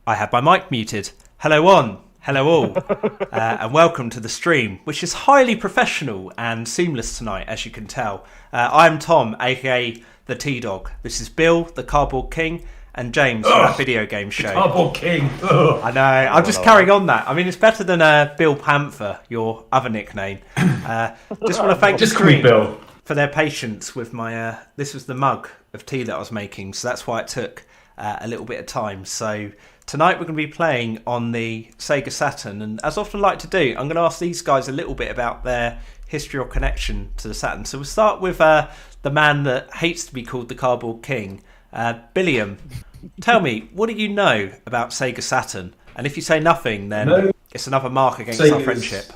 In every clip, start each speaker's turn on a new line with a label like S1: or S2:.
S1: I had my mic muted. Hello on, hello all, and welcome to the stream, which is highly professional and seamless tonight, as you can tell. I'm Tom, aka the T-Dog. This is Bill, the Cardboard King, and James from that video game show.
S2: Cardboard King.
S1: I know. I'm just carrying on that. I mean, it's better than Bill Panther, your other nickname. Just want to thank the stream
S2: Bill
S1: for their patience with my. This was the mug of tea that I was making, so that's why it took a little bit of time. So tonight we're going to be playing on the Sega Saturn, and as I often like to do, I'm going to ask these guys a little bit about their history or connection to the Saturn. So we'll start with the man that hates to be called the Cardboard King, Billiam. Tell me, what do you know about Sega Saturn? And if you say nothing, then it's another mark against our friendship.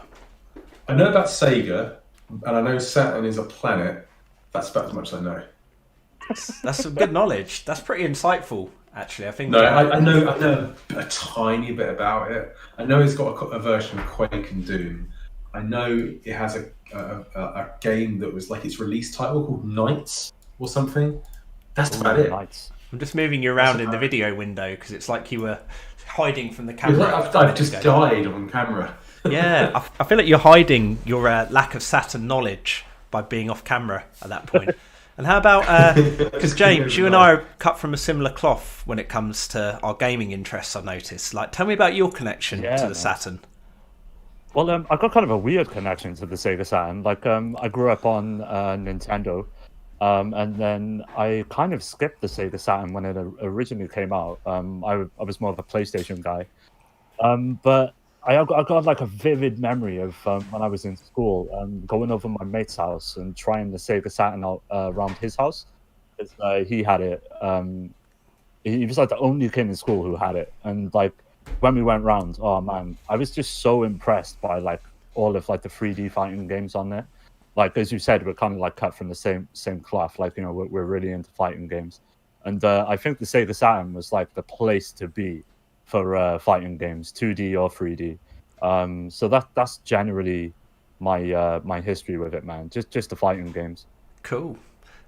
S2: I know about Sega, and I know Saturn is a planet. That's about as much as I know.
S1: That's some good knowledge. That's pretty insightful, actually. I think.
S2: No, I know a tiny bit about it. I know it's got a version of Quake and Doom. I know it has a game that was like its release title called Knights or something. That's about it.
S3: Knights.
S1: I'm just moving you around in the video window because it's like you were hiding from the camera.
S2: I've just died on camera.
S1: Yeah, I feel like you're hiding your lack of Saturn knowledge by being off camera at that point. And how about, because James, you and I are cut from a similar cloth when it comes to our gaming interests, I've noticed. Like, tell me about your connection to the Saturn.
S3: Well, I got kind of a weird connection to the Sega Saturn. Like, I grew up on Nintendo, and then I kind of skipped the Sega Saturn when it originally came out. I was more of a PlayStation guy. But I got like a vivid memory of when I was in school, going over my mate's house and trying the Sega Saturn out around his house. He had it. He was like the only kid in school who had it, and like when we went round, oh man, I was just so impressed by like all of like the 3D fighting games on there. Like as you said, we're kind of like cut from the same cloth. Like, you know, we're really into fighting games, and I think the Sega Saturn was like the place to be for fighting games, 2D or 3D. So that's generally my history with it, man. Just the fighting games.
S1: Cool.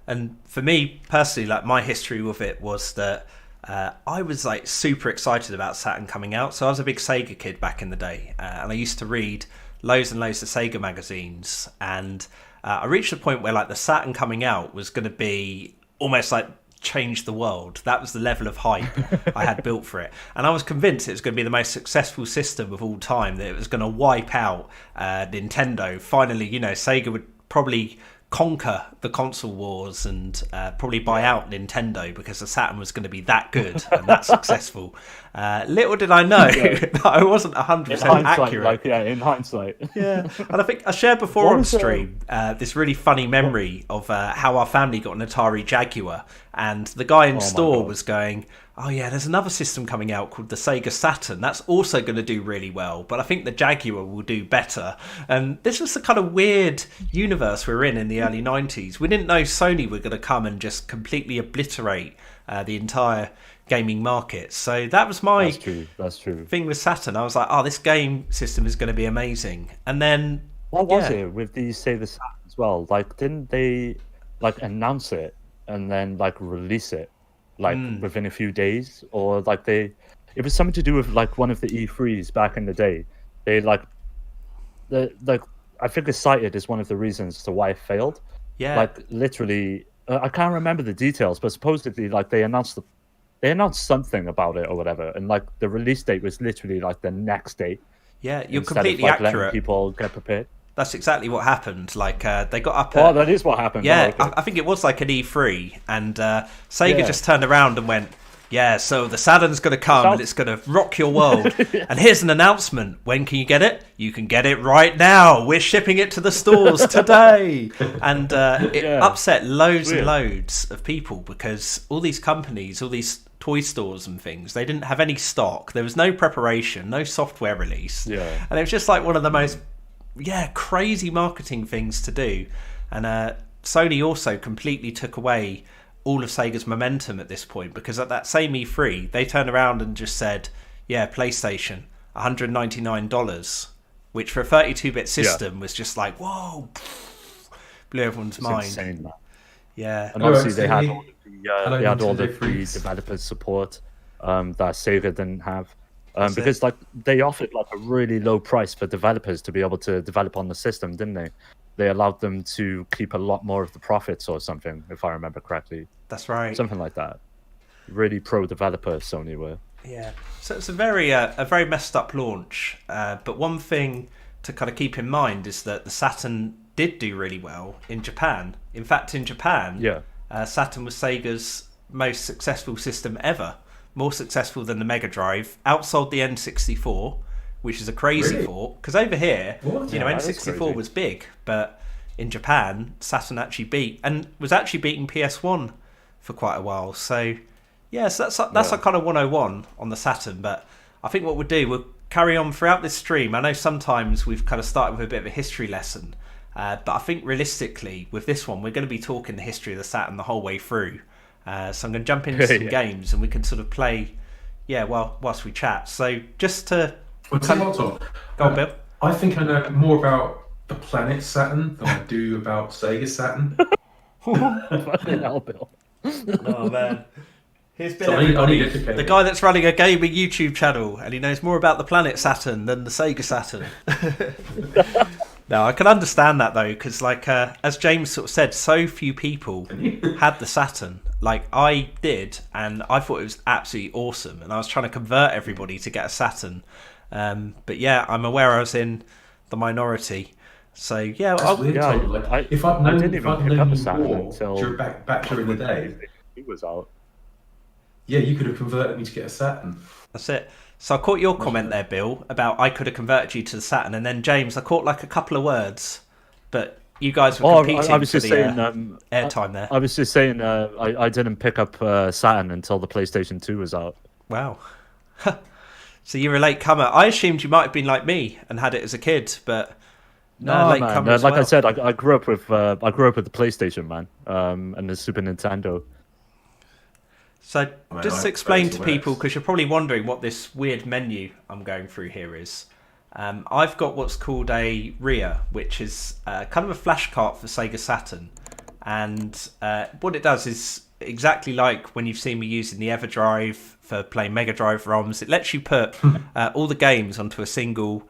S1: And for me personally, like my history with it was that I was like super excited about Saturn coming out. So I was a big Sega kid back in the day, and I used to read loads and loads of Sega magazines. And I reached the point where like the Saturn coming out was going to be almost like change the world. That was the level of hype I had built for it, and I was convinced it was going to be the most successful system of all time, that it was going to wipe out Nintendo. Finally, you know, Sega would probably conquer the console wars and probably buy out Nintendo because the Saturn was going to be that good and that successful. Little did I know that I wasn't 100% accurate.
S3: Like, yeah, in hindsight.
S1: Yeah, and I think I shared before on stream this really funny memory of how our family got an Atari Jaguar, and the guy in store was going, oh yeah, there's another system coming out called the Sega Saturn. That's also going to do really well, but I think the Jaguar will do better. And this was the kind of weird universe we were in the early 90s. We didn't know Sony were going to come and just completely obliterate the entire gaming market. So that was my
S3: That's true.
S1: thing with Saturn. I was like, oh, this game system is going to be amazing. And then
S3: what was it with the Sega Saturn as well? Like, didn't they like announce it and then like release it like within a few days? Or like it was something to do with like one of the E3s back in the day. They like I think it's cited as one of the reasons to why it failed.
S1: Yeah,
S3: like literally I can't remember the details, but supposedly like they announced something about it or whatever, and like the release date was literally like the next day.
S1: Yeah, you're
S3: instead
S1: completely
S3: of, like,
S1: accurate.
S3: letting people get prepared.
S1: That's exactly what happened. Like they got up.
S3: Oh, that is what happened.
S1: Yeah,
S3: oh, okay.
S1: I think it was like an E3, and Sega just turned around and went, "Yeah, so the Saturn's going to come and it's going to rock your world." And here's an announcement: when can you get it? You can get it right now. We're shipping it to the stores today. And it upset loads and loads of people because all these companies, all these toy stores and things, they didn't have any stock. There was no preparation, no software release, and it was just like one of the most crazy marketing things to do. And Sony also completely took away all of Sega's momentum at this point, because at that same E3 they turned around and just said, PlayStation $199, which for a 32-bit system was just like, whoa, blew everyone's mind.
S3: Insane, man.
S1: Yeah,
S3: and obviously they had all the free developer support. that Sega didn't have.
S1: That's
S3: Because
S1: it.
S3: like they offered like a really low price for developers to be able to develop on the system, didn't they? They allowed them to keep a lot more of the profits or something, if I remember correctly.
S1: That's right.
S3: Something like that. Really pro developer Sony were.
S1: Yeah. So it's a very messed up launch. But one thing to kind of keep in mind is that the Saturn did do really well in Japan. In fact, in Japan, Saturn was Sega's most successful system ever. More successful than the Mega Drive. Outsold the N64, which is a crazy thought. Because over here, N64 was big, but in Japan, Saturn actually beat and was actually beating PS1 for quite a while. So, yes, that's a kind of 101 on the Saturn. But I think what we'll do, we'll carry on throughout this stream. I know sometimes we've kind of started with a bit of a history lesson, but I think realistically, with this one, we're going to be talking the history of the Saturn the whole way through. So I'm going to jump into some games and we can sort of play, whilst we chat. So just to...
S2: Well, tell you what, Tom.
S1: Go on, Bill.
S2: I think I know more about the planet Saturn than I do about Sega Saturn.
S3: Fucking hell, Bill.
S1: Oh, man. Here's Bill,
S2: So
S1: everybody. The guy that's running a gaming YouTube channel, and he knows more about the planet Saturn than the Sega Saturn. No, I can understand that, though, because, like, as James sort of said, so few people had the Saturn. Like, I did, and I thought it was absolutely awesome, and I was trying to convert everybody to get a Saturn. But, yeah, I'm aware I was in the minority. So, yeah...
S2: If I'd known,
S3: didn't even pick up a Saturn
S2: more
S3: until...
S2: back during the day...
S3: He was out.
S2: Yeah, you could have converted me to get a Saturn.
S1: That's it. So I caught your comment there, Bill, about I could have converted you to the Saturn, and then James, I caught like a couple of words, but you guys were competing
S3: I was just
S1: for the
S3: saying,
S1: airtime there.
S3: I was just saying I didn't pick up Saturn until the PlayStation 2 was out.
S1: Wow. So you're a late comer. I assumed you might have been like me and had it as a kid, but no, late
S3: man.
S1: comer as
S3: like
S1: well.
S3: I said, I grew up with the PlayStation, man, and the Super Nintendo.
S1: So just to explain to people, because you're probably wondering what this weird menu I'm going through here is. I've got what's called a RIA, which is kind of a flash cart for Sega Saturn. And what it does is exactly like when you've seen me using the EverDrive for playing Mega Drive ROMs. It lets you put all the games onto a single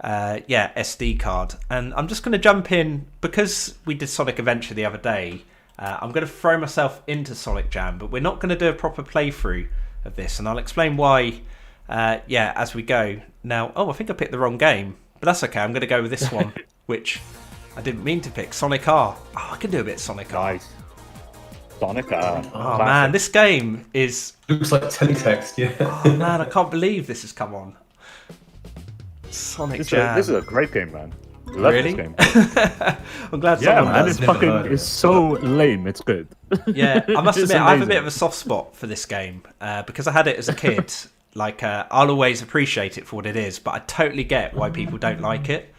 S1: SD card. And I'm just going to jump in, because we did Sonic Adventure the other day. I'm going to throw myself into Sonic Jam, but we're not going to do a proper playthrough of this, and I'll explain why as we go. Now, I think I picked the wrong game, but that's okay. I'm going to go with this one, which I didn't mean to pick, Sonic R. Oh, I can do a bit of Sonic R.
S3: Nice. Sonic R.
S1: Oh, man, this game is...
S2: Looks like teletext, yeah.
S1: Oh, man, I can't believe this has come on. Sonic Jam.
S3: This is a great game, man. Love
S1: Really?
S3: this game.
S1: I'm glad
S3: Yeah,
S1: someone
S3: man,
S1: does.
S3: it's so lame. It's good.
S1: Yeah, I must
S3: It's
S1: admit, I have a
S3: amazing.
S1: bit of a soft spot for this game because I had it as a kid. Like, I'll always appreciate it for what it is, but I totally get why people don't like it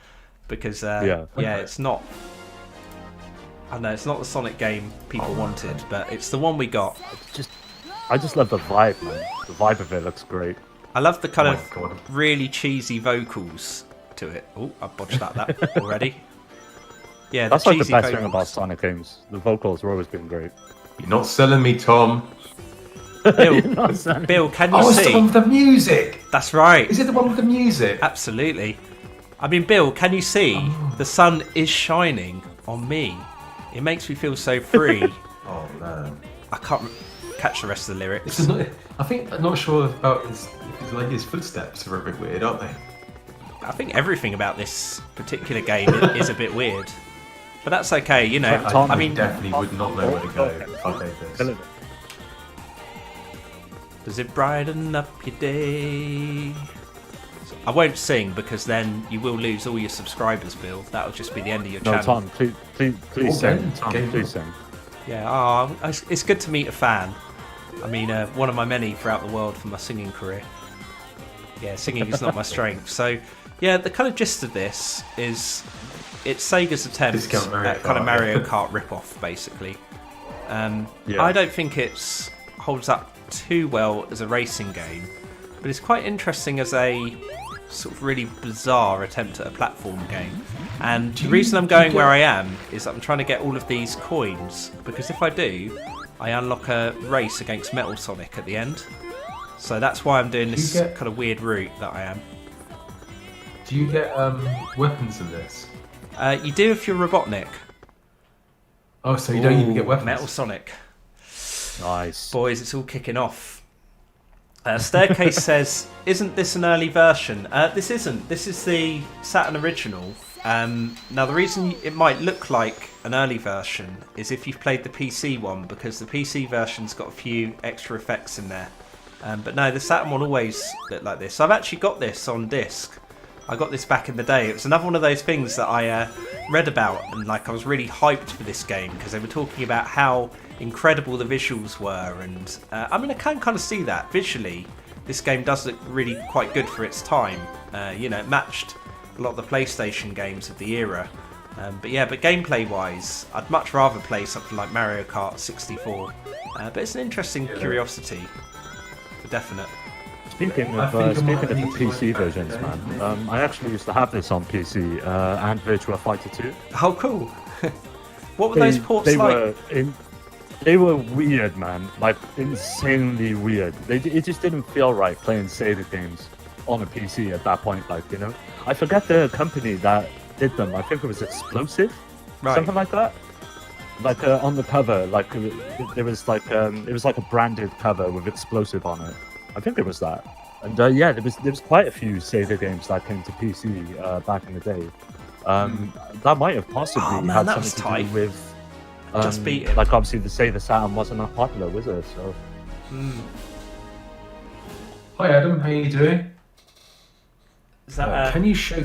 S1: because, it's not. I know it's not the Sonic game people wanted, but it's the one we got.
S3: I just love the vibe, man. The vibe of it looks great.
S1: I love the kind
S2: Oh
S1: of
S2: my God.
S1: really cheesy vocals to it. Oh, I botched that already. Yeah,
S3: That's like the
S1: cheesy
S3: best thing
S1: vocals.
S3: about Sonic games. The vocals have always been great.
S2: You're not selling me, Tom.
S1: Bill, can you
S2: It's the
S1: see?
S2: one with the music.
S1: That's right.
S2: Is it the one with the music?
S1: Absolutely. I mean, Bill, can you see the sun is shining on me? It makes me feel so free.
S2: Oh man.
S1: I can't catch the rest of the lyrics.
S2: It's not, I'm not sure about his footsteps are a bit weird, aren't they?
S1: I think everything about this particular game is a bit weird. But that's okay, you know.
S3: Tom,
S1: I mean,
S2: definitely would not know where to go if I played this.
S1: does it brighten up your day? I won't sing because then you will lose all your subscribers, Bill. That'll just be the end of your
S3: No,
S1: channel.
S3: Tom, please sing. Tom,
S2: game
S3: please sing.
S1: Yeah, it's good to meet a fan. I mean, one of my many throughout the world for my singing career. Yeah, singing is not my strength. So, yeah, the kind of gist of this is it's Sega's attempt
S2: Discount Mario
S1: at kind of
S2: Kart.
S1: Mario Kart rip-off, basically.
S3: Yeah.
S1: I don't think it holds up too well as a racing game, but it's quite interesting as a sort of really bizarre attempt at a platform game. And the reason I'm going where I am is that I'm trying to get all of these coins, because if I do, I unlock a race against Metal Sonic at the end. So that's why I'm doing this kind of weird route that I am.
S2: Do you get weapons in this?
S1: You do if you're Robotnik.
S2: Oh, so you don't even get weapons?
S1: Metal Sonic.
S3: Nice.
S1: Boys, it's all kicking off. Staircase says, isn't this an early version? This isn't. This is the Saturn original. Now, the reason it might look like an early version is if you've played the PC one, because the PC version's got a few extra effects in there. But no, the Saturn one always looked like this. I've actually got this on disc. I got this back in the day. It was another one of those things that I read about, and like I was really hyped for this game because they were talking about how incredible the visuals were, and I mean I can kind of see that visually. This game does look really quite good for its time. You know, it matched a lot of the PlayStation games of the era. But gameplay wise, I'd much rather play something like Mario Kart 64. But it's an interesting curiosity, for definite.
S3: Speaking of the PC versions, man, I actually used to have this on PC and Virtua Fighter 2.
S1: Oh, cool! What were those ports like?
S3: They were weird, man. Like, insanely weird. It just didn't feel right playing Sega games on a PC at that point, like, you know? I forget the company that did them. I think it was Explosive?
S1: Right.
S3: Something like that? Like, on the cover, like, it was like a branded cover with Explosive on it. I think it was that. And there was quite a few Sega games that came to PC back in the day. That might have possibly had something to do with...
S1: Just beat it.
S3: Like, obviously, the Sega Saturn wasn't that popular, was it? So.
S2: Hi, Adam. How you doing?
S1: Is that
S2: can you show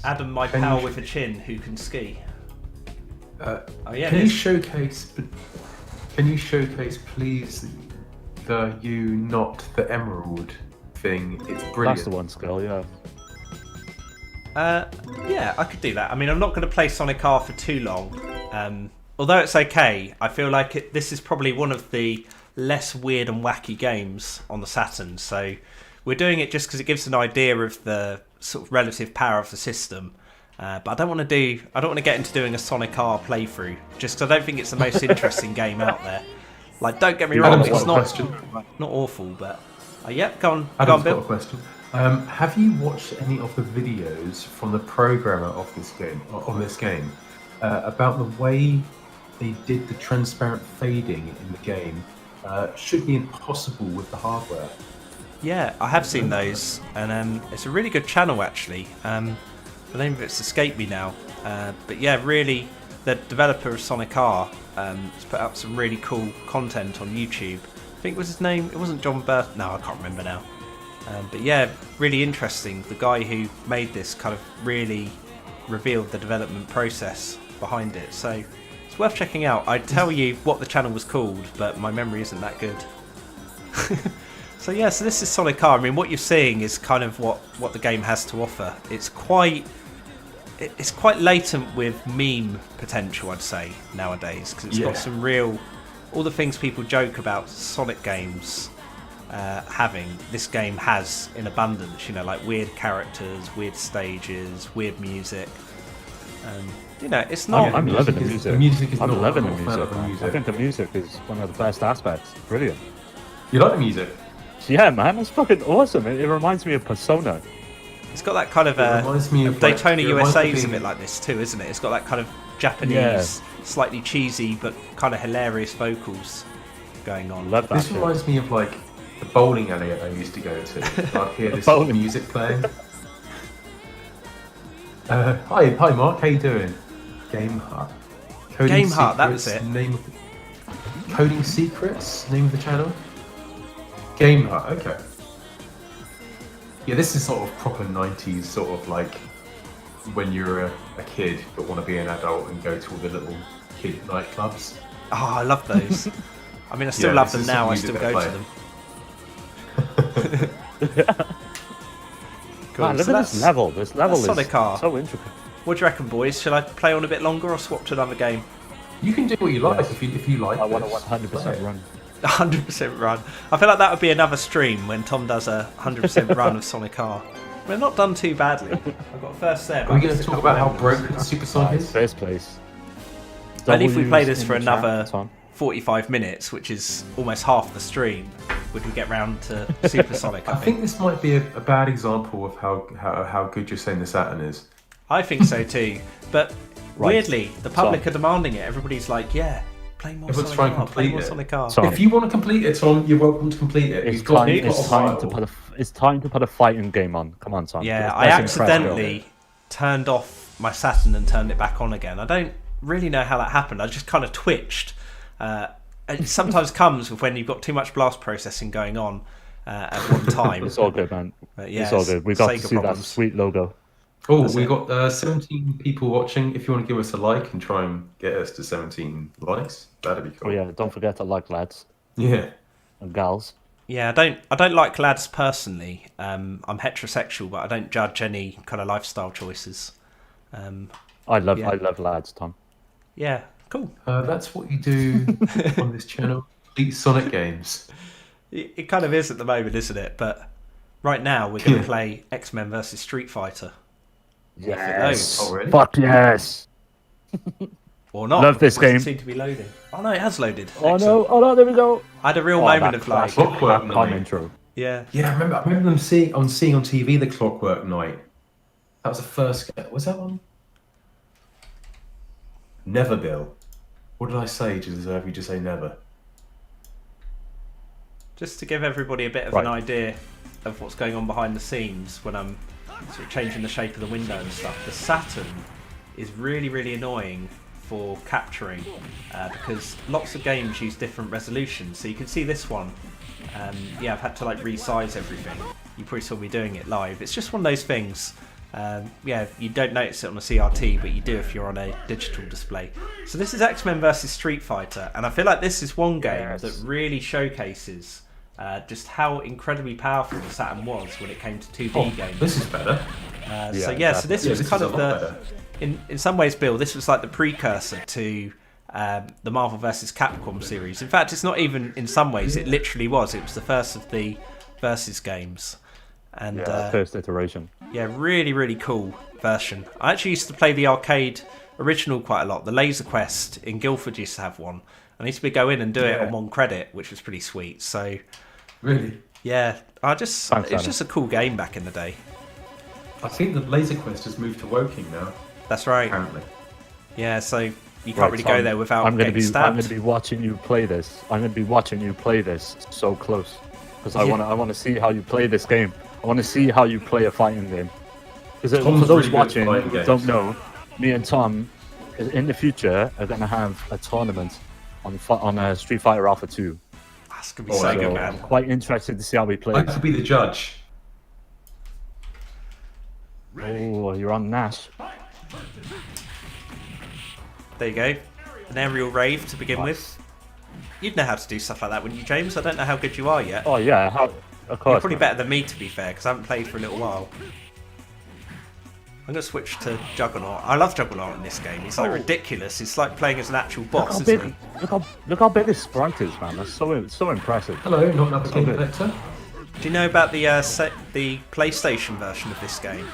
S1: Adam, my pal with a chin, who can ski?
S2: Can you showcase? Can you showcase, please, the not the emerald thing? It's brilliant.
S3: That's the one skill, yeah.
S1: Yeah, I could do that. I mean, I'm not going to play Sonic R for too long. Although it's okay, I feel like this is probably one of the less weird and wacky games on the Saturn. So we're doing it just because it gives an idea of the sort of relative power of the system. But I don't want to get into doing a Sonic R playthrough, just because I don't think it's the most interesting game out there. Like, don't get me wrong, it's not awful, but yep, go on,
S2: Adam's
S1: Bill.
S2: got a question. Have you watched any of the videos from the programmer of this game, about the way they did the transparent fading in the game? Should be impossible with the hardware.
S1: Yeah, I have seen those, and it's a really good channel actually. The name of it's escaped me now, but yeah, really, the developer of Sonic R has put out some really cool content on YouTube. I think was his name. It wasn't John Burt. No, I can't remember now. But yeah, really interesting. The guy who made this kind of really revealed the development process behind it. So it's worth checking out. I'd tell you what the channel was called, but my memory isn't that good. So this is Sonic R. I mean, what you're seeing is kind of what the game has to offer. It's quite latent with meme potential, I'd say, nowadays, because it's got some real... All the things people joke about Sonic games having, this game has in abundance, you know, like weird characters, weird stages, weird music. You know, it's not...
S3: I'm loving the music.
S2: The music is
S3: I'm loving the music. I think the music is one of the best aspects. Brilliant.
S2: You like the music?
S3: Yeah, man, it's fucking awesome. It reminds me of Persona.
S1: It's got that kind of Daytona USA is a bit like this too, isn't it? It's got that kind of Japanese, slightly cheesy but kind of hilarious vocals going on.
S3: Love that.
S2: This reminds me of like the bowling alley I used to go to. I'd hear this music playing. Hi Mark, how you doing? Game Hut.
S1: Game Hut, that was it.
S2: Coding Secrets, name of the channel. Game Hut, okay. Yeah, this is sort of proper 90s, sort of like when you're a kid but want to be an adult and go to all the little kid nightclubs.
S1: Oh, I love those. I mean, I still love them now, I still go to them. Cool.
S3: Man, look at this level. This level is
S1: Sonic R.
S3: So intricate.
S1: What do you reckon, boys? Shall I play on a bit longer or swap to another game?
S2: You can do what you like if you like.
S3: I want a 100% run.
S1: 100% run. I feel like that would be another stream when Tom does a 100% run of Sonic R. We're not done too badly. I've got first there.
S2: Are we going to talk about how broken Super Sonic is?
S3: First place.
S1: Only if we play this for another 45 minutes, which is almost half the stream. would we get round to Supersonic.
S2: I think this might be a bad example of how good you're saying the Saturn is.
S1: I think so too. But weirdly, the public are demanding it. Everybody's like, yeah, play more
S2: Everyone's
S1: Sonic
S2: trying to
S1: R, play
S2: complete
S1: more
S2: it.
S1: Sonic R.
S3: Tom,
S2: If you want to complete it, Tom, you're welcome to complete it.
S3: it's time to put a fighting game on. Come on, Tom.
S1: Yeah,
S3: Let's
S1: I
S3: impress Bill.
S1: accidentally turned off my Saturn and turned it back on again. I don't really know how that happened. I just kind of twitched. It sometimes comes with when you've got too much blast processing going on at one time.
S3: It's all good, man.
S1: But yeah,
S3: it's all good. We got
S1: Sega
S3: to see
S1: problems.
S3: that sweet logo.
S2: Oh,
S1: That's
S2: we
S1: it.
S2: got 17 people watching. If you want to give us a like and try and get us to 17 likes, that'd be cool.
S3: Oh yeah, don't forget to like lads
S2: Yeah.
S3: and gals.
S1: Yeah, I don't like lads personally. I'm heterosexual, but I don't judge any kind of lifestyle choices.
S3: I love
S1: Yeah.
S3: lads, Tom.
S1: Yeah, cool.
S2: That's what you do on this channel. Beat Sonic games.
S1: It kind of is at the moment, isn't it? But right now we're going to play X-Men versus Street Fighter.
S3: Yes.
S2: Oh, really?
S3: Fuck yes.
S1: Or not.
S3: Love this
S1: because it
S3: game.
S1: seemed to be loading. Oh no, it has loaded.
S3: Oh
S1: Excellent.
S3: no, there we go.
S1: I had a real
S3: Oh,
S1: moment
S3: that
S1: of like,
S3: classic
S2: Clockwork
S3: Capcom
S2: Night.
S3: intro.
S1: yeah.
S2: Yeah, I remember them seeing on TV the Clockwork Night. That was the first. Was that one? Never, Bill. What did I say to deserve you to say never?
S1: Just to give everybody a bit of
S3: Right.
S1: an idea of what's going on behind the scenes when I'm sort of changing the shape of the window and stuff. The Saturn is really, really annoying for capturing because lots of games use different resolutions. So you can see this one. Yeah, I've had to like resize everything. You probably saw me doing it live. It's just one of those things. Yeah, you don't notice it on a CRT, but you do if you're on a digital display. So this is X-Men versus Street Fighter, and I feel like this is one game that really showcases just how incredibly powerful the Saturn was when it came to 2D games.
S2: This is better.
S1: So this
S2: Yeah,
S1: was
S2: this
S1: kind
S2: is
S1: of
S2: a lot better.
S1: in some ways, Bill, this was like the precursor to the Marvel vs. Capcom series. In fact, it's not even in some ways, it literally was. It was the first of the versus games. And
S3: Yeah, first iteration.
S1: yeah, really, really cool version. I actually used to play the arcade original quite a lot. The Laser Quest in Guildford used to have one. I used to go in and do it on 1 credit, which was pretty sweet. So
S2: Really?
S1: yeah, it's
S3: Thanks,
S1: just a cool game back in the day.
S2: I think the Laser Quest has moved to Woking now.
S1: That's right.
S2: Apparently.
S1: Yeah, so you can't
S3: Right,
S1: really
S3: Tom,
S1: go there without
S3: I'm
S1: getting
S3: gonna
S1: stabbed.
S3: be watching you play this. I'm gonna be watching you play this so close because I
S1: Yeah.
S3: wanna see how you play this game. I wanna see how you play a fighting game. Because
S2: Tom's
S3: for those
S2: really good at
S3: watching
S2: fighting
S3: who
S2: games.
S3: don't know, me and Tom in the future are gonna have a tournament on Street Fighter Alpha 2.
S1: That's gonna be
S2: Oh,
S1: so
S2: there
S1: good,
S2: you go.
S1: man.
S3: I'm quite interested to see how he
S2: I
S3: plays.
S2: could be the judge.
S3: Oh, you're on Nash.
S1: There you go. An aerial rave to begin with. You'd know how to do stuff like that, wouldn't you, James? I don't know how good you are yet.
S3: Oh yeah, of
S1: You're
S3: course.
S1: probably
S3: man.
S1: better than me, to be fair, because I haven't played for a little while. I'm going to switch to Juggernaut. I love Juggernaut in this game. He's like ridiculous. It's like playing as an actual boss, isn't he?
S3: Look how big his sprite is, man. That's so impressive.
S2: Hello, not another game
S3: good.
S2: collector.
S1: Do you know about the PlayStation version of this game?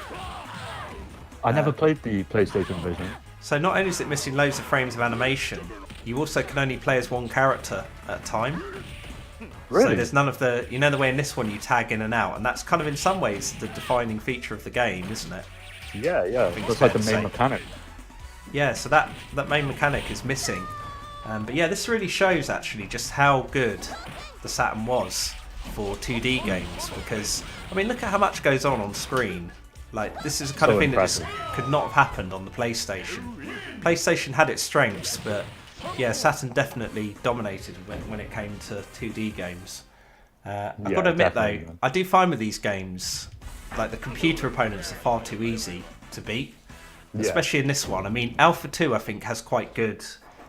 S3: I never played the PlayStation version.
S1: So not only is it missing loads of frames of animation, you also can only play as one character at a time.
S3: Really?
S1: So there's none of the, you know, the way in this one you tag in and out, and that's kind of in some ways the defining feature of the game, isn't it?
S3: Yeah.
S1: it's
S3: That's
S1: fair
S3: like the
S1: to
S3: main
S1: say.
S3: mechanic.
S1: Yeah, so that main mechanic is missing. But yeah, this really shows actually just how good the Saturn was for 2D games, because I mean, look at how much goes on screen. Like, this is the kind
S3: So
S1: of thing that just
S3: impressive.
S1: could not have happened on the PlayStation. PlayStation had its strengths, but yeah, Saturn definitely dominated when it came to 2D games. I've
S3: Yeah,
S1: got to admit
S3: definitely,
S1: though,
S3: man.
S1: I do find with these games, like the computer opponents are far too easy to beat.
S3: Yeah.
S1: Especially in this one. I mean, Alpha 2 I think has quite good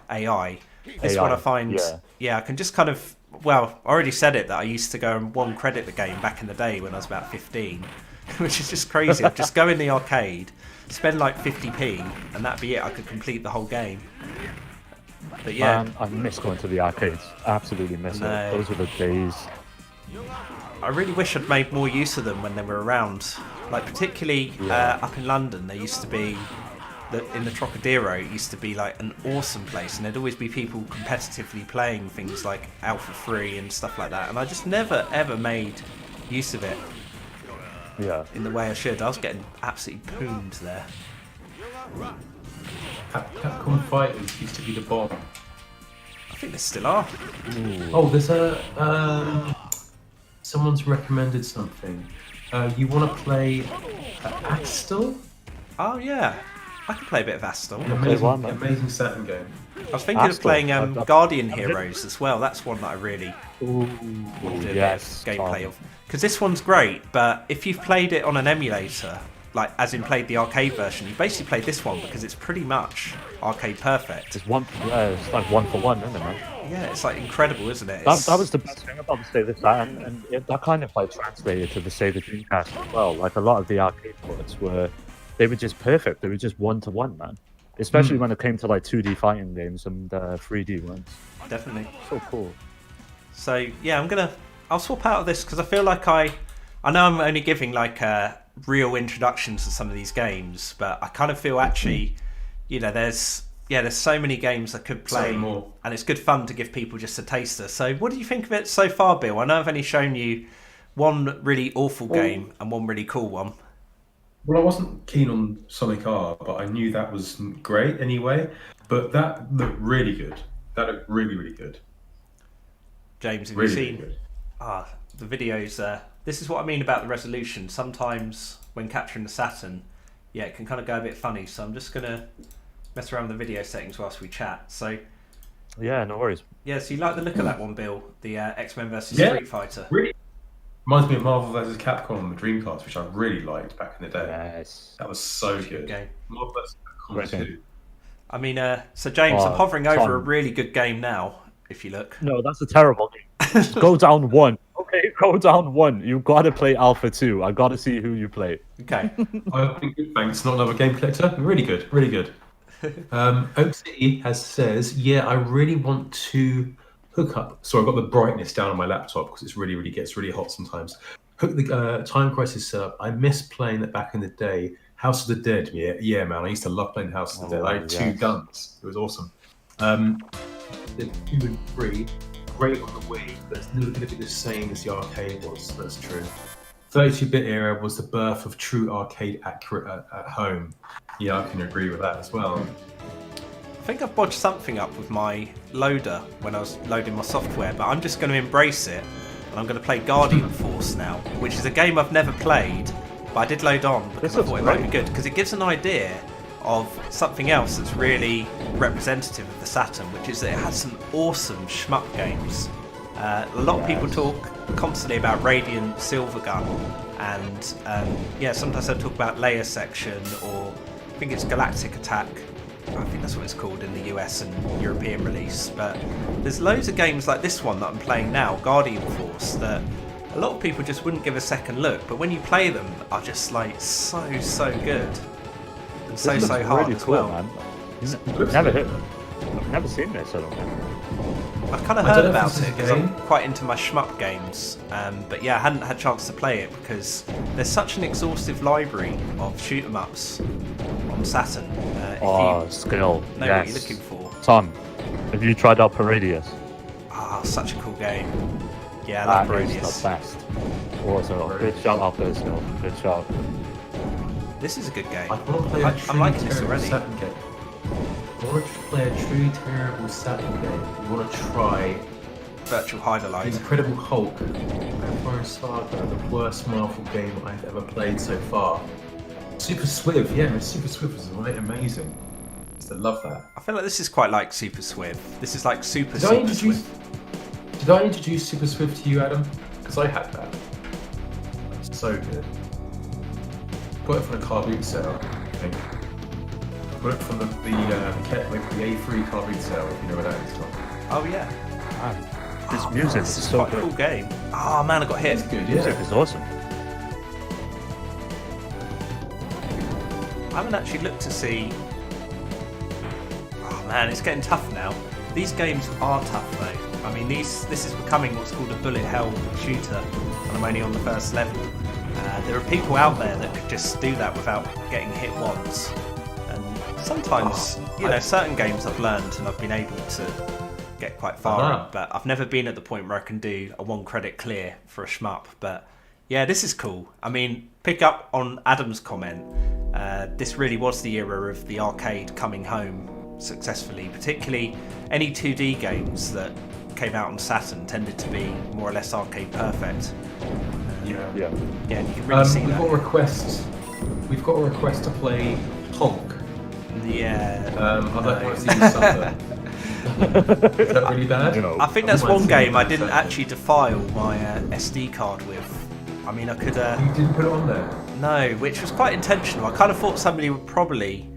S1: AI. This
S3: AI,
S1: one I find,
S3: yeah.
S1: I can just kind of, well, I already said it that I used to go and 1 credit the game back in the day when I was about 15, which is just crazy. I'd just go in the arcade, spend like 50p, and that'd be it. I could complete the whole game. But yeah,
S3: Man, I miss going to the arcades. Absolutely miss
S1: No.
S3: it. Those were the days.
S1: I really wish I'd made more use of them when they were around. Like particularly up in London, there used to be in the Trocadero, it used to be like an awesome place, and there'd always be people competitively playing things like Alpha 3 and stuff like that, and I just never ever made use of it in the way I should. I was getting absolutely pooned there.
S2: Capcom Fighters used to be the bomb.
S1: I think they still are.
S3: Ooh.
S2: Oh, there's someone's recommended something. You want to play Astel?
S1: Oh yeah, I could play a bit of Astel.
S2: An amazing Saturn game.
S1: I was thinking of playing Guardian Heroes as well. That's one that I really want to do a bit of gameplay of. Because this one's great, but if you've played it on an emulator, like as in played the arcade version, you basically played this one because it's pretty much arcade perfect.
S3: It's like 1-for-1, isn't it, man?
S1: Yeah, it's like incredible, isn't it?
S3: That was the best thing about the Sega Saturn, and that kind of like translated to the Sega Dreamcast as well. Like a lot of the arcade ports they were just perfect. They were just 1-to-1, man. Especially when it came to like 2D fighting games and 3D ones.
S1: Definitely.
S3: So cool.
S1: So yeah, I'll swap out of this because I feel like I know I'm only giving like real introductions to some of these games, but I kind of feel actually, there's so many games I could play, and it's good fun to give people just a taster. So what do you think of it so far, Bill? I know I've only shown you one really awful game and one really cool one.
S2: Well, I wasn't keen on Sonic R, but I knew that was great anyway. But that looked really good. That looked really, really good.
S1: James, have
S2: really,
S1: you seen?
S2: Really
S1: the videos. This is what I mean about the resolution. Sometimes when capturing the Saturn, it can kind of go a bit funny. So I'm just gonna mess around with the video settings whilst we chat. So
S3: yeah, no worries.
S1: Yeah, so you like the look of that one, Bill? The X-Men versus Street Fighter.
S2: Really. Reminds me of Marvel vs. Capcom on the Dreamcast, which I really liked back in the day.
S3: Yes.
S2: That was so good.
S1: Game.
S2: Marvel vs. Capcom 2.
S1: I mean, so James, I'm hovering over a really good game now, if you look.
S3: No, that's a terrible game. Go down 1. Okay, go down 1. You've got to play Alpha 2. I got to see who you play.
S1: Okay.
S2: I've been good, thanks. Not another game collector. Really good, really good. Oak City says, I really want to hook up. So I've got the brightness down on my laptop because it's really gets really hot sometimes. Hook the Time Crisis up. I miss playing that back in the day. House of the Dead. Yeah, man. I used to love playing House of the Dead. I had 2 guns. It was awesome. The 2 and 3, great on the Wii, but it's never going to be the same as the arcade was. That's true. 32-bit era was the birth of true arcade accurate at home. Yeah, I can agree with that as well.
S1: I think I've bodged something up with my loader when I was loading my software, but I'm just going to embrace it, and I'm going to play Guardian Force now, which is a game I've never played, but I did load on because I thought it might be good, because it gives an idea of something else that's really representative of the Saturn, which is that it has some awesome shmup games. A lot of people talk constantly about Radiant Silvergun, and sometimes they'll talk about Layer Section, or I think it's Galactic Attack. I think that's what it's called in the US and European release. But there's loads of games like this one that I'm playing now, Guardian Force, that a lot of people just wouldn't give a second look, but when you play them, are just like so good. And so hard
S3: really
S1: as
S3: cool,
S1: well.
S3: Man. I've never seen this, I don't think.
S1: I've kind of heard about it because I'm quite into my shmup games, but I hadn't had a chance to play it because there's such an exhaustive library of shoot 'em ups on Saturn. If you
S3: skill.
S1: Know what you're looking for.
S3: Tom, have you tried out Paradius?
S1: Such a cool game. Yeah, I love Paradius.
S3: That is the best. Also, good shout out there, still. Good shout.
S1: This is a good game.
S2: I'm
S1: liking this already.
S2: I want to play a truly terrible Saturn game. You want to try
S1: Virtual Hydolite.
S2: Incredible Hulk, Empire Saga, the worst Marvel game I've ever played so far. Super Swift, Super Swift was amazing. I used to love that.
S1: I feel like this is quite like Super Swift. This is like Super Swift.
S2: Did I introduce Super Swift to you, Adam? Because I had that. That's so good. Got it from the car boot sale, I think. Got it from the A3 car boot sale, if you know what that is.
S1: Oh yeah.
S3: Man, this music is so
S1: quite a cool game. Oh man, I got hit.
S2: It's good,
S3: Music is awesome.
S1: I haven't actually looked to see. Oh man, it's getting tough now. These games are tough though. I mean, this is becoming what's called a bullet hell shooter, and I'm only on the first level. There are people out there that could just do that without getting hit once, and sometimes, certain games I've learned and I've been able to get quite far in, but I've never been at the point where I can do a 1 credit clear for a shmup. But yeah, this is cool. I mean, pick up on Adam's comment. This really was the era of the arcade coming home successfully, particularly any 2D games that came out on Saturn tended to be more or less arcade perfect.
S2: Yeah,
S1: you can really see that.
S2: We've got a request to play Honk.
S1: Yeah.
S2: I'd like to see you suffer. Is that really bad?
S3: No.
S1: I think that's one game I didn't actually defile my SD card with. I mean, I could...
S2: You didn't put it on there?
S1: No, which was quite intentional. I kind of thought somebody would probably...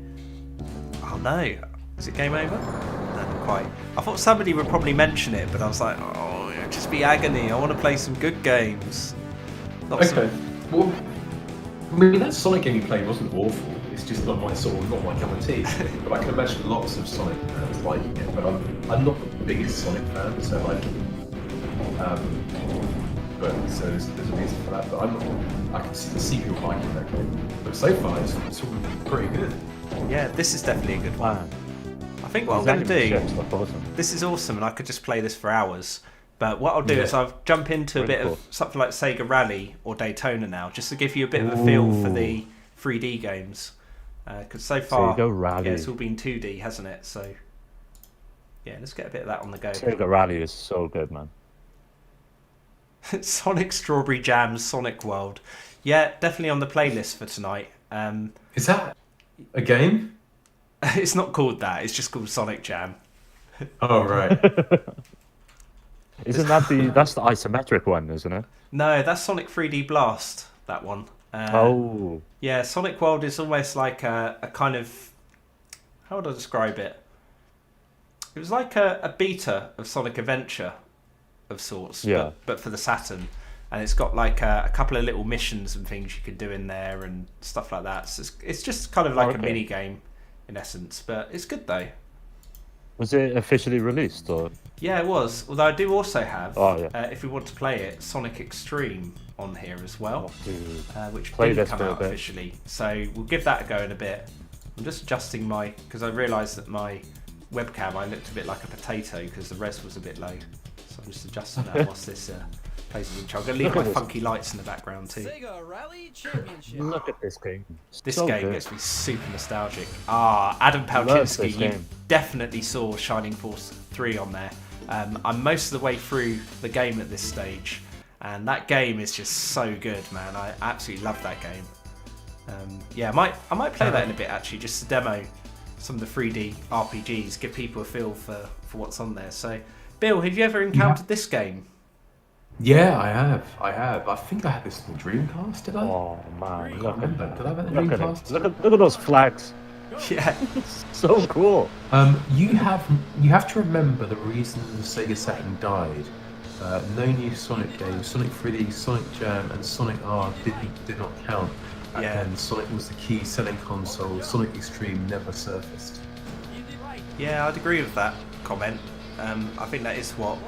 S1: Oh no, is it game over? No, not quite. I thought somebody would probably mention it, but I was like, oh, it'll just be agony. I want to play some good games.
S2: Well, I mean, that Sonic game you played wasn't awful. It's just not my cup of tea. But I can imagine lots of Sonic fans liking it. But I'm not the biggest Sonic fan, so like, but so there's a reason for that. But I can see people liking that game. But so far, it's all pretty good.
S1: Yeah, this is definitely a good one.
S3: Wow.
S1: I think what I'm going to do. This is awesome, and I could just play this for hours. But what I'll do is I'll jump into a bit of something like Sega Rally or Daytona now, just to give you a bit of a feel for the 3D games. Because so far, it's all been 2D, hasn't it? So, yeah, let's get a bit of that on the go.
S3: Sega Rally is so good, man.
S1: Sonic Strawberry Jam, Sonic World. Yeah, definitely on the playlist for tonight.
S2: Is that a game?
S1: It's not called that. It's just called Sonic Jam.
S2: Oh, right.
S3: Isn't that that's the isometric one, isn't it?
S1: No, that's Sonic 3D Blast, that one. Yeah, Sonic World is almost like a kind of... How would I describe it? It was like a beta of Sonic Adventure of sorts, but for the Saturn. And it's got like a couple of little missions and things you can do in there and stuff like that. So it's just kind of like a mini game in essence, but it's good though.
S3: Was it officially released, or?
S1: Yeah, it was. Although I do also have, if we want to play it, Sonic Extreme on here as well, which didn't come out officially. So we'll give that a go in a bit. I'm just adjusting because I realised that my webcam, I looked a bit like a potato because the res was a bit low. So I'm just adjusting that whilst this plays as intro. I'm going to leave my funky lights in the background too.
S4: Sega Rally Championship.
S3: Look at this game.
S1: This game gets me super nostalgic. Adam Palczynski, you definitely saw Shining Force 3 on there. I'm most of the way through the game at this stage, and that game is just so good, man. I absolutely love that game. I might play that in a bit actually, just to demo some of the 3D RPGs, give people a feel for what's on there. So, Bill, have you ever encountered this game?
S2: Yeah, I have. I think I had this on the Dreamcast, did I?
S3: Oh man,
S2: Did I have it on the Dreamcast?
S3: Look at those flags.
S1: Yeah,
S3: so cool.
S2: You have to remember the reason the Sega Saturn died. No new Sonic games, Sonic 3D, Sonic Jam, and Sonic R did not count. And Sonic was the key selling console. Sonic Extreme never surfaced.
S1: Yeah, I'd agree with that comment. I think that is what...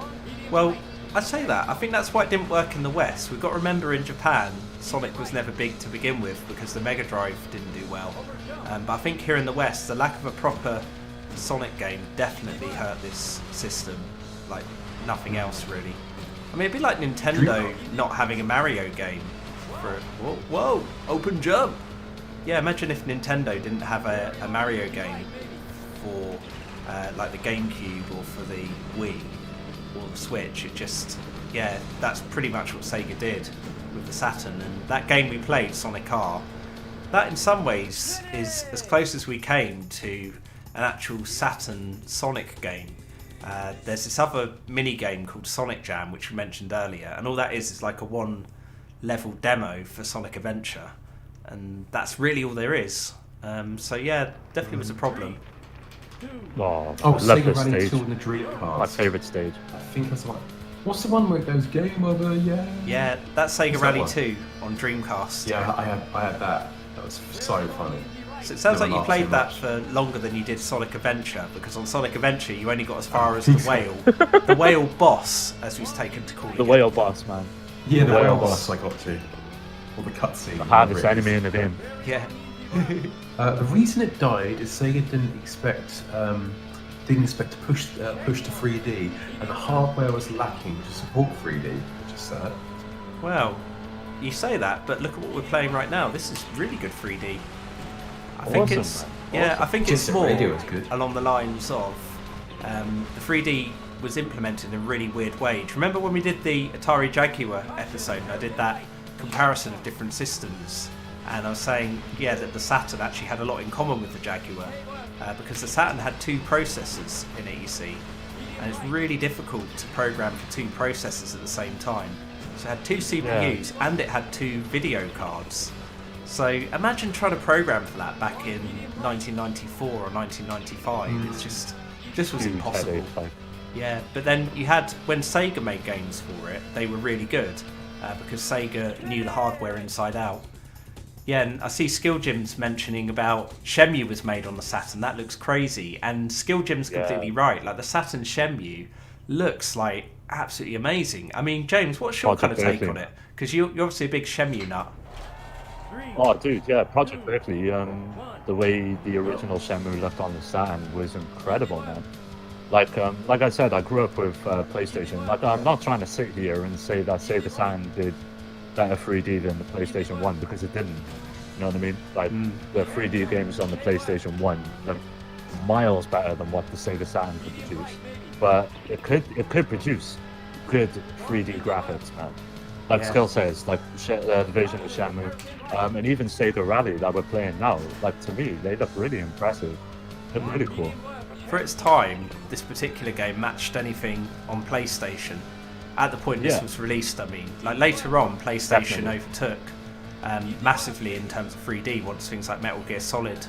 S1: Well, I'd say that. I think that's why it didn't work in the West. We've got to remember in Japan, Sonic was never big to begin with because the Mega Drive didn't do well. But I think here in the West, the lack of a proper Sonic game definitely hurt this system like nothing else, really. I mean, it'd be like Nintendo not having a Mario game. Whoa, open jump! Yeah, imagine if Nintendo didn't have a Mario game for like the GameCube or for the Wii or the Switch. It just, that's pretty much what Sega did with the Saturn. And that game we played, Sonic R, that in some ways is as close as we came to an actual Saturn Sonic game. There's this other mini game called Sonic Jam, which we mentioned earlier, and all that is like a one-level demo for Sonic Adventure, and that's really all there is. So yeah, definitely was a problem.
S2: Sega Rally 2 on the Dreamcast.
S3: My favourite stage.
S2: I think that's one. What's the one where it goes game over?
S1: Yeah, that's Sega Rally 2 on Dreamcast.
S2: Yeah, I had that. That was so funny.
S1: So it sounds like you played that for longer than you did Sonic Adventure, because on Sonic Adventure you only got as far as the whale. The whale boss, as was taken to call it.
S3: The whale boss, man.
S2: Yeah, the whale boss I got to. Or the cutscene.
S3: The hardest enemy in the game.
S1: Yeah.
S2: The reason it died is Sega didn't expect to push to 3D, and the hardware was lacking to support 3D, which is sad.
S1: Well, you say that, but look at what we're playing right now. This is really good 3D. I think
S3: Awesome,
S1: it's
S3: man.
S1: I think it's
S2: Just the
S1: more
S2: radio is good.
S1: along the lines of the 3D was implemented in a really weird way. Do you remember when we did the Atari Jaguar episode? And I did that comparison of different systems, and I was saying, that the Saturn actually had a lot in common with the Jaguar because the Saturn had 2 processors in it, you see, and it's really difficult to program for 2 processors at the same time. So it had 2 CPUs and it had 2 video cards. So imagine trying to program for that back in 1994 or 1995. It's just was impossible. Yeah, but then you had, when Sega made games for it, they were really good because Sega knew the hardware inside out. Yeah, and I see Skill Jim's mentioning about Shenmue was made on the Saturn. That looks crazy. And Skill Jim's completely right. Like, the Saturn Shenmue looks like absolutely amazing. I mean, James, what's your kind of take on it? Because you're obviously a big Shenmue nut.
S3: Oh, dude, yeah, Project Berkeley, the way the original Shenmue looked on the Saturn was incredible, man. Like I said, I grew up with PlayStation. Like, I'm not trying to sit here and say that Sega Saturn did better 3D than the PlayStation 1, because it didn't. You know what I mean? Like, the 3D games on the PlayStation 1 are miles better than what the Sega Saturn could produce. But it could produce good 3D graphics, man. Like Skill says, like the Division of Shenmue, and even Sega Rally that we're playing now, like, to me, they look really impressive. They're really cool.
S1: For its time, this particular game matched anything on PlayStation. At the point this was released, I mean, like, later on, PlayStation overtook massively in terms of 3D once things like Metal Gear Solid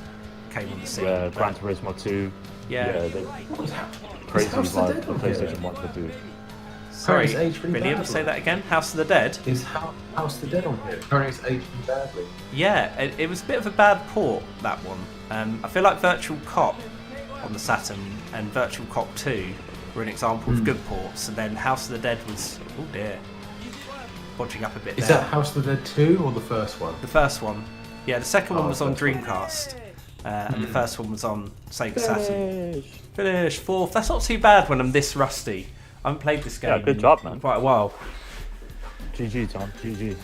S1: came on the scene.
S3: Yeah, Gran Turismo 2.
S1: Yeah.
S3: Crazy what the PlayStation 1 could do.
S1: Sorry,
S2: It's aged really
S1: William,
S2: badly.
S1: say that again. House of the Dead?
S2: Is House the Dead on here? Apparently it's aged really badly.
S1: Yeah, it was a bit of a bad port, that one. I feel like Virtual Cop on the Saturn and Virtual Cop 2 were an example of good ports, and then House of the Dead was, oh dear, bodging up a bit
S2: Is
S1: there.
S2: that House of the Dead 2 or the first one?
S1: The first one. Yeah, the second one was on
S2: first one.
S1: Dreamcast, and the first one was on Sega Saturn. Finish. Fourth. That's not too bad when I'm this rusty. I haven't played this game
S3: Yeah, good job, man.
S1: in quite a while.
S3: GG, Tom. GG.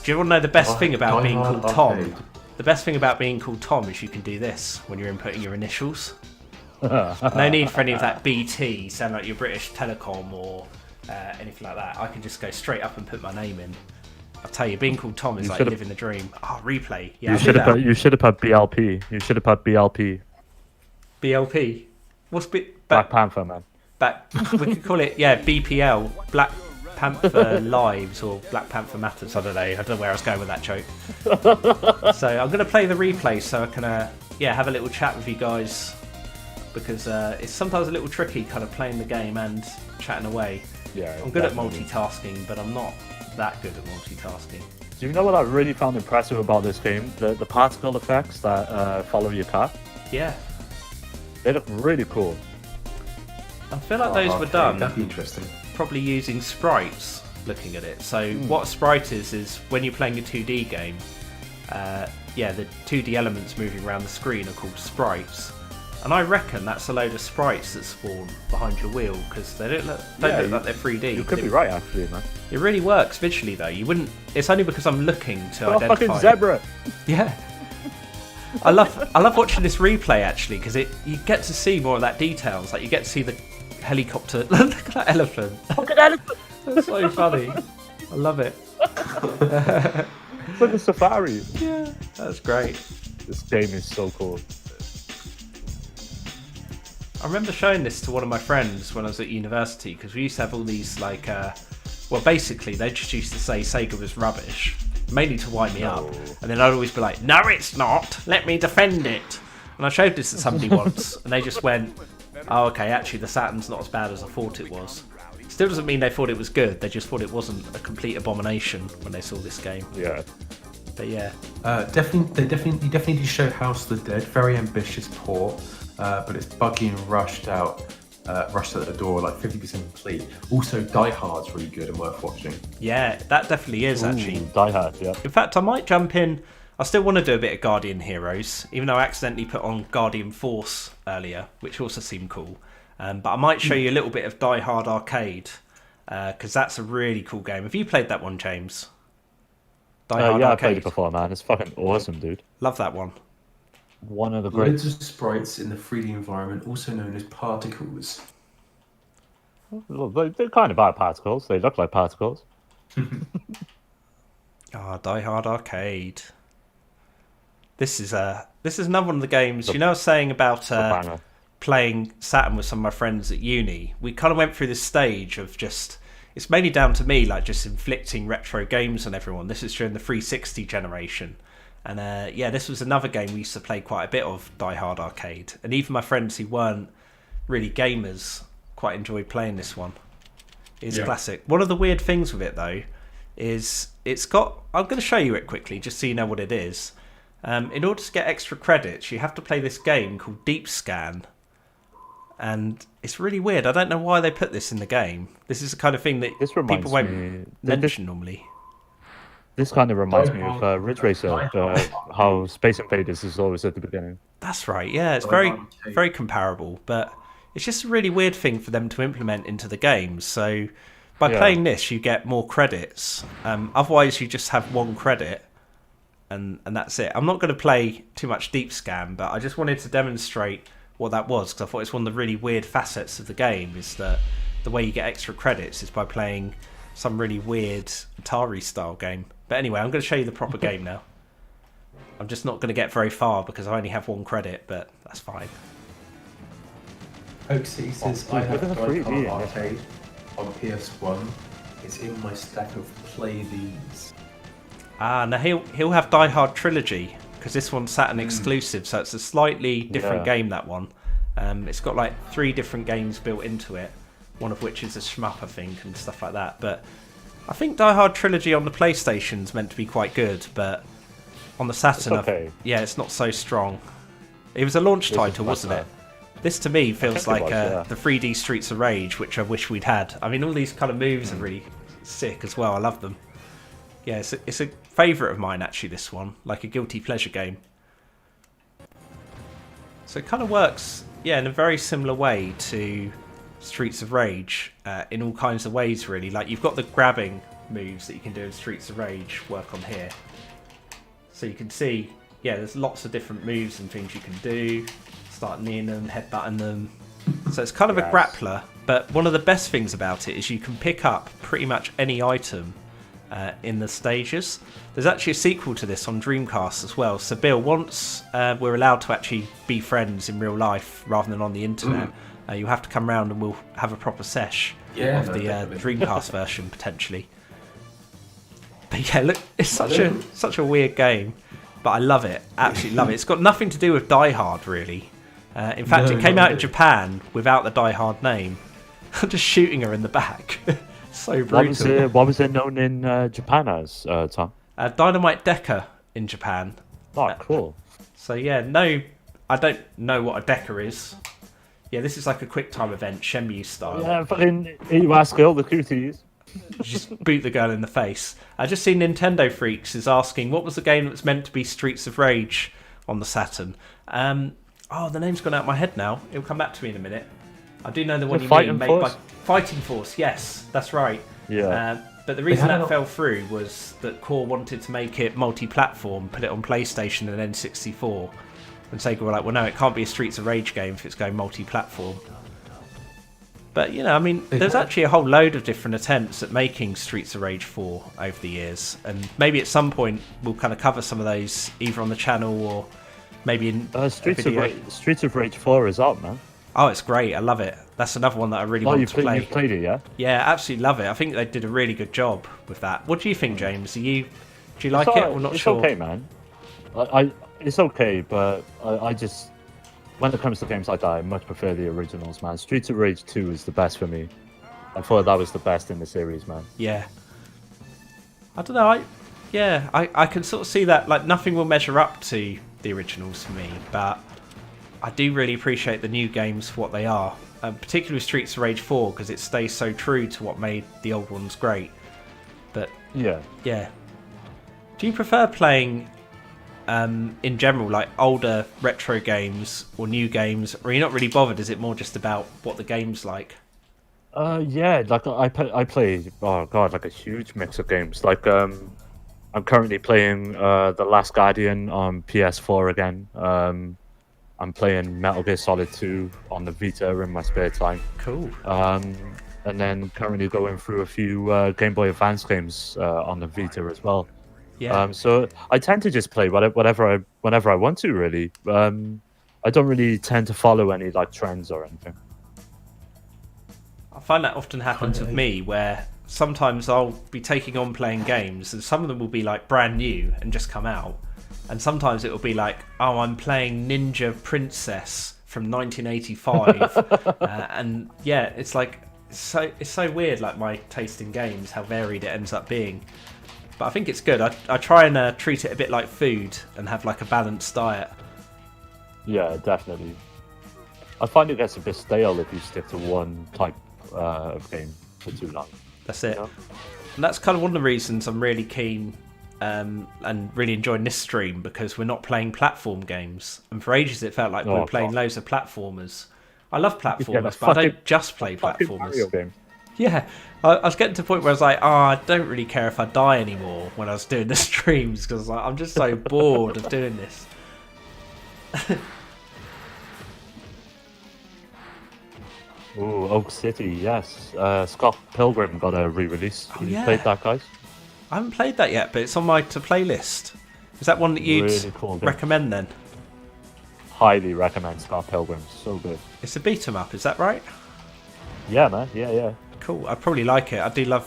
S1: Do you want to know the best thing about being
S2: Die-Hard
S1: called Tom?
S2: Arcade.
S1: The best thing about being called Tom is you can do this when you're inputting your initials. No need for any of that BT, sound like you're British Telecom or anything like that. I can just go straight up and put my name in. I'll tell you, being called Tom is like living the dream. Oh, replay. Yeah,
S3: You should have put BLP. You should have put BLP.
S1: BLP. What's
S3: Black Panther, man.
S1: we could call it, BPL, Black Panther Lives, or Black Panther Matters. I don't know where I was going with that joke. So I'm going to play the replay so I can have a little chat with you guys, because it's sometimes a little tricky kind of playing the game and chatting away.
S3: Yeah,
S1: I'm good
S3: definitely.
S1: at multitasking, but I'm not that good at multitasking.
S3: Do you know what I really found impressive about this game? The particle effects that follow your car.
S1: Yeah,
S3: They look really cool.
S1: I feel like those were done
S2: That'd be interesting.
S1: probably using sprites, looking at it. So what a sprite is when you're playing a 2D game, the 2D elements moving around the screen are called sprites. And I reckon that's a load of sprites that spawn behind your wheel, because they don't look like they're 3D.
S3: You could be right, actually, man.
S1: It really works visually, though. You wouldn't. It's only because I'm looking to
S3: Oh,
S1: identify.
S3: fucking zebra!
S1: Yeah. I love watching this replay, actually, because you get to see more of that details. Like, you get to see the helicopter. Look at that elephant.
S3: Fucking elephant!
S1: That's so funny. I love it.
S3: It's like a safari.
S1: Yeah, that's great.
S3: This game is so cool.
S1: I remember showing this to one of my friends when I was at university, because we used to have all these, like, basically they just used to say Sega was rubbish, mainly to wind me up, and then I'd always be like, no it's not, let me defend it. And I showed this to somebody once, and they just went, oh okay, actually the Saturn's not as bad as I thought it was. Still doesn't mean they thought it was good, they just thought it wasn't a complete abomination when they saw this game.
S3: Yeah.
S1: But yeah.
S2: They definitely show House of the Dead. Very ambitious port, but it's buggy and rushed out at the door, like 50% complete. Also, Die Hard's really good and worth watching.
S1: Yeah, that definitely is, actually.
S3: Die Hard, yeah.
S1: In fact, I might jump in. I still want to do a bit of Guardian Heroes, even though I accidentally put on Guardian Force earlier, which also seemed cool. But I might show you a little bit of Die Hard Arcade, because that's a really cool game. Have you played that one, James? Die Hard
S3: yeah,
S1: Arcade.
S3: I played it before, man. It's fucking awesome, dude.
S1: Love that one.
S3: One of the great.
S2: Loads of sprites in the 3D environment, also known as particles.
S3: Well, they're kind of particles. They look like particles.
S1: Die Hard Arcade. This is another one of the games. You know, I was saying about playing Saturn with some of my friends at uni. We kind of went through this stage of just. It's mainly down to me, like just inflicting retro games on everyone. This is during the 360 generation. And this was another game we used to play quite a bit of, Die Hard Arcade. And even my friends who weren't really gamers quite enjoyed playing this one. It's classic. One of the weird things with it, though, is it's got... I'm going to show you it quickly, just so you know what it is. In order to get extra credits, you have to play this game called Deep Scan. And it's really weird. I don't know why they put this in the game. This is the kind of thing that people won't mention normally.
S3: This kind of reminds me of Ridge Racer, how Space Invaders is always at the beginning.
S1: That's right, yeah. It's very comparable, but it's just a really weird thing for them to implement into the game. So by playing this, you get more credits. Otherwise, you just have one credit, and that's it. I'm not going to play too much Deep Scan, but I just wanted to demonstrate what that was, because I thought it's one of the really weird facets of the game, is that the way you get extra credits is by playing some really weird Atari-style game. But anyway, I'm going to show you the proper game now. I'm just not going to get very far because I only have one credit, but that's fine.
S2: Hoaxy says, I have Die Hard Arcade on PS1. It's in my stack of play these.
S1: Now he'll have Die Hard Trilogy, because this one's Saturn exclusive, so it's a slightly different game, that one. It's got like 3 different games built into it, one of which is a shmup, I think, and stuff like that. But I think Die Hard Trilogy on the PlayStation's meant to be quite good, but on the Saturn, it's not so strong. It was a launch title, wasn't it? This to me feels like the 3D Streets of Rage, which I wish we'd had. I mean, all these kind of moves are really sick as well. I love them. Yeah, it's a favourite of mine, actually, this one. Like a guilty pleasure game. So it kind of works, in a very similar way to Streets of Rage, in all kinds of ways, really. Like, you've got the grabbing moves that you can do in Streets of Rage work on here. So you can see, there's lots of different moves and things you can do. Start kneeing them, headbutting them. So it's kind of a grappler, but one of the best things about it is you can pick up pretty much any item in the stages. There's actually a sequel to this on Dreamcast as well. So Bill, once we're allowed to actually be friends in real life rather than on the internet, you'll have to come round and we'll have a proper sesh of the Dreamcast version potentially. But look, it's such a weird game, but I love it, absolutely love it. It's got nothing to do with Die Hard, really. In fact, it came out in Japan without the Die Hard name. Just shooting her in the back. So brutal.
S3: What was it known in Japan as, Tom?
S1: Dynamite Decker in Japan.
S3: Oh, cool.
S1: So no, I don't know what a Decker is. Yeah, this is like a quick time event, Shenmue style.
S3: Yeah, fucking you ask all the cooties.
S1: Just boot the girl in the face. I just seen Nintendo Freaks is asking what was the game that was meant to be Streets of Rage on the Saturn. The name's gone out of my head now. It'll come back to me in a minute. I do know the one you mean, made by Fighting Force. Yes, that's right.
S3: Yeah.
S1: But the reason that fell through was that Core wanted to make it multi-platform, put it on PlayStation and N64. And Sega were like, well, no, it can't be a Streets of Rage game if it's going multi-platform. But, there's actually a whole load of different attempts at making Streets of Rage 4 over the years. And maybe at some point we'll kind of cover some of those either on the channel or maybe in
S3: Streets of Rage 4 is out, man.
S1: Oh, it's great. I love it. That's another one that I really want to play.
S3: You've played it, yeah?
S1: Yeah, absolutely love it. I think they did a really good job with that. What do you think, James? Do you like it or not sure?
S3: It's okay, man. It's okay, but I just... When it comes to games like that, I much prefer the originals, man. Streets of Rage 2 is the best for me. I thought that was the best in the series, man.
S1: Yeah. I don't know. I can sort of see that. Like, nothing will measure up to the originals for me, but I do really appreciate the new games for what they are. Particularly Streets of Rage 4, because it stays so true to what made the old ones great. But, yeah. Do you prefer playing in general, like older retro games or new games, or you're not really bothered? Is it more just about what the game's like?
S3: Yeah, like I play, oh god, like a huge mix of games. Like I'm currently playing The Last Guardian on PS4 again. I'm playing Metal Gear Solid 2 on the Vita in my spare time.
S1: Cool.
S3: And then currently going through a few Game Boy Advance games on the Vita as well.
S1: Yeah.
S3: So I tend to just play whenever I want to, really. I don't really tend to follow any like trends or anything.
S1: I find that often happens with me, where sometimes I'll be taking on playing games, and some of them will be like brand new and just come out, and sometimes it will be like, oh, I'm playing Ninja Princess from 1985, and yeah, it's like it's so weird, like my taste in games, how varied it ends up being. But I think it's good. I try and treat it a bit like food and have like a balanced diet.
S3: Yeah, definitely. I find it gets a bit stale if you stick to one type of game for too long.
S1: That's it.
S3: You know?
S1: And that's kind of one of the reasons I'm really keen and really enjoying this stream, because we're not playing platform games. And for ages it felt like we were playing loads of platformers. I love platformers, but I don't just play platformers. Yeah, I was getting to the point where I was like, oh, I don't really care if I die anymore when I was doing the streams, because like, I'm just so bored of doing this.
S3: Ooh, Oak City, yes. Scott Pilgrim got a re-release. Have you played that, guys?
S1: I haven't played that yet, but it's on my to-play list. Is that one that you'd
S3: really cool
S1: recommend then?
S3: Highly recommend Scott Pilgrim. So good.
S1: It's a beat 'em up, is that right?
S3: Yeah, man. Yeah.
S1: Cool. I'd probably like it. I do love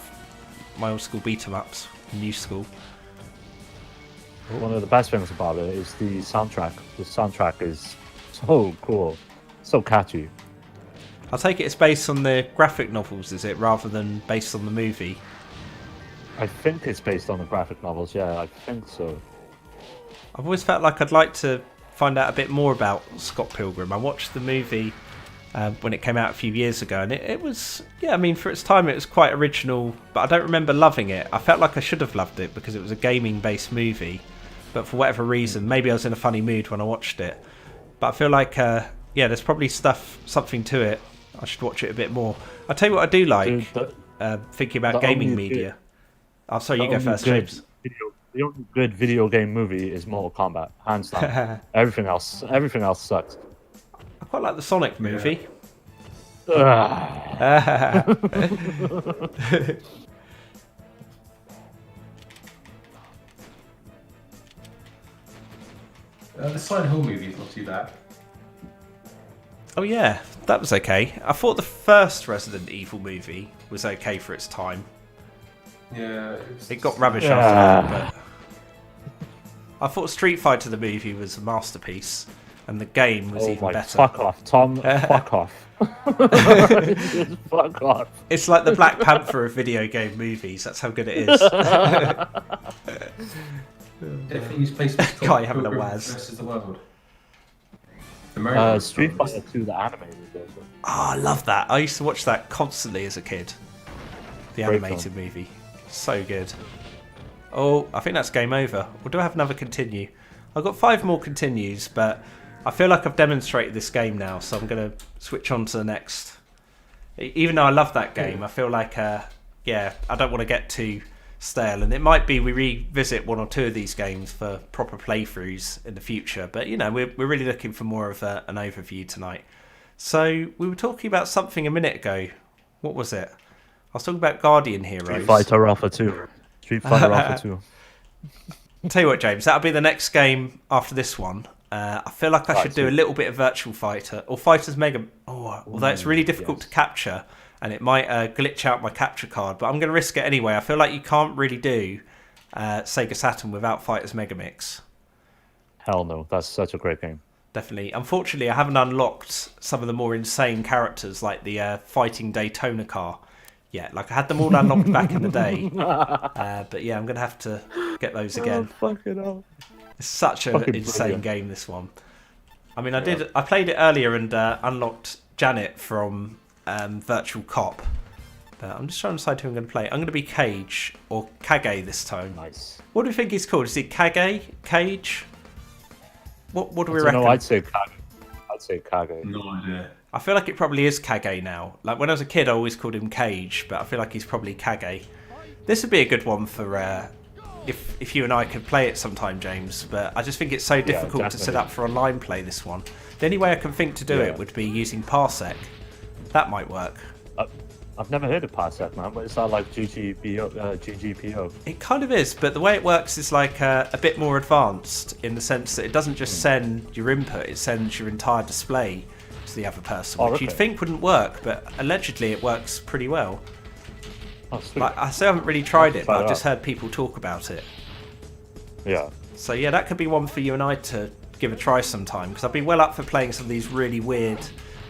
S1: my old school beat 'em ups, new school.
S3: One of the best things about it is the soundtrack. The soundtrack is so cool, so catchy.
S1: I'll take it it's based on the graphic novels, is it, rather than based on the movie?
S3: I think it's based on the graphic novels. Yeah, I think so.
S1: I've always felt like I'd like to find out a bit more about Scott Pilgrim. I watched the movie when it came out a few years ago, and it was, yeah, I mean, for its time it was quite original, but I don't remember loving it. I felt like I should have loved it because it was a gaming-based movie, but for whatever reason, maybe I was in a funny mood when I watched it. But I feel like, yeah, there's probably something to it. I should watch it a bit more. I'll tell you what I do like, thinking about gaming media. Oh, sorry, you go first, James.
S3: The only good video game movie is Mortal Kombat, hands down. Everything else sucks.
S1: I quite like the Sonic movie.
S2: The Silent Hill movie is not too bad.
S1: Oh yeah, that was okay. I thought the first Resident Evil movie was okay for its time.
S2: Yeah,
S1: it got rubbish after that, but I thought Street Fighter the movie was a masterpiece, and the game was even better.
S3: Fuck off, Tom. Fuck off. Fuck off.
S1: It's like the Black Panther of video game movies. That's how good it is.
S2: Definitely use placement.
S1: Guy having a waz.
S2: Versus the world.
S3: Street Fighter 2, the animated version.
S1: Oh, I love that. I used to watch that constantly as a kid. The animated movie. So good. Oh, I think that's game over. Or do I have another continue? I've got 5 more continues, but I feel like I've demonstrated this game now, so I'm going to switch on to the next. Even though I love that game, I feel like, yeah, I don't want to get too stale. And it might be we revisit 1 or 2 of these games for proper playthroughs in the future. But, you know, we're really looking for more of an overview tonight. So we were talking about something a minute ago. What was it? I was talking about Guardian Heroes.
S3: Street Fighter Alpha 2. Street Fighter Alpha 2.
S1: Tell you what, James, that'll be the next game after this one. I feel like I should do a little bit of Virtual Fighter or Fighters Mega. Oh, although it's really difficult to capture, and it might glitch out my capture card, but I'm going to risk it anyway. I feel like you can't really do Sega Saturn without Fighters Megamix.
S3: Hell no, that's such a great game.
S1: Definitely. Unfortunately, I haven't unlocked some of the more insane characters, like the Fighting Daytona car. Yeah, like I had them all unlocked back in the day. But yeah, I'm going to have to get those again.
S3: Oh, fuck it up.
S1: It's such an insane game, this one. I mean, I played it earlier and unlocked Janet from Virtual Cop. But I'm just trying to decide who I'm going to play. I'm going to be Cage or Kage this time.
S3: Nice.
S1: What do you think he's called? Is he Kage? Cage? What do we
S3: I don't
S1: reckon?
S3: know, I'd say Kage. I'd say Kage.
S2: No idea.
S1: I feel like it probably is Kage now. Like when I was a kid, I always called him Cage, but I feel like he's probably Kage. This would be a good one for if you and I could play it sometime, James. But I just think it's so difficult to set up for online play. This one. The only way I can think to do it would be using Parsec. That might work.
S3: I've never heard of Parsec, man. But is that like GGPO?
S1: It kind of is, but the way it works is like a bit more advanced in the sense that it doesn't just send your input; it sends your entire display to the other person, which you'd think wouldn't work, but allegedly it works pretty well.
S3: Oh, sweet.
S1: Like, I haven't really tried it, but I've just heard people talk about it.
S3: Yeah.
S1: So yeah, that could be one for you and I to give a try sometime, because I'd be well up for playing some of these really weird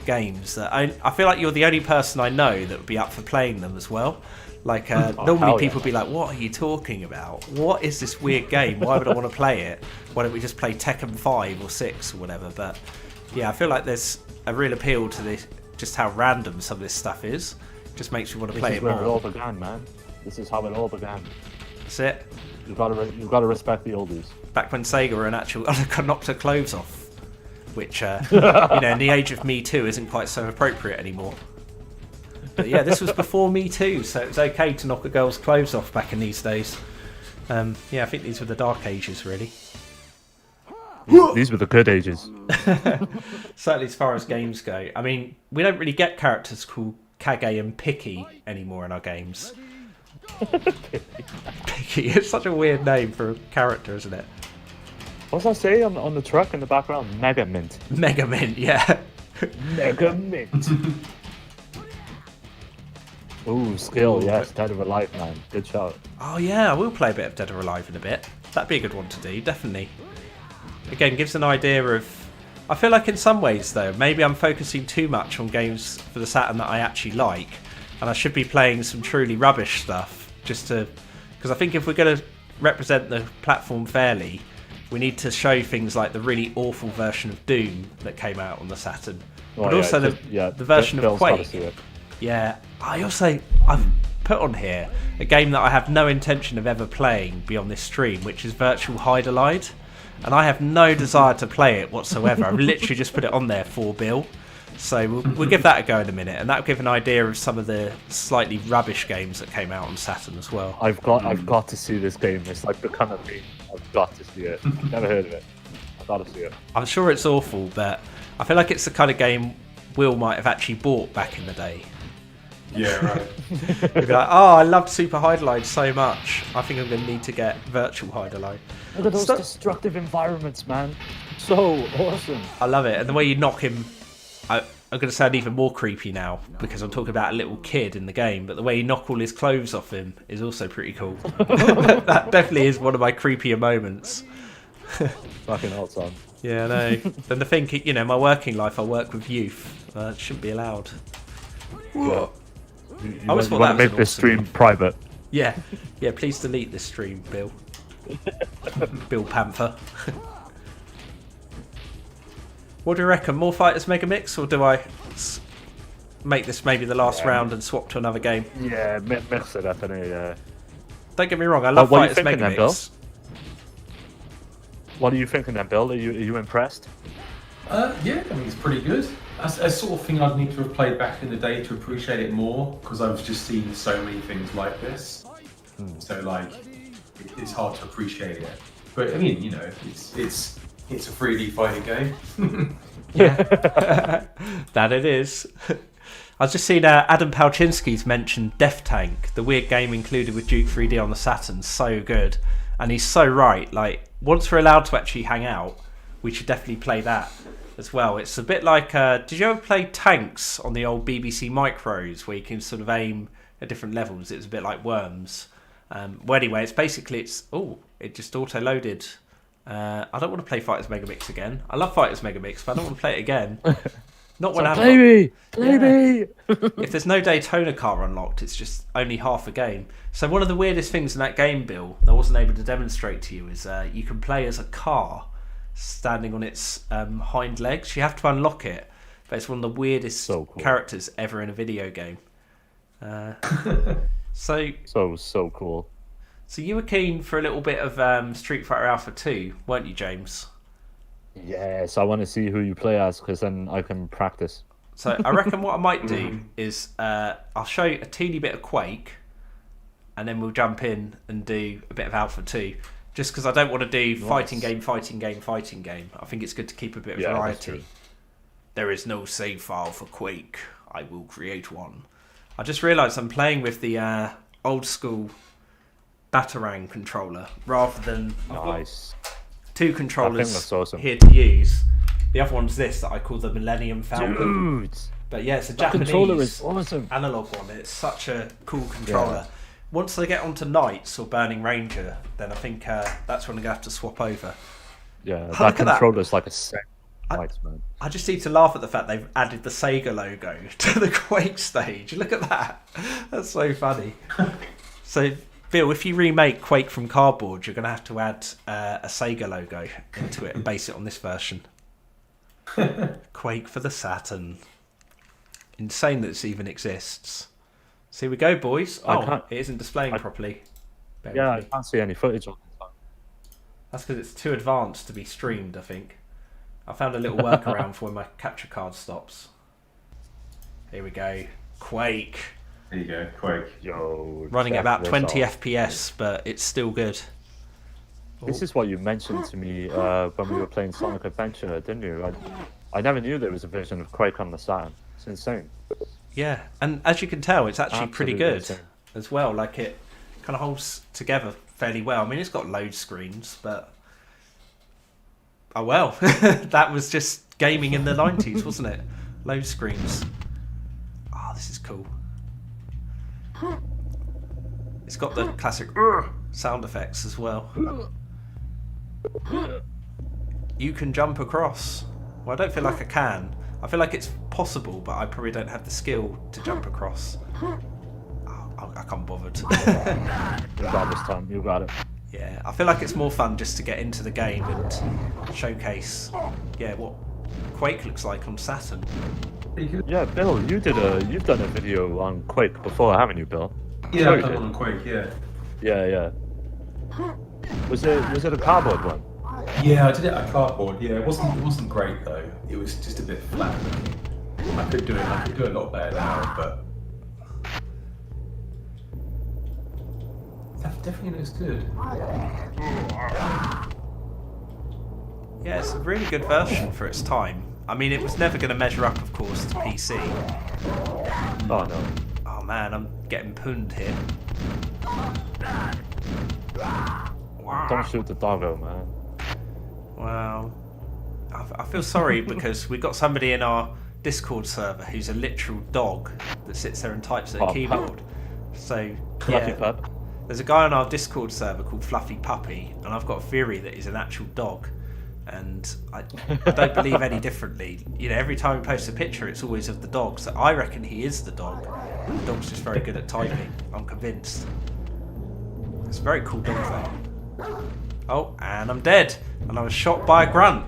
S1: games that I feel like you're the only person I know that would be up for playing them as well. Like normally people would be like, what are you talking about? What is this weird game? Why would I want to play it? Why don't we just play Tekken 5 or 6 or whatever? But yeah, I feel like there's a real appeal to this, just how random some of this stuff is. Just makes you want to play it more.
S3: This is where it all began, man. This is how it all began.
S1: That's it.
S3: You've got to respect the oldies.
S1: Back when Sega were an actual knocked her clothes off, which in the age of Me Too isn't quite so appropriate anymore. But yeah, this was before Me Too, so it was okay to knock a girl's clothes off back in these days. Yeah, I think these were the dark ages, really.
S3: These were the good ages.
S1: Certainly as far as games go. I mean, we don't really get characters called Kage and Picky anymore in our games. Picky, it's such a weird name for a character, isn't it?
S3: What's that say on the truck in the background? Mega Mint.
S1: Mega Mint, yeah.
S3: Mega Mint. Ooh, skill, yes. Dead or Alive, man. Good shout.
S1: Oh yeah, I will play a bit of Dead or Alive in a bit. That'd be a good one to do, definitely. Again, gives an idea of... I feel like in some ways, though, maybe I'm focusing too much on games for the Saturn that I actually like, and I should be playing some truly rubbish stuff, just to... Because I think if we're going to represent the platform fairly, we need to show things like the really awful version of Doom that came out on the Saturn, but also the version of Quake. Yeah, I've put on here a game that I have no intention of ever playing beyond this stream, which is Virtual Hide-a-Lide. And I have no desire to play it whatsoever. I've literally just put it on there for Bill. So we'll give that a go in a minute, and that'll give an idea of some of the slightly rubbish games that came out on Saturn as well.
S3: I've got to see this game. It's like become a thing. I've got to see it. Never heard of it. I've got to see it.
S1: I'm sure it's awful, but I feel like it's the kind of game Will might have actually bought back in the day.
S2: Yeah, right.
S1: He'd be like, oh, I loved Super Hide-a-Lide so much. I think I'm going to need to get Virtual Hide-a-Lide.
S3: Look at those destructive environments, man. So awesome.
S1: I love it. And the way you knock him... I'm going to sound even more creepy now, because I'm talking about a little kid in the game, but the way you knock all his clothes off him is also pretty cool. That definitely is one of my creepier moments.
S3: Fucking hot, son.
S1: Yeah, I know. And the thing, my working life, I work with youth. It shouldn't be allowed.
S3: Yeah.
S1: I always
S3: want to make this stream private.
S1: Yeah, please delete this stream, Bill. Bill Panther. What do you reckon? More Fighters Mega Mix, or do I make this maybe the last round and swap to another game?
S3: Yeah, mix it up, yeah.
S1: Don't get me wrong, I love Fighters Mega Mix.
S3: What are you thinking then, Bill? Are you impressed?
S2: Yeah, I mean, it's pretty good. That's a sort of thing I'd need to have played back in the day to appreciate it more, because I've just seen so many things like this. So, like, it's hard to appreciate it. But, I mean, it's a 3D fighting game.
S1: Yeah, that it is. I've just seen Adam Palczynski's mentioned Death Tank, the weird game included with Duke 3D on the Saturn. So good. And he's so right. Like, once we're allowed to actually hang out, we should definitely play that as well. It's a bit like, did you ever play Tanks on the old BBC Micros, where you can sort of aim at different levels? It's a bit like Worms. Well, anyway, it just auto-loaded. I don't want to play Fighters Mega Mix again. I love Fighters Mega Mix, but I don't want to play it again. Not when
S3: play me!
S1: If there's no Daytona car unlocked, it's just only half a game. So one of the weirdest things in that game, Bill, that I wasn't able to demonstrate to you is you can play as a car standing on its hind legs. You have to unlock it, but it's one of the weirdest characters ever in a video game.
S3: So cool.
S1: So you were keen for a little bit of Street Fighter Alpha 2, weren't you, James?
S3: Yes, I want to see who you play as, because then I can practice.
S1: So I reckon what I might do is I'll show you a teeny bit of Quake, and then we'll jump in and do a bit of Alpha 2. Just because I don't want to do fighting game. I think it's good to keep a bit of variety. There is no save file for Quake. I will create one. I just realised I'm playing with the old school Batarang controller rather than
S3: Nice.
S1: two controllers
S3: awesome.
S1: here to use. The other one's this that I call the Millennium Falcon.
S3: Dude,
S1: But yeah, it's a
S3: that
S1: Japanese
S3: controller is awesome.
S1: analog one. It's such a cool controller. Once they get onto Knights or Burning Ranger, then I think that's when I'm going to have to swap over.
S3: Yeah,
S1: Look
S3: that
S1: at that.
S3: controller is like a set. Nice, man.
S1: I just need to laugh at the fact they've added the Sega logo to the Quake stage. Look at that. That's so funny. So, Bill, if you remake Quake from cardboard, you're going to have to add a Sega logo into it and base it on this version. Quake for the Saturn. Insane that this even exists. So here we go, boys. Oh, it isn't displaying properly.
S3: I can't see any footage on this one.
S1: That's because it's too advanced to be streamed, I think. I found a little workaround for when my capture card stops. Here we go. Quake.
S2: There you go, Quake.
S3: Yo,
S1: Running
S3: check
S1: at about
S3: this
S1: 20
S3: out.
S1: FPS, but it's still good.
S3: This is what you mentioned to me when we were playing Sonic Adventure, didn't you? I never knew there was a version of Quake on the Saturn. It's insane.
S1: Yeah, and as you can tell, it's actually pretty
S3: Absolutely
S1: good
S3: insane.
S1: as well. Like, it kind of holds together fairly well. I mean, it's got load screens, but... Oh, well. That was just gaming in the 90s, wasn't it? Load screens. Oh, this is cool. It's got the classic sound effects as well. You can jump across. Well, I don't feel like I can. I feel like it's possible, but I probably don't have the skill to jump across. Oh, I can't be bothered.
S3: You got this time. You got it.
S1: Yeah, I feel like it's more fun just to get into the game and showcase, what Quake looks like on Saturn.
S3: Yeah, Bill, you've done a video on Quake before, haven't you, Bill?
S2: Yeah, I've done one on Quake, yeah.
S3: Yeah. Was it a cardboard one?
S2: Yeah, I did it on cardboard. Yeah, it wasn't great though. It was just a bit flat looking. I could do it a lot better now, but that definitely looks good.
S1: Yeah, it's a really good version for its time. I mean, it was never going to measure up, of course, to PC.
S3: Oh no.
S1: Oh man, I'm getting punned here.
S3: Don't shoot the doggo, man.
S1: Wow. I feel sorry because we've got somebody in our Discord server who's a literal dog that sits there and types at a keyboard. So,
S3: Fluffy pup.
S1: there's a guy on our Discord server called Fluffy Puppy, and I've got a theory that he's an actual dog. And I don't believe any differently. You know, every time we post a picture, it's always of the dog. So I reckon he is the dog. And the dog's just very good at typing. I'm convinced. It's a very cool dog, though. Oh, and I'm dead. And I was shot by a grunt.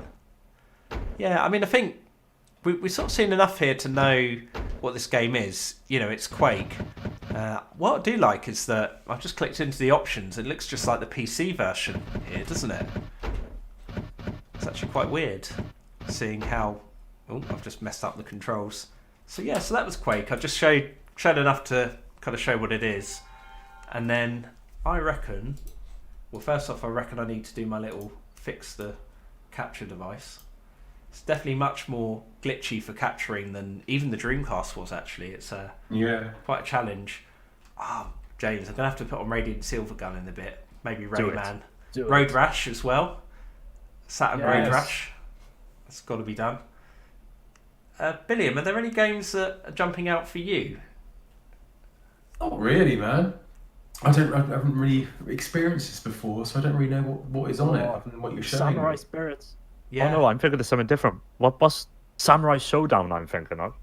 S1: Yeah, I mean, I think we've sort of seen enough here to know what this game is. You know, it's Quake. What I do like is that I've just clicked into the options. It looks just like the PC version here, doesn't it? It's actually quite weird seeing how... Oh, I've just messed up the controls. So yeah, so that was Quake. I just showed enough to kind of show what it is. And then I reckon... Well, first off, I reckon I need to do my little fix the capture device. It's definitely much more glitchy for capturing than even the Dreamcast was, actually. It's quite a challenge. James, I'm going to have to put on Radiant Silver Gun in a bit. Maybe Rayman. Road Rash as well. Saturn Road Rash. That's got to be done. Billiam, are there any games that are jumping out for you?
S2: Not really, man. I haven't really experienced this before, so I don't really know what is on it other than what you're showing.
S3: Samurai Spirits.
S1: Yeah.
S3: Oh no, I'm thinking of something different. What's Samurai Showdown I'm thinking of?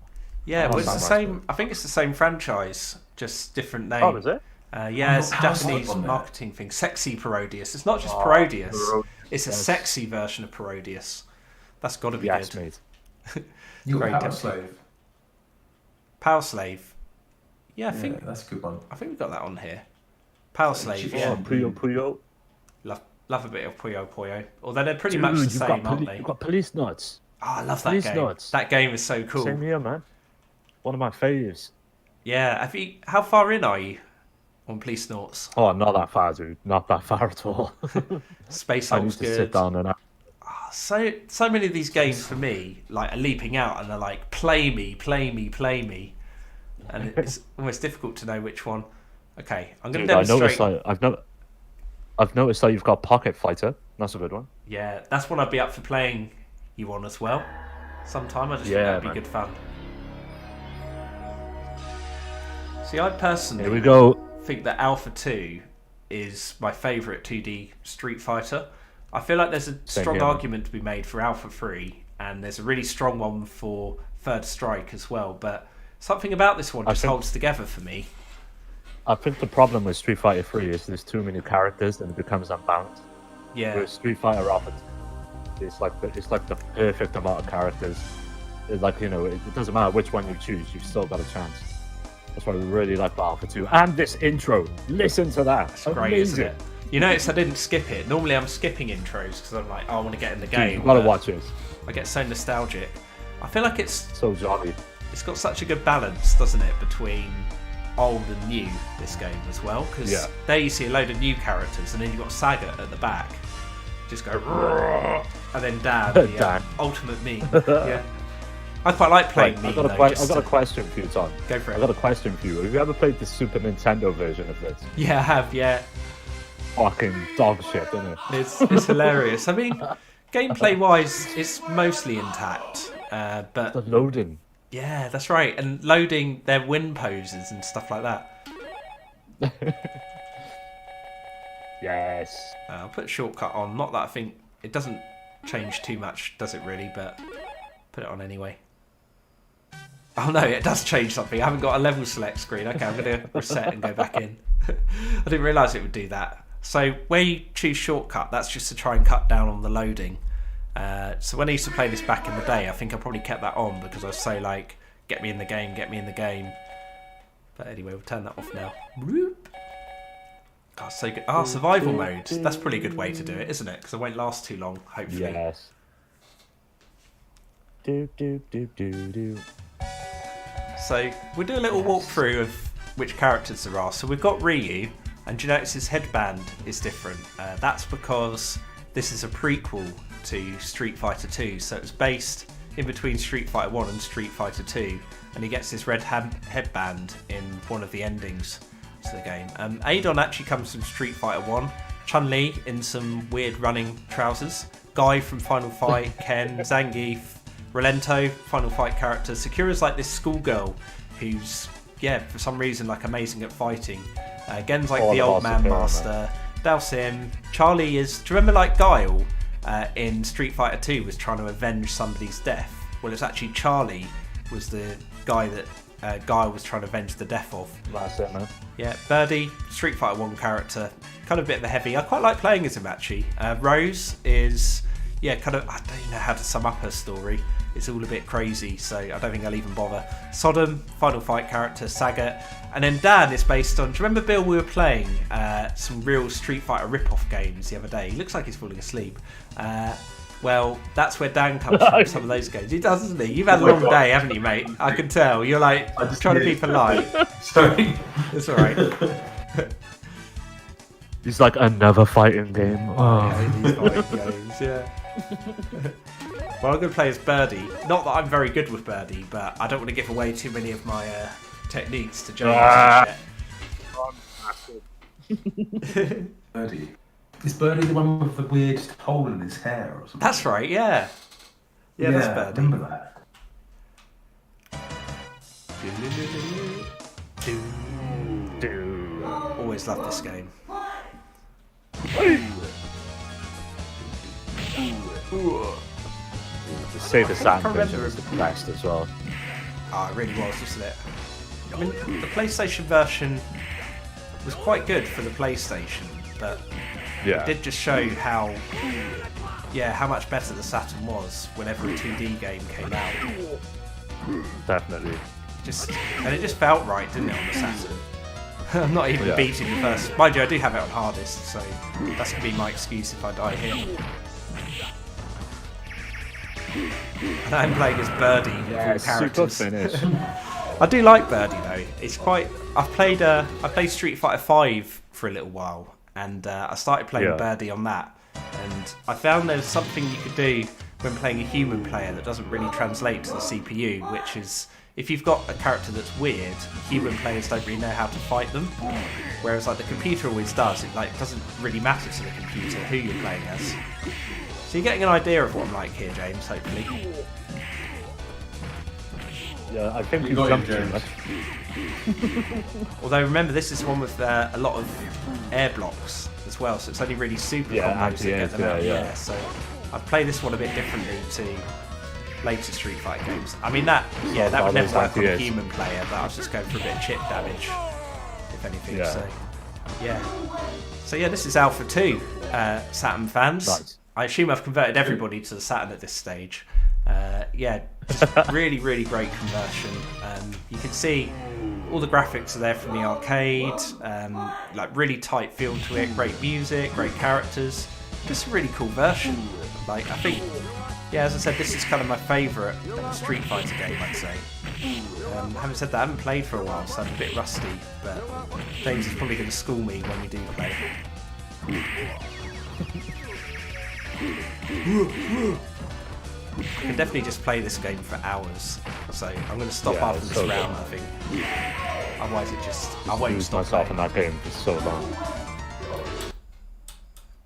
S1: Yeah, well, it's the same. I think it's the same franchise, just different name.
S3: Oh, is it?
S1: Yeah, it's a Japanese marketing thing. Sexy Parodius. It's not just Parodius. It's a sexy version of Parodius. That's got to be good.
S3: Mate.
S2: You got
S1: Great
S2: Power Slave.
S1: Power Slave. Yeah, I think
S2: that's a good one.
S1: I think we've got that on here. Power Slave.
S2: Yeah.
S3: Puyo Puyo.
S1: Love a bit of Puyo Puyo. Although they're pretty much the same, aren't they?
S3: You've got Police Nuts.
S1: Oh, I love that
S3: Police
S1: game.
S3: Nuts.
S1: That game is so cool.
S3: Same here, man. One of my faves.
S1: Yeah, how far in are you on Police Noughts?
S3: Oh, not that far, dude. Not that far at all.
S1: Space
S3: I
S1: Hulk's
S3: need to
S1: good.
S3: sit down and...
S1: So many of these games for me like are leaping out and they're like play me, and it's almost difficult to know which one. Okay, I'm going to demonstrate.
S3: I've noticed that you've got Pocket Fighter. That's a good one.
S1: Yeah, that's one I'd be up for playing you on as well. Sometime I just think that'd be good fun. See, I personally
S3: Here we go.
S1: think that Alpha 2 is my favourite 2D Street Fighter. I feel like there's a strong argument to be made for Alpha 3, and there's a really strong one for Third Strike as well, but something about this one just holds together for me.
S3: I think the problem with Street Fighter 3 is there's too many characters and it becomes unbalanced.
S1: Yeah.
S3: Whereas Street Fighter Alpha, it's like the perfect amount of characters. It's like, you know, it doesn't matter which one you choose, you've still got a chance. That's why we really like Alpha 2. And this intro, listen to that.
S1: It's great, isn't it? You notice I didn't skip it. Normally I'm skipping intros because I'm like, oh, I want to get in the game.
S3: You've got to watch it.
S1: I get so nostalgic. I feel like it's
S3: so jolly.
S1: It's got such a good balance, doesn't it, between old and new, this game as well. Because there you see a load of new characters, and then you've got Saga at the back. Just go, and then Dan, the ultimate meme. Yeah. I quite like playing meme,
S3: I've got a question for you, Tom.
S1: Go for it.
S3: I've got a question for you. Have you ever played the Super Nintendo version of this?
S1: Yeah, I have, yeah.
S3: Fucking dog shit, isn't it?
S1: It's hilarious. I mean, gameplay-wise, it's mostly intact, but
S3: the loading.
S1: Yeah, that's right, and loading their win poses and stuff like that.
S3: Yes.
S1: I'll put a shortcut on. Not that I think it doesn't change too much, does it really? But put it on anyway. Oh no, it does change something. I haven't got a level select screen. Okay, I'm going to reset and go back in. I didn't realise it would do that. So where you choose shortcut, that's just to try and cut down on the loading. So when I used to play this back in the day, I think I probably kept that on because I was so like, get me in the game, get me in the game. But anyway, we'll turn that off now. Oh, so good. Oh, survival mode. That's probably a good way to do it, isn't it? Because it won't last too long, hopefully.
S3: Yes.
S1: So we'll do a little walkthrough of which characters there are. So we've got Ryu, and do you notice his headband is different? That's because this is a prequel to Street Fighter 2, so it's based in between Street Fighter 1 and Street Fighter 2, and he gets this red headband in one of the endings to the game. Adon actually comes from Street Fighter 1, Chun-Li in some weird running trousers, Guy from Final Fight, Ken, Zangief, Rolento, Final Fight character. Sakura's like this schoolgirl who's, for some reason like amazing at fighting. Gen's like the old man master. Dhalsim. Charlie is, do you remember like Guile in Street Fighter 2 was trying to avenge somebody's death? Well, it's actually Charlie was the guy that Guile was trying to avenge the death of.
S3: That's it, man. Yeah,
S1: Birdie, Street Fighter 1 character, kind of a bit of a heavy. I quite like playing as him actually. Rose is, kind of, I don't even know how to sum up her story. It's all a bit crazy, so I don't think I'll even bother. Sodom, Final Fight character, Sagat. And then Dan is based on, do you remember, Bill, we were playing some real Street Fighter rip-off games the other day? He looks like he's falling asleep. Well, that's where Dan comes from, some of those games. He does, doesn't he? You've had a long day, haven't you, mate? I can tell. You're like, trying to be polite.
S2: Sorry.
S1: It's alright.
S3: He's like, another fighting game. Oh.
S1: Yeah, these fighting games, yeah. Well, I'm going to play as Birdie. Not that I'm very good with Birdie, but I don't want to give away too many of my techniques to James yet.
S2: Birdie. Is Birdie the one with the weird hole in his hair or something?
S1: That's right, yeah. Yeah, that's Birdie.
S2: I remember
S1: that. Always loved this game.
S3: The Sega Saturn version was the best as well.
S1: Oh, it really was, wasn't it? I mean, the PlayStation version was quite good for the PlayStation, but it did just show how much better the Saturn was whenever a 2D game came out.
S3: Definitely.
S1: And it just felt right, didn't it, on the Saturn? I'm not even
S3: Yeah.
S1: beating the first. Mind you, I do have it on hardest, so that's gonna be my excuse if I die here. And I'm playing as Birdie of all
S3: Super
S1: characters.
S3: finish.
S1: I do like Birdie though. It's quite. I played Street Fighter 5 for a little while, and I started playing
S3: Yeah.
S1: Birdie on that. And I found there's something you could do when playing a human player that doesn't really translate to the CPU, which is if you've got a character that's weird, human players don't really know how to fight them. Whereas like the computer always does. It like doesn't really matter to the computer who you're playing as. So you're getting an idea of what I'm like here, James. Hopefully.
S3: Yeah, I think
S2: You
S3: you
S2: got
S3: jumped
S2: it,
S3: too much.
S1: Although remember, this is one with a lot of air blocks as well, so it's only really super
S3: Yeah,
S1: combos that get
S3: anti-airs,
S1: them out.
S3: yeah.
S1: So I've played this one a bit differently to later Street Fighter games. I mean that
S3: Oh,
S1: would never
S3: those
S1: work on a
S3: anti-airs.
S1: human player, but I was just going for a bit of chip damage, if anything.
S3: Yeah.
S1: So yeah, this is Alpha 2, Saturn fans.
S3: Nice.
S1: I assume I've converted everybody to the Saturn at this stage. Just really, really great conversion. You can see all the graphics are there from the arcade, like really tight feel to it, great music, great characters. Just a really cool version. Like I think, as I said, this is kind of my favourite Street Fighter game, I'd say. Having said that, I haven't played for a while, so I'm a bit rusty, but James is probably going to school me when we do play. I can definitely just play this game for hours, so I'm going to stop
S3: Yeah,
S1: after
S3: it's
S1: this
S3: so
S1: round,
S3: good.
S1: I think. Otherwise I won't
S3: Lose
S1: stop
S3: myself
S1: playing.
S3: in that game for so long.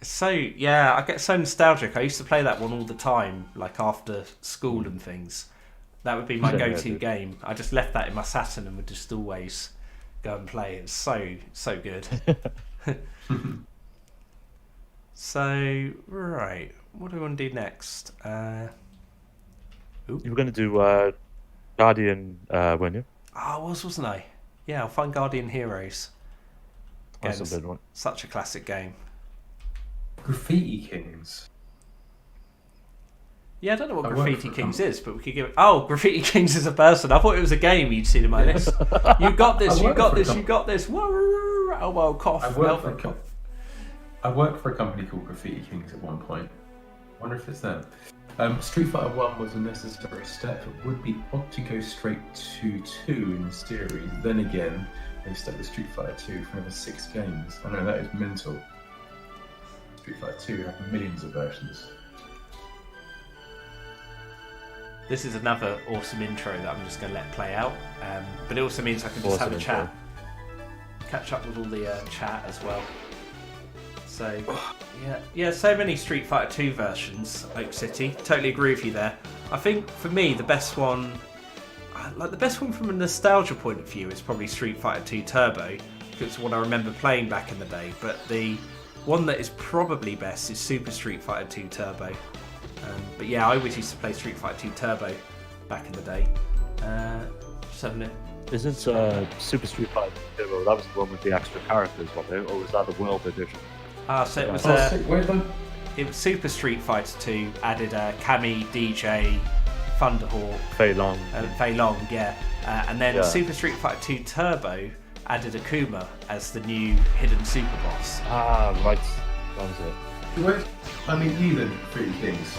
S1: So, I get so nostalgic. I used to play that one all the time, like after school and things. That would be my
S3: Yeah,
S1: go-to
S3: dude.
S1: game. I just left that in my Saturn and would just always go and play. It's so good. So, right. What do we want to do next?
S3: You were going to do Guardian, weren't you?
S1: I wasn't I? Yeah, I'll find Guardian Heroes. Again,
S3: That's a good one.
S1: such a classic game.
S2: Graffiti Kings.
S1: Yeah, I don't know what
S2: I work
S1: Graffiti
S2: for a
S1: Kings
S2: company.
S1: is, but we could give it... Oh, Graffiti Kings is a person. I thought it was a game you'd seen in my list. You got this,
S2: I
S1: you
S2: work
S1: got
S2: for a
S1: this, you
S2: company.
S1: got this. Oh, well, cough.
S2: I worked for
S1: Alfred, cough.
S2: I worked for a company called Graffiti Kings at one point. I wonder if it's them. Street Fighter 1 was a necessary step. It would be odd to go straight to 2 in the series. Then again, they stuck with Street Fighter 2 for another 6 games. I know, that is mental. Street Fighter 2 have millions of versions.
S1: This is another awesome intro that I'm just going to let play out. But it also means I can just have a
S3: Awesome
S1: chat. Catch up with all the chat as well. So, so many Street Fighter 2 versions, Oak City. Totally agree with you there. I think, for me, the best one... the best one from a nostalgia point of view is probably Street Fighter 2 Turbo. Because it's one I remember playing back in the day. But the one that is probably best is Super Street Fighter 2 Turbo. But yeah, I always used to play Street Fighter 2 Turbo back in the day. Just having it.
S3: Isn't Super Street Fighter Turbo, that was the one with the extra characters, wasn't it? Or was that the World Edition?
S1: So it was
S2: Oh, sick. Where's that?
S1: it was Super Street Fighter 2 added Cammy, DJ, Thunderhawk,
S3: Fei Long.
S1: and Fei Long, and then
S3: Yeah.
S1: Super Street Fighter 2 Turbo added Akuma as the new hidden super boss.
S3: Ah, right. That was it.
S2: Where's, you then, Graffiti Kings.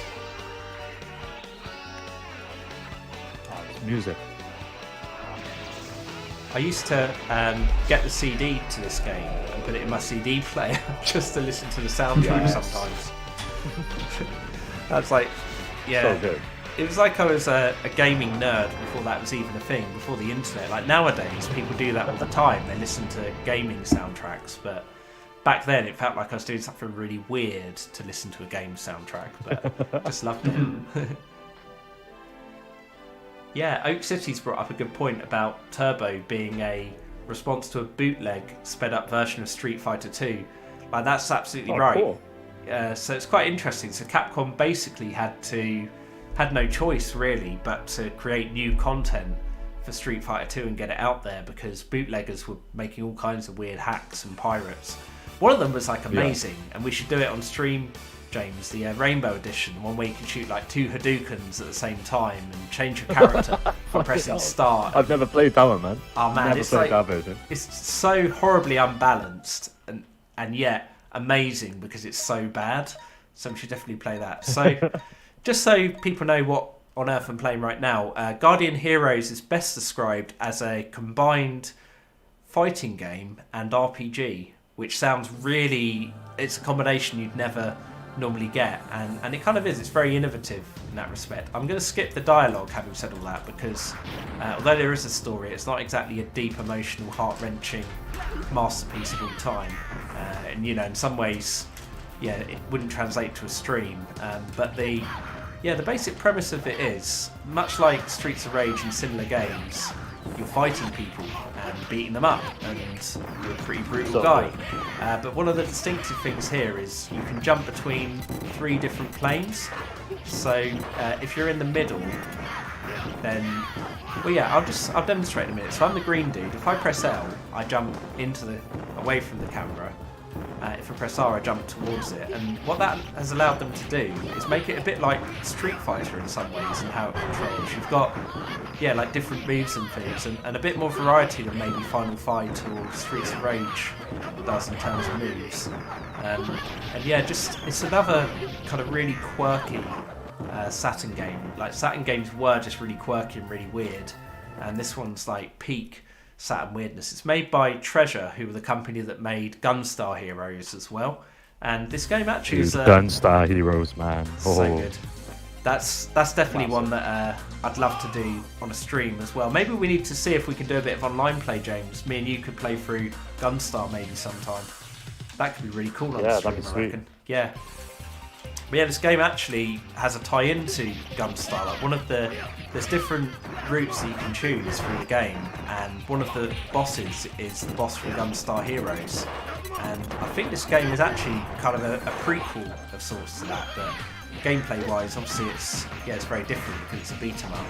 S3: It's music.
S1: I used to get the CD to this game and put it in my CD player just to listen to the soundtrack
S3: Yes.
S1: sometimes. That's like,
S3: So good.
S1: it was like I was a gaming nerd before that was even a thing, before the internet. Like nowadays, people do that all the time. They listen to gaming soundtracks, but back then it felt like I was doing something really weird to listen to a game soundtrack, but I just loved it. Yeah, Oak City's brought up a good point about Turbo being a response to a bootleg sped up version of Street Fighter 2. Like that's absolutely right.
S3: Cool.
S1: So it's quite interesting. So Capcom basically had no choice really but to create new content for Street Fighter 2 and get it out there because bootleggers were making all kinds of weird hacks and pirates. One of them was like amazing, and we should do it on stream, James, the Rainbow Edition, the one where you can shoot like 2 Hadoukens at the same time and change your character by pressing start.
S3: I've never played that one, man.
S1: Oh man,
S3: never
S1: it's
S3: played
S1: like
S3: that version.
S1: it's so horribly unbalanced and yet amazing because it's so bad. So we should definitely play that. So just so people know what on earth I'm playing right now, Guardian Heroes is best described as a combined fighting game and RPG, which sounds really, it's a combination you'd never normally get, and it kind of is. It's very innovative in that respect. I'm going to skip the dialogue, having said all that, because although there is a story, it's not exactly a deep, emotional, heart-wrenching masterpiece of all time. And you know, in some ways, yeah, it wouldn't translate to a stream. But the basic premise of it is much like Streets of Rage and similar games. You're fighting people and beating them up, and you're a pretty brutal guy. But one of the distinctive things here is you can jump between 3 different planes. So if you're in the middle, then, well, yeah, I'll demonstrate in a minute. So I'm the green dude. If I press L, I jump away from the camera. If I press R, I jump towards it, and what that has allowed them to do is make it a bit like Street Fighter in some ways and how it controls. You've got, like different moves and things, and a bit more variety than maybe Final Fight or Streets of Rage does in terms of moves. And yeah, just it's another kind of really quirky Saturn game. Like Saturn games were just really quirky and really weird, and this one's like peak Saturn weirdness. It's made by Treasure, who were the company that made Gunstar Heroes as well. And this game actually is
S3: Gunstar Heroes, man.
S1: So good. That's definitely one that I'd love to do on a stream as well. Maybe we need to see if we can do a bit of online play, James. Me and you could play through Gunstar maybe sometime. That could be really cool on the stream,
S3: that'd be
S1: I
S3: sweet.
S1: reckon. Yeah. But yeah, this game actually has a tie-in to Gunstar. Like there's different routes that you can choose through the game, and one of the bosses is the boss from Gunstar Heroes. And I think this game is actually kind of a prequel of sorts to that, but gameplay-wise, obviously it's very different because it's a beat 'em up.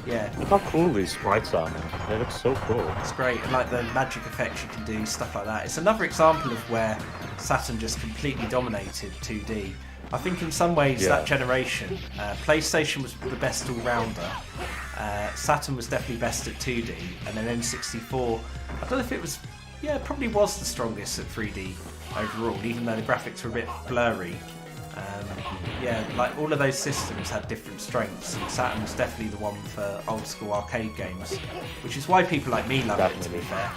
S1: Yeah.
S3: Look how cool these sprites are, man. They look so cool.
S1: It's great, and like the magic effects you can do, stuff like that. It's another example of where Saturn just completely dominated 2D. I think in some ways that generation, PlayStation was the best all-rounder, Saturn was definitely best at 2D, and then N64, I don't know if it was, probably was the strongest at 3D overall, even though the graphics were a bit blurry. Like all of those systems had different strengths, and Saturn was definitely the one for old school arcade games, which is why people like me love it, to be fair.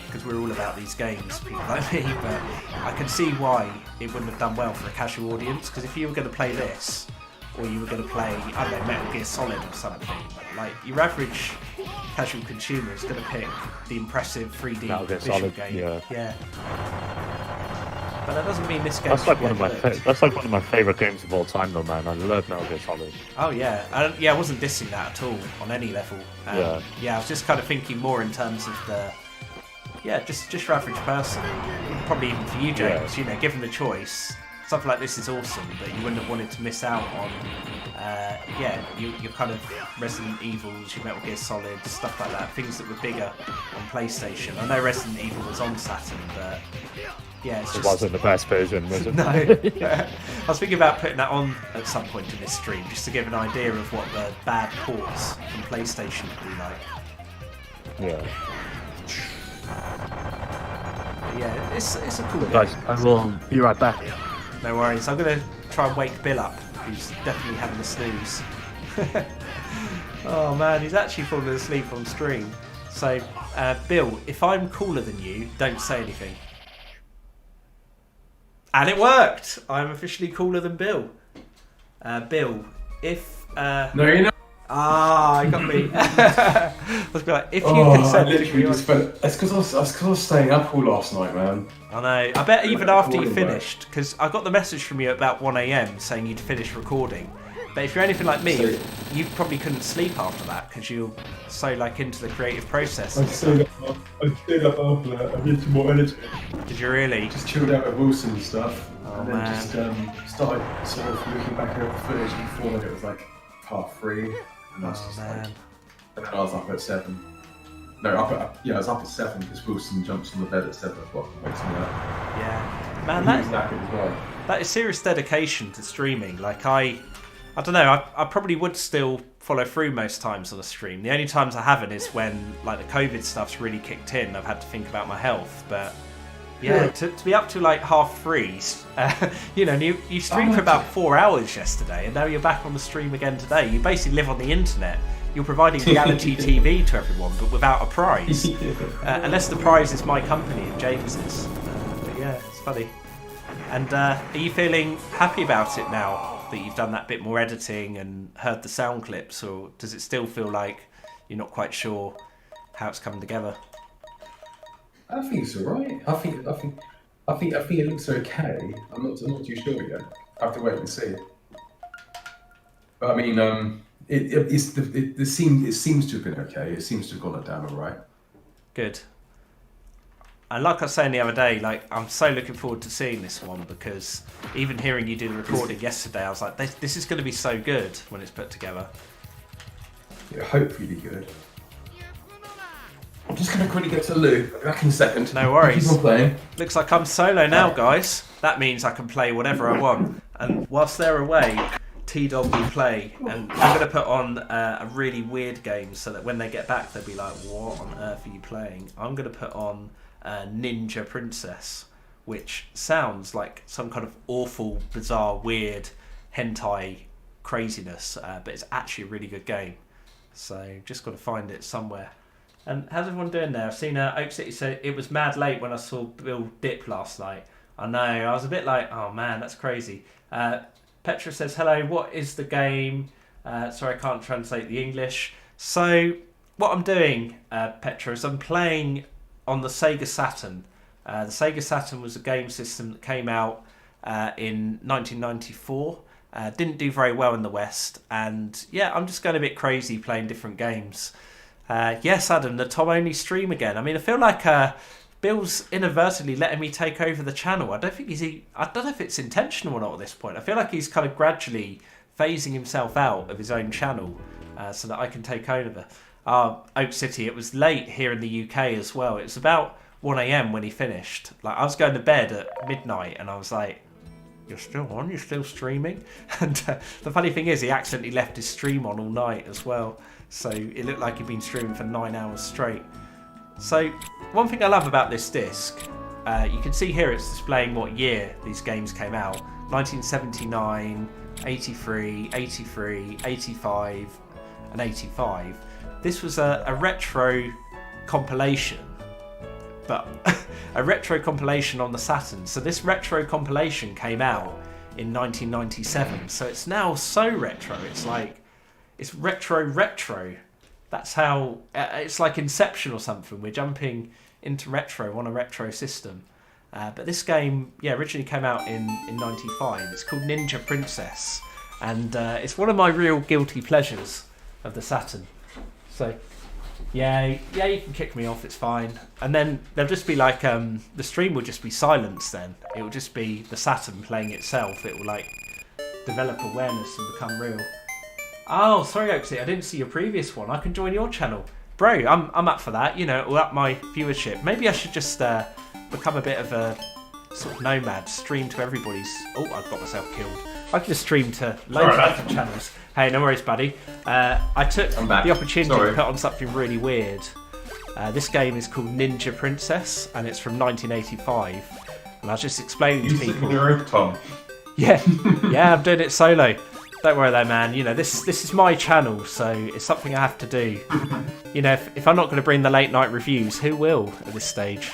S1: Because we're all about these games, people like me, but I can see why it wouldn't have done well for a casual audience, because if you were going to play this, or you were going to play, I don't know, Metal Gear Solid or something, like your average casual consumer is going to pick the impressive 3D visual game. Yeah. But that doesn't mean this game.
S3: That's like one of my favorite games of all time, though, man. I love Metal Gear Solid.
S1: Oh yeah, I wasn't dissing that at all on any level. I was just kind of thinking more in terms of the. Yeah, just your average person. Probably even for you, James. You know, given the choice, something like this is awesome, but you wouldn't have wanted to miss out on. Your kind of Resident Evils, your Metal Gear Solid, stuff like that. Things that were bigger on PlayStation. I know Resident Evil was on Saturn, but it
S3: wasn't the best version, was it?
S1: No. I was thinking about putting that on at some point in this stream, just to give an idea of what the bad ports from PlayStation would be like.
S3: Yeah.
S1: Yeah, it's a cool game.
S3: Guys, I will be right back.
S1: No worries. I'm going to try and wake Bill up, who's definitely having a snooze. Oh man, he's actually falling asleep on stream. So, Bill, if I'm cooler than you, don't say anything. And it worked! I'm officially cooler than Bill. Bill, if...
S2: No, you're not.
S1: Ah, I got me. I was like, if you consent,
S2: I literally just spent. It's because I was staying up all last night, man.
S1: I know. I bet even after you finished, because I got the message from you at about 1 AM saying you'd finished recording. But if you're anything like me, you probably couldn't sleep after that because you're so like into the creative process.
S2: I stayed up after that. I need some more energy.
S1: Did you really?
S2: Just chilled out with Wilson and stuff,
S1: and
S2: then
S1: man.
S2: just started sort of looking back over the footage before when it was like 3:30. And that's just
S1: man.
S2: And then I was up at 7. No, I was up at 7 because Wilson jumps on the bed at 7 o'clock and wakes me up.
S1: Yeah. Man,
S2: He was knackered as well.
S1: that is serious dedication to streaming. Like I don't know. I probably would still follow through most times on a stream. The only times I haven't is when like the COVID stuff's really kicked in. I've had to think about my health, but yeah, to be up to like 3:30, you know, you streamed for about 4 hours yesterday, and now you're back on the stream again today. You basically live on the internet. You're providing reality TV to everyone, but without a prize, unless the prize is my company and James's. But yeah, it's funny. And are you feeling happy about it now that you've done that bit more editing and heard the sound clips, or does it still feel like you're not quite sure how it's coming together?
S2: I think it's alright. I think it looks okay. I'm not too sure yet. I have to wait and see. But I mean, it seems to have been okay. It seems to have gone down alright.
S1: Good. And like I was saying the other day, like I'm so looking forward to seeing this one, because even hearing you do the recording yesterday, I was like, this is going to be so good when it's put together.
S2: Yeah, hopefully good. I'm just going to quickly get to Lou. I'll be back in a second.
S1: No worries.
S2: Keep on playing.
S1: Looks like I'm solo now, guys. That means I can play whatever I want. And whilst they're away, T-Dog will play. And I'm going to put on a really weird game so that when they get back, they'll be like, what on earth are you playing? I'm going to put on Ninja Princess, which sounds like some kind of awful, bizarre, weird hentai craziness, but it's actually a really good game. So just got to find it somewhere. And how's everyone doing there? I've seen Oak City say it was mad late when I saw Bill dip last night. I know, I was a bit like, oh man, that's crazy. Petra says, hello, what is the game? Sorry, I can't translate the English. So what I'm doing, Petra, is I'm playing on the Sega Saturn. The Sega Saturn was a game system that came out in 1994. Didn't do very well in the West. And yeah, I'm just going a bit crazy playing different games. Yes, Adam, the Tom only stream again. I mean, I feel like Bill's inadvertently letting me take over the channel. I don't know if it's intentional or not at this point. I feel like he's kind of gradually phasing himself out of his own channel so that I can take over. Oak City, it was late here in the UK as well. It was about 1 a.m. when he finished. Like, I was going to bed at midnight and I was like, you're still on? You're still streaming? And the funny thing is, he accidentally left his stream on all night as well. So it looked like he'd been streaming for 9 hours straight. So one thing I love about this disc, you can see here it's displaying what year these games came out. 1979, 83, 83, 85, and 85. This was a retro compilation, but a retro compilation on the Saturn. So this retro compilation came out in 1997. So it's now so retro. It's like, it's retro. That's how, it's like Inception or something. We're jumping into retro on a retro system. But this game, yeah, originally came out in 95. It's called Ninja Princess. And it's one of my real guilty pleasures of the Saturn. So, yeah, you can kick me off, it's fine. And then there'll just be like, the stream will just be silence then. It will just be the Saturn playing itself. It will like develop awareness and become real. Oh, sorry, Oaksy, I didn't see your previous one. I can join your channel. Bro, I'm up for that. You know, it'll up my viewership. Maybe I should just become a bit of a sort of nomad, stream to everybody's... Oh, I've got myself killed. I could just stream to loads of different channels. Hey, no worries, buddy. I took the opportunity to put on something really weird. This game is called Ninja Princess, and it's from 1985. And I was just explaining to people...
S2: Tom.
S1: Yeah, I'm doing it solo. Don't worry though, man. You know, this is my channel, so it's something I have to do. You know, if I'm not going to bring the late night reviews, who will at this stage?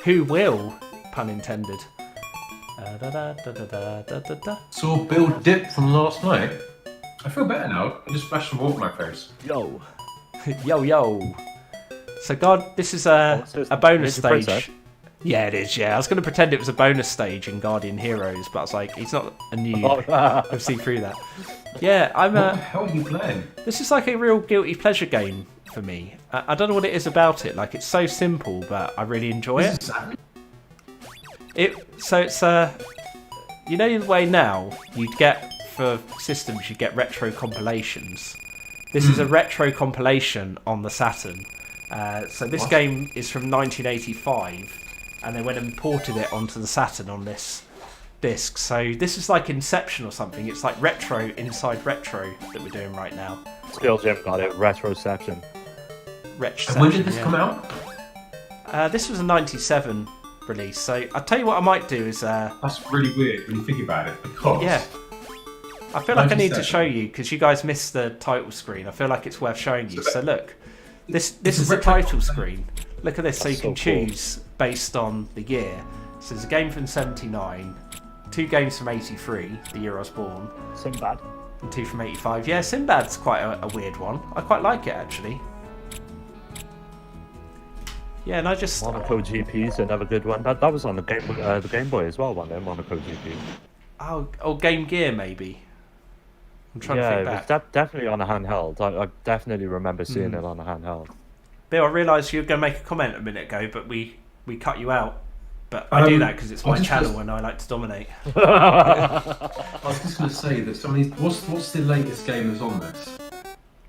S1: Who will? Pun intended.
S2: Saw Bill dip from last night. I feel better now. I just splashed some water on my face.
S3: Yo.
S1: Yo. So, God, this is a bonus stage.
S3: Princess.
S1: Yeah, it is, yeah. I was going to pretend it was a bonus stage in Guardian Heroes, but I was like, he's not a noob. I've seen through that. Yeah,
S2: What the hell are you playing?
S1: This is like a real guilty pleasure game for me. I don't know what it is about it. Like, it's so simple, but I really enjoy it. So it's you know the way now you'd get for systems you get retro compilations. This is a retro compilation on the Saturn. So this game is from 1985, and they went and ported it onto the Saturn on this disc. So this is like Inception or something. It's like retro inside retro that we're doing right now.
S3: Still, Jim got it. Retroception.
S2: And when did this come out?
S1: This was a 97 release. So I'll tell you what I might do is...
S2: That's really weird when you think about it, because...
S1: Yeah. I feel like I need to show you, because you guys missed the title screen. I feel like it's worth showing you. So look, this is the title screen. Look at this, so you can choose based on the year. So there's a game from 79, 2 games from 83, the year I was born.
S3: Sinbad.
S1: And 2 from 85. Yeah, Sinbad's quite a weird one. I quite like it, actually. Yeah, and I just...
S3: Monaco GP's another good one. That was on the Game Boy as well, wasn't it? Monaco GP.
S1: Oh, Game Gear, maybe. I'm trying to think back.
S3: Yeah, it was definitely on a handheld. I definitely remember seeing it on a handheld.
S1: Bill, I realised you were going to make a comment a minute ago, but we cut you out. But I do that because it's my channel and I like to dominate.
S2: I was just going to say that some of these... What's the latest game that's on this?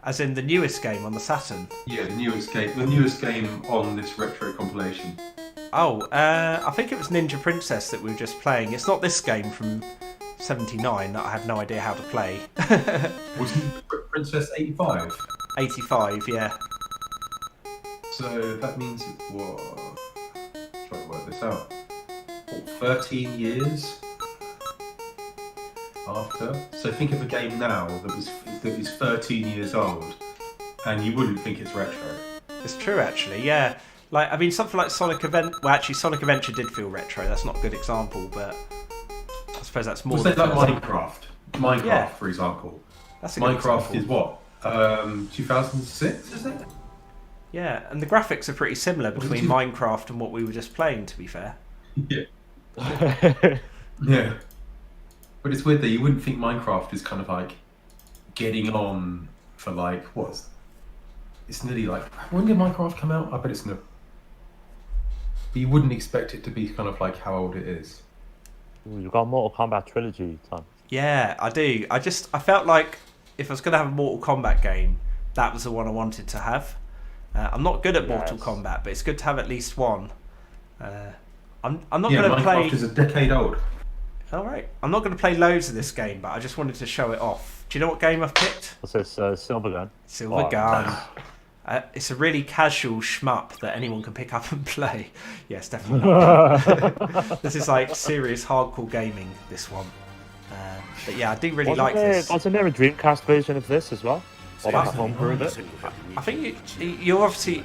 S1: As in the newest game on the Saturn?
S2: Yeah, the newest game on this retro compilation.
S1: Oh, I think it was Ninja Princess that we were just playing. It's not this game from 79 that I had no idea how to play.
S2: Wasn't Princess 85?
S1: 85, yeah.
S2: So that means it was... Try to work this out. What, 13 years after? So think of a game now that is 13 years old, and you wouldn't think it's retro.
S1: It's true, actually, yeah. Like, I mean, something like Sonic Adventure... Well, actually, Sonic Adventure did feel retro. That's not a good example, but I suppose that's more...
S2: Like Minecraft.
S1: Yeah.
S2: For example.
S1: That's a good
S2: Minecraft
S1: example.
S2: is what? 2006, is it?
S1: Yeah, and the graphics are pretty similar between Minecraft and what we were just playing, to be fair.
S2: Yeah. Yeah. But it's weird that you wouldn't think Minecraft is kind of like getting on for like, what? It's nearly like, when did Minecraft come out? I bet it's gonna... But you wouldn't expect it to be kind of like how old it is.
S3: Ooh, you got Mortal Kombat Trilogy, Tom.
S1: Yeah, I do. I felt like if I was going to have a Mortal Kombat game, that was the one I wanted to have. I'm not good at Mortal Kombat, but it's good to have at least one. I'm not going to play...
S2: Minecraft is a decade old.
S1: All right. I'm not going to play loads of this game, but I just wanted to show it off. Do you know what game I've picked?
S3: What's this? Silver Gun?
S1: Silver Gun. It's a really casual shmup that anyone can pick up and play. Yes, definitely not. This is like serious hardcore gaming, this one. But yeah, I do really like this.
S3: Wasn't there a Dreamcast version of this as well? Or like a homebrew of it?
S1: I think you're obviously...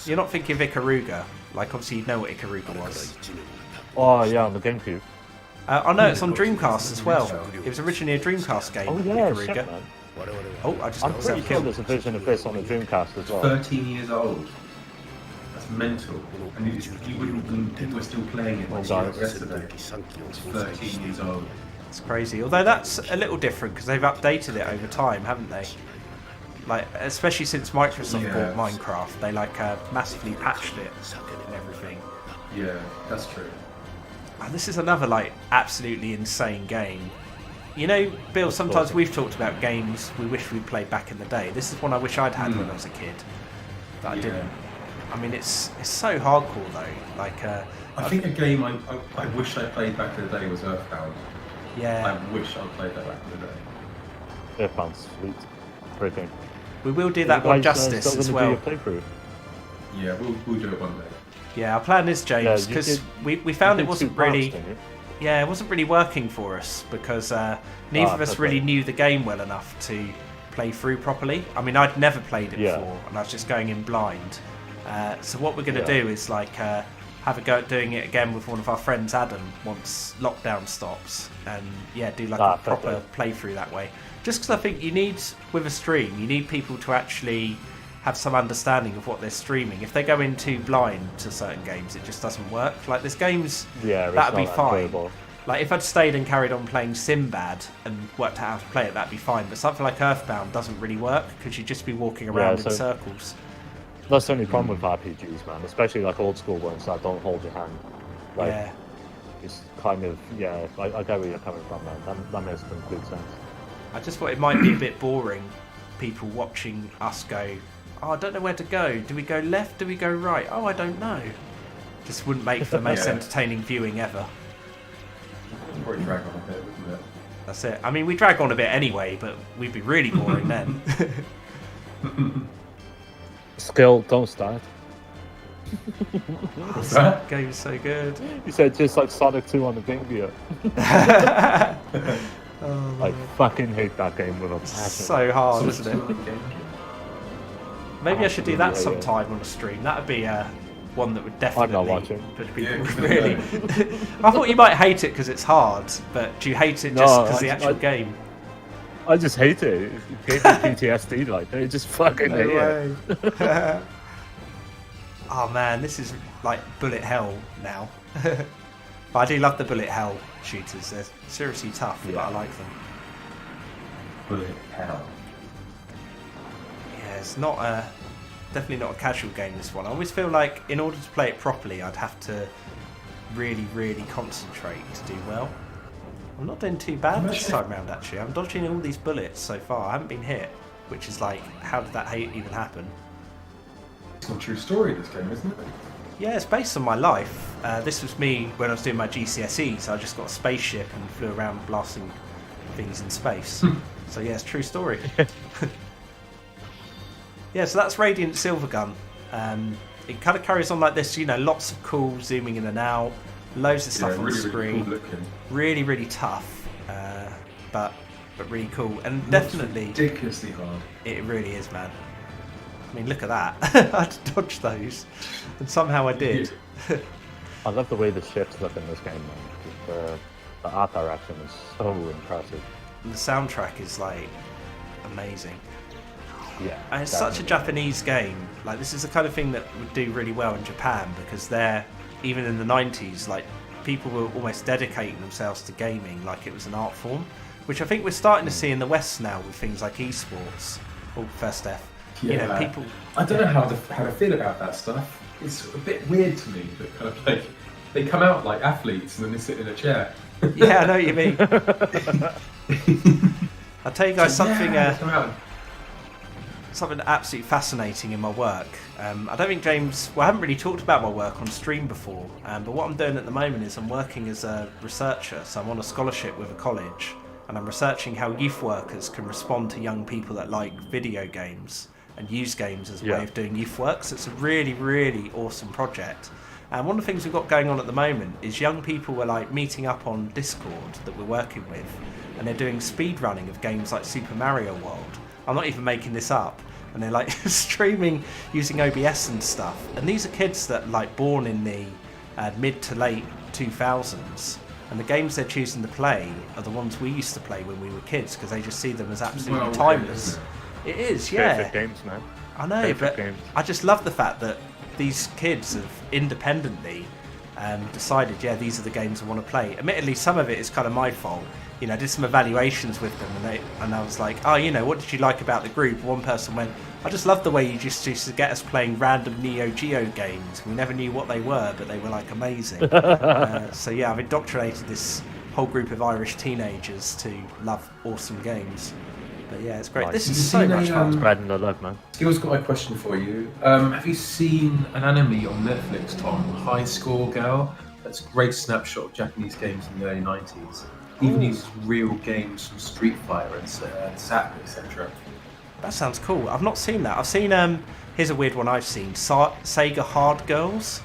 S1: You're not thinking of Ikaruga. Like, obviously you know what Ikaruga was.
S3: Oh, yeah, on the GameCube.
S1: I know it's on Dreamcast as well. It was originally a Dreamcast game.
S3: Oh, yeah,
S1: Ikaruga.
S3: shit, man.
S1: Oh, I just
S3: I'm
S1: got
S3: pretty
S1: myself
S3: sure
S1: killed.
S3: there's a version of this on the Dreamcast as well.
S2: 13 years old. That's mental. And you wouldn't think people were still playing it like yesterday. It's 13 years old.
S1: It's crazy. Although that's a little different because they've updated it over time, haven't they? Like, especially since Microsoft bought Minecraft, they like massively patched it and everything.
S2: Yeah, that's true.
S1: And this is another like absolutely insane game. You know, Bill, sometimes we've talked about games we wish we'd played back in the day. This is one I wish I'd had when I was a kid, but I didn't. I mean, it's so hardcore though. Like,
S2: I think a game I wish I played back in the day was Earthbound.
S1: yeah,
S2: I wish I'd played that back in the day.
S3: Earthbound's sweet. Freaking.
S1: we will do that one justice
S3: still
S1: as
S3: gonna
S1: well.
S3: do your playthrough?
S2: Yeah, we'll do it one day.
S1: Yeah, our plan is, James, because we found it wasn't really... Yeah, it wasn't really working for us because neither of us really knew the game well enough to play through properly. I mean, I'd never played it before, and I was just going in blind. So what we're going to do is like have a go at doing it again with one of our friends, Adam, once lockdown stops, and do like a proper playthrough that way. Just because I think you need, with a stream, you need people to actually have some understanding of what they're streaming. If they go in too blind to certain games, it just doesn't work. Like, there's games that'd be fine. Enjoyable. Like, if I'd stayed and carried on playing Sinbad and worked out how to play it, that'd be fine. But something like Earthbound doesn't really work because you'd just be walking around in circles.
S3: That's the only problem with RPGs, man. Especially like old school ones that don't hold your hand. Like, it's kind of, I get where you're coming from, man. That makes complete sense. I
S1: just thought it might be a bit boring, people watching us go, oh, I don't know where to go. Do we go left? Do we go right? Oh, I don't know. Just wouldn't make for the most entertaining viewing ever.
S2: probably drag on a bit, wouldn't it?
S1: That's it. I mean, we drag on a bit anyway, but we'd be really boring then.
S3: Skill, don't start.
S2: What's that?
S1: Game's so good.
S3: You said just like Sonic 2 on the Game Gear. I fucking hate that game with a passion.
S1: So hard, isn't it?
S2: it?
S1: Maybe I should do that
S3: Yeah.
S1: sometime on a stream. That would be one that would definitely.
S3: I'm not watching.
S1: Put people
S2: Yeah.
S1: really. I thought you might hate it because it's hard, but do you hate it just because the actual game?
S3: I just hate it. It gave me PTSD, like, I just fucking hate it.
S1: Oh man, this is like bullet hell now. But I do love the bullet hell shooters. They're seriously tough, but I like them.
S2: Bullet hell.
S1: Yeah, it's not definitely not a casual game, this one. I always feel like in order to play it properly, I'd have to really, really concentrate to do well. I'm not doing too bad this time round, actually. I'm dodging all these bullets so far. I haven't been hit, which is like, how did that even happen?
S2: It's not a true story, this game, isn't it?
S1: Yeah, it's based on my life. This was me when I was doing my GCSEs. I just got a spaceship and flew around blasting things in space. So yeah, it's a true story. Yeah, so that's Radiant Silvergun. It kind of carries on like this, you know, lots of cool zooming in and out, loads of stuff on
S2: really,
S1: the screen.
S2: really cool looking.
S1: Really, really tough, but really cool, and definitely
S2: Ridiculously hard.
S1: it really is, man. I mean, look at that! I had to dodge those, and somehow I did.
S3: I love the way the ships look in this game, man. The art direction is so impressive.
S1: And the soundtrack is like amazing.
S3: Yeah.
S1: And it's such a Japanese game. Like, this is the kind of thing that would do really well in Japan because they're, even in the 90s, like, people were almost dedicating themselves to gaming like it was an art form, which I think we're starting to see in the West now with things like esports. Oh, first F.
S2: Yeah.
S1: You know, people.
S2: I don't know how to feel about that stuff. It's a bit weird to me that kind of like they come out like athletes and then they sit in a chair.
S1: Yeah, I know what you mean. I'll tell you guys something.
S2: Come out.
S1: Something absolutely fascinating in my work. I don't think James. Well, I haven't really talked about my work on stream before. But what I'm doing at the moment is I'm working as a researcher. So I'm on a scholarship with a college, and I'm researching how youth workers can respond to young people that like video games and use games as a way of doing youth work. So it's a really, really awesome project. And one of the things we've got going on at the moment is young people are like meeting up on Discord that we're working with, and they're doing speed running of games like Super Mario World. I'm not even making this up. And they're like streaming using OBS and stuff. And these are kids that are like born in the mid to late 2000s. And the games they're choosing to play are the ones we used to play when we were kids because they just see them as absolutely timeless. It is, yeah.
S3: Perfect games, man.
S1: I know, but I just love the fact that these kids have independently decided, yeah, these are the games I want to play. Admittedly, some of it is kind of my fault. You know, I did some evaluations with them, and I was like, oh, you know, what did you like about the group? One person went, I just love the way you just used to get us playing random Neo Geo games. We never knew what they were, but they were like amazing. So yeah, I've indoctrinated this whole group of Irish teenagers to love awesome games. But yeah, it's great.
S3: Nice.
S1: This
S2: Have
S1: is
S2: you
S1: so
S2: seen
S1: much fun.
S3: Spreading the love, man.
S2: Skill's got a question for you. Have you seen an anime on Netflix, Tom? High Score Girl? That's a great snapshot of Japanese games in the early 90s. Even uses real games from Street Fighter and Saturn, etc.
S1: That sounds cool. I've not seen that. I've seen, here's a weird one I've seen. Sega Hard Girls.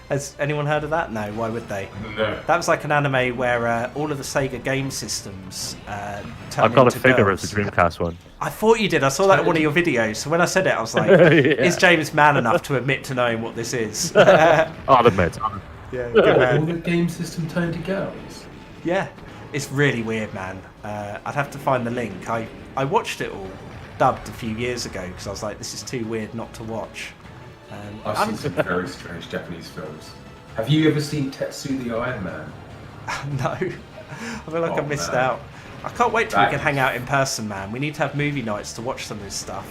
S1: Has anyone heard of that? No, why would they?
S2: No.
S1: That was like an anime where all of the Sega game systems turn
S3: I've got a
S1: into
S3: figure
S1: girls.
S3: of the Dreamcast one.
S1: I thought you did. I saw that in one of your videos. So when I said it, I was like, is James man enough to admit to knowing what this is?
S3: I'll admit.
S1: Yeah, good man.
S2: All the game system turned to girls?
S1: Yeah, it's really weird, man. I'd have to find the link. I watched it all dubbed a few years ago because I was like, this is too weird not to watch.
S2: I've seen some very strange Japanese films. Have you ever seen Tetsu the Iron Man?
S1: No, I feel like I missed out. I can't wait till we can hang out in person, man. We need to have movie nights to watch some of this stuff.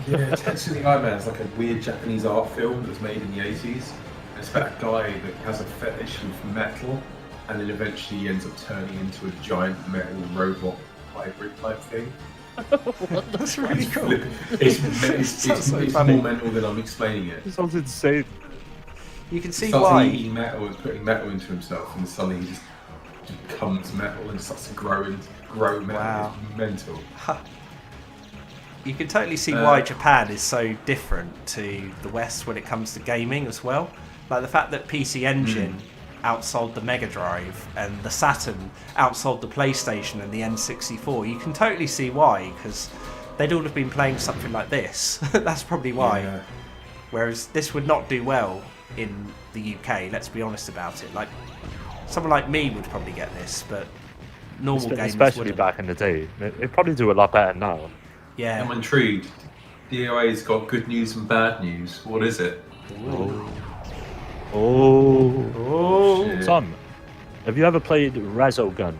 S2: Yeah, Tetsu the Iron Man is like a weird Japanese art film that was made in the 80s. It's about a guy that has a fetish for metal, and then eventually he ends up turning into a giant metal robot hybrid type thing.
S1: That's really cool.
S2: It's more mental than I'm explaining it.
S3: It sounds insane.
S1: You can see
S2: He starts
S1: why.
S2: eating metal and putting metal into himself, and suddenly he just becomes metal and starts to grow metal.
S1: Wow.
S2: It's mental.
S1: You can totally see why Japan is so different to the West when it comes to gaming as well. Like the fact that PC Engine outsold the Mega Drive and the Saturn outsold the PlayStation and the N64. You can totally see why, because they'd all have been playing something like this. That's probably why.
S2: Yeah.
S1: Whereas this would not do well in the UK, let's be honest about it. Like someone like me would probably get this, but normal gamers
S3: especially
S1: wouldn't.
S3: back in the day. It'd probably do a lot better now.
S1: Yeah.
S2: I'm intrigued. DOA's got good news and bad news. What is it?
S3: Oh,
S2: Shit.
S3: Tom, have you ever played Razzle Gun?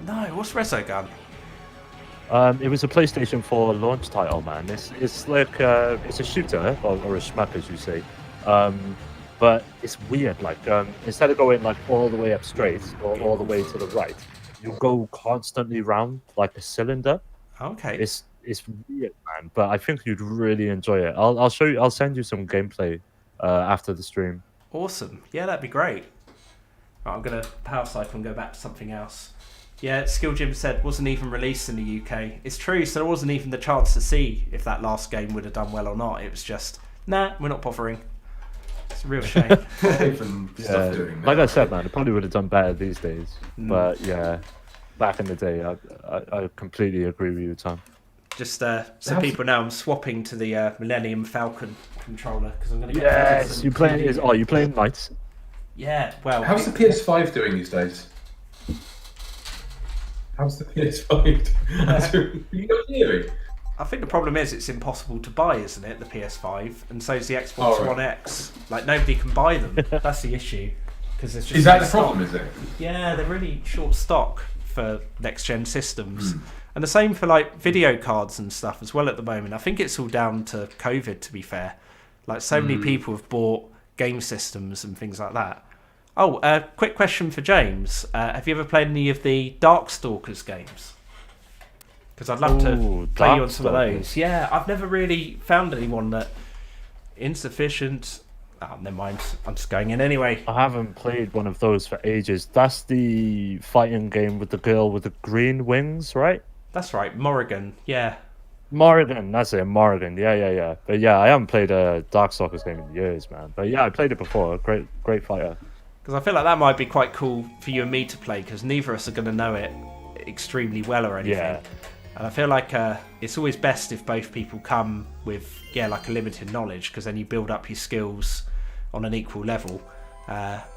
S1: No, what's Razzle Gun?
S3: It was a PlayStation 4 launch title, man. It's like it's a shooter or a shmup, as you say. But it's weird. Like instead of going like all the way up straight or all the way to the right, you go constantly round like a cylinder.
S1: Okay.
S3: It's weird, man. But I think you'd really enjoy it. I'll show you. I'll send you some gameplay after the stream.
S1: Awesome. Yeah, that'd be great. Right, I'm going to power cycle and go back to something else. Yeah, Skill Jim said wasn't even released in the UK. It's true, so there wasn't even the chance to see if that last game would have done well or not. It was just, nah, we're not bothering. It's a real shame.
S2: Different stuff doing
S3: Like
S2: now.
S3: I said, man, it probably would have done better these days. But yeah, back in the day, I completely agree with you, Tom.
S1: Just so people know, I'm swapping to the Millennium Falcon controller because I'm going to get.
S3: Yes, you playing? Oh, you playing Knights?
S1: Yeah, well.
S2: How's the PS5 doing these days? How's the PS5 doing? You not hearing?
S1: I think the problem is it's impossible to buy, isn't it? The PS5, and so is the Xbox One X. Like nobody can buy them. That's the issue. Because there's just
S2: Is that
S1: no
S2: the problem? Is it?
S1: Yeah, they're really short stock for next gen systems. And the same for like video cards and stuff as well at the moment. I think it's all down to COVID, to be fair. Like so many people have bought game systems and things like that. Oh, quick question for James. Have you ever played any of the Darkstalkers games? Because I'd love to play you on some of those. Yeah, I've never really found anyone that insufficient. Oh, never mind. I'm just going in anyway.
S3: I haven't played one of those for ages. That's the fighting game with the girl with the green wings, right?
S1: That's right, Morrigan. Yeah.
S3: Morrigan, that's it, Morrigan. Yeah. But yeah, I haven't played a Darkstalkers game in years, man. But yeah, I played it before. Great fighter.
S1: Because I feel like that might be quite cool for you and me to play, because neither of us are going to know it extremely well or anything.
S3: Yeah.
S1: And I feel like it's always best if both people come with, like a limited knowledge, because then you build up your skills on an equal level.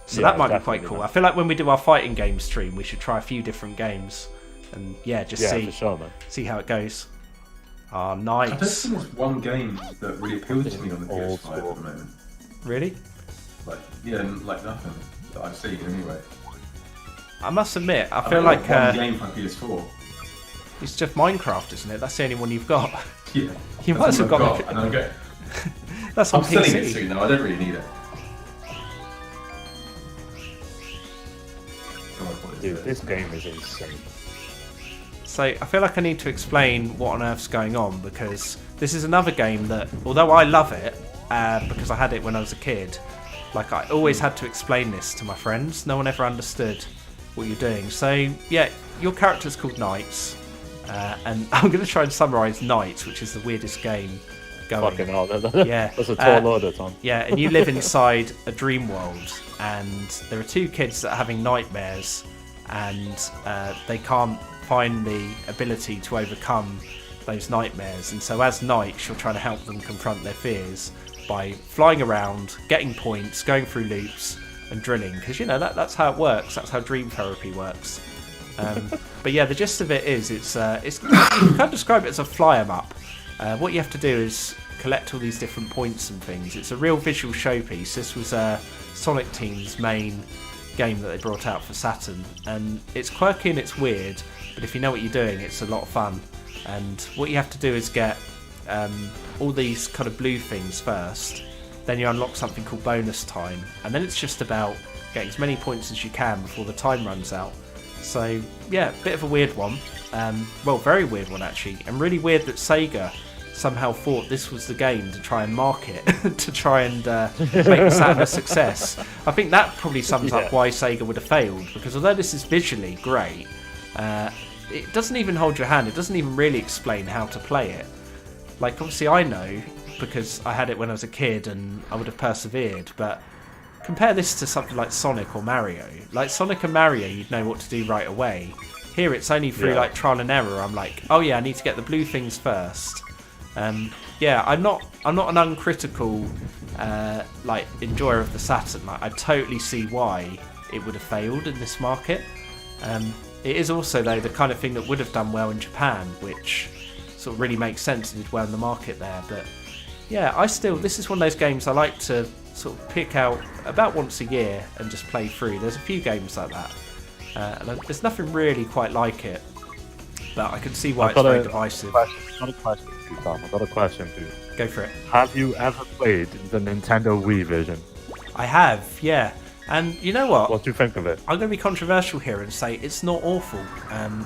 S1: So that might be quite cool. I feel like when we do our fighting game stream, we should try a few different games. And see,
S3: for sure, man.
S1: See how it goes.
S2: I don't think there's one game that really appeals to me on the PS5 at the moment.
S1: Really?
S2: Like nothing that I've seen anyway.
S1: I must admit, I
S2: I've
S1: feel
S2: got
S1: like
S2: one game for PS4.
S1: It's just Minecraft, isn't it? That's the only one you've got.
S2: Yeah,
S1: You might as well got
S2: it. And I'm going.
S1: That's on
S2: I'm selling it
S1: PC.
S2: soon though. I don't really need it.
S3: Dude, this game is insane.
S1: So I feel like I need to explain what on earth's going on, because this is another game that, although I love it, because I had it when I was a kid, like I always had to explain this to my friends. No one ever understood what you're doing. So yeah, your character's called Knights, and I'm going to try and summarise Knights, which is the weirdest game going.
S3: Fucking hell,
S1: Yeah.
S3: That's a tall order, Tom.
S1: Yeah, and you live inside a dream world, and there are two kids that are having nightmares, and they can't find the ability to overcome those nightmares. And so as Knights, you're trying to help them confront their fears by flying around, getting points, going through loops, and drilling. Because, that's how it works. That's how dream therapy works. But yeah, the gist of it is, it's you can't describe it as a fly 'em up. What you have to do is collect all these different points and things. It's a real visual showpiece. This was Sonic Team's main game that they brought out for Saturn, and it's quirky and it's weird, but if you know what you're doing, it's a lot of fun. And what you have to do is get all these kind of blue things first, then you unlock something called bonus time, and then it's just about getting as many points as you can before the time runs out. So yeah, bit of a weird one. Well, very weird one actually, and really weird that Sega somehow thought this was the game to try and market, to try and make Saturn a success. I think that probably sums up why Sega would have failed, because although this is visually great, it doesn't even hold your hand. It doesn't even really explain how to play it. Like, obviously I know, because I had it when I was a kid and I would have persevered, but compare this to something like Sonic or Mario. Like Sonic and Mario, you'd know what to do right away. Here it's only through like trial and error. I'm like, oh yeah, I need to get the blue things first. Yeah, I'm not an uncritical like enjoyer of the Saturn. Like, I totally see why it would have failed in this market. It is also though the kind of thing that would have done well in Japan, which sort of really makes sense. It did well in the market there, but yeah, this is one of those games I like to sort of pick out about once a year and just play through. There's a few games like that, and there's nothing really quite like it, but I can see why it's very divisive.
S3: I've got a question for you.
S1: Go for it.
S3: Have you ever played the Nintendo Wii version?
S1: I have, yeah. And you know what?
S3: What do you think of it?
S1: I'm going to be controversial here and say it's not awful.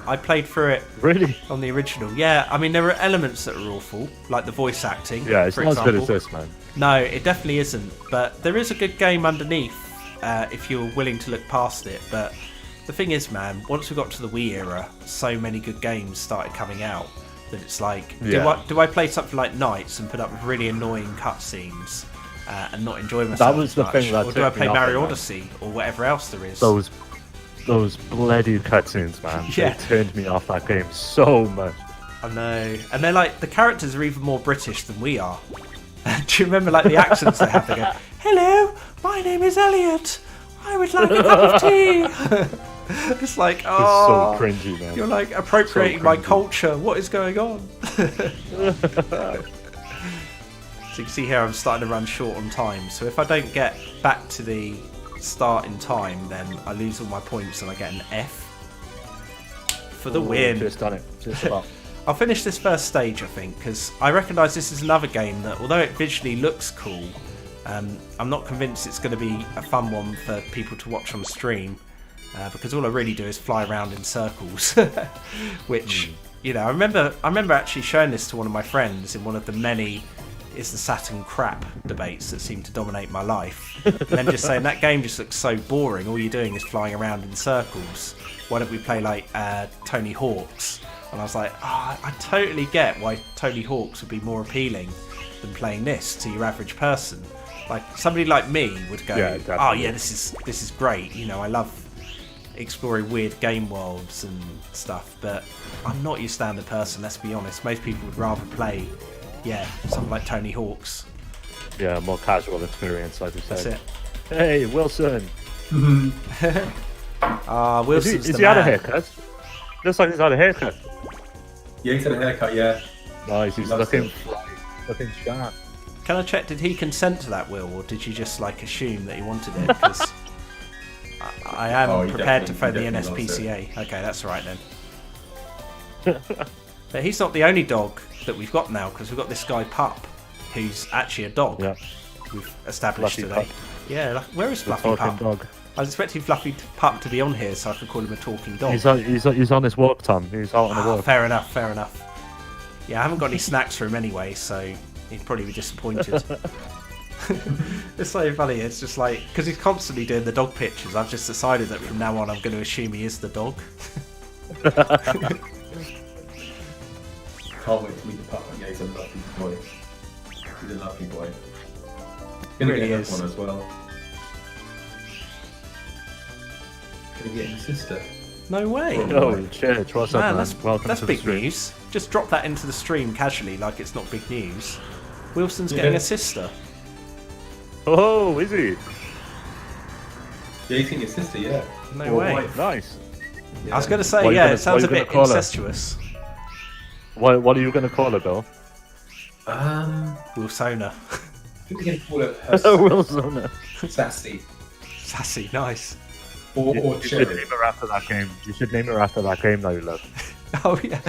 S1: I played through it
S3: Really?
S1: on the original. Yeah, I mean, there are elements that are awful, like the voice acting,
S3: Yeah, it's
S1: for
S3: not as good
S1: example.
S3: as this, man.
S1: No, it definitely isn't. But there is a good game underneath if you're willing to look past it. But the thing is, man, once we got to the Wii era, so many good games started coming out that it's like, do I play something like Knights and put up with really annoying cutscenes and not enjoy myself?
S3: That was
S1: as
S3: the
S1: much?
S3: thing that
S1: Or do I
S3: took me
S1: play
S3: off
S1: Mario
S3: it, man.
S1: Odyssey or whatever else there is?
S3: Those bloody cutscenes, man.
S1: Yeah.
S3: They turned me off that game so much.
S1: I know. And they're like, the characters are even more British than we are. Do you remember like the accents they have? They go, hello, my name is Elliot. I would like a cup of tea. It's like,
S3: It's
S1: oh,
S3: so cringy, man.
S1: you're like appropriating my
S3: cringy.
S1: culture. What is going on? So you can see here I'm starting to run short on time. So if I don't get back to the start in time, then I lose all my points and I get an F for the win.
S3: Just done it. Just about.
S1: I'll finish this first stage, I think, because I recognise this is another game that, although it visually looks cool, I'm not convinced it's going to be a fun one for people to watch on stream, because all I really do is fly around in circles, which, you know, I remember actually showing this to one of my friends in one of the many "is the Saturn crap" debates that seem to dominate my life, and then just saying that game just looks so boring. All you're doing is flying around in circles. Why don't we play like Tony Hawk's? And I was like, I totally get why Tony Hawk's would be more appealing than playing this to your average person. Like somebody like me would go, oh yeah, this is great. You know, I love exploring weird game worlds and stuff, but I'm not your standard person. Let's be honest. Most people would rather play, something like Tony Hawk's.
S3: Yeah, more casual experience, like you said.
S1: That's it.
S3: Hey, Wilson.
S1: Wilson's
S3: Is
S1: the
S3: he had a
S1: man.
S3: haircut? Looks like he's had a haircut.
S2: Yeah, he's had a haircut, yeah.
S3: Nice, he's
S2: Loves
S3: looking
S2: it.
S3: looking sharp.
S1: Can I check? Did he consent to that, Will, or did you just like assume that he wanted it? Because I am
S2: he
S1: prepared to phone
S2: definitely
S1: the
S2: loves it.
S1: NSPCA. Okay, that's all right then. But he's not the only dog that we've got now, because we've got this guy Pup, who's actually a dog.
S3: Yeah.
S1: We've established
S3: Fluffy
S1: today.
S3: Pup.
S1: Yeah, where is
S3: The
S1: Fluffy
S3: talking
S1: Pup?
S3: dog.
S1: I was expecting Fluffy Pup to be on here so I could call him a talking dog.
S3: He's on his walk, Tom. He's out on a walk.
S1: Fair enough. Yeah, I haven't got any snacks for him anyway, so he'd probably be disappointed. It's so funny. It's just like, because he's constantly doing the dog pictures, I've just decided that from now on I'm going to assume he is the dog.
S2: Can't wait to meet the pup. Yeah, he's a lovely boy. He's a lovely boy.
S1: He
S2: Gonna
S1: really
S2: get
S1: is.
S2: one as well. Gonna get his sister.
S1: No way.
S3: Oh, church, what's up,
S1: Man,
S3: man?
S1: that's
S3: Welcome to the
S1: big
S3: stream.
S1: news. Just drop that into the stream casually like it's not big news. Wilson's getting
S2: Yeah.
S1: a sister.
S3: Oh, is he?
S2: Yeah, he's getting his sister, yeah.
S1: No
S2: Or
S1: way.
S2: wife.
S3: Nice.
S1: I was going to say,
S3: What are you
S1: yeah,
S3: gonna-
S1: it sounds a
S3: what are you
S1: bit
S3: gonna call her?
S1: incestuous.
S3: What are you going to call it, Bill?
S1: Wilsona.
S2: I think we're gonna call her
S3: Wilson.
S2: Sassy.
S1: Sassy, nice.
S2: Or
S3: You should
S2: Cherry.
S3: name her after that game. You should name her after that game that you love.
S1: Oh, yeah.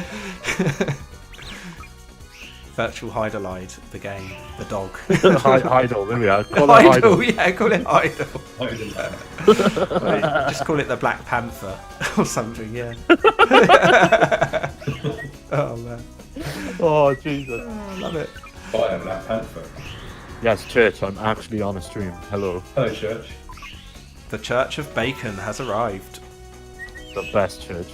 S1: Virtual Hydolide, the game, the dog.
S3: Idol, there we are. Call her
S1: Idol,
S3: Idol.
S1: yeah, call it Idol.
S2: I don't know.
S1: Just call it the Black Panther or something, yeah. Oh, man.
S3: Oh Jesus!
S1: Love it.
S2: Fire Black Panther.
S3: Yes, Church. I'm actually on a stream. Hello.
S2: Hello, Church.
S1: The Church of Bacon has arrived.
S3: The best church.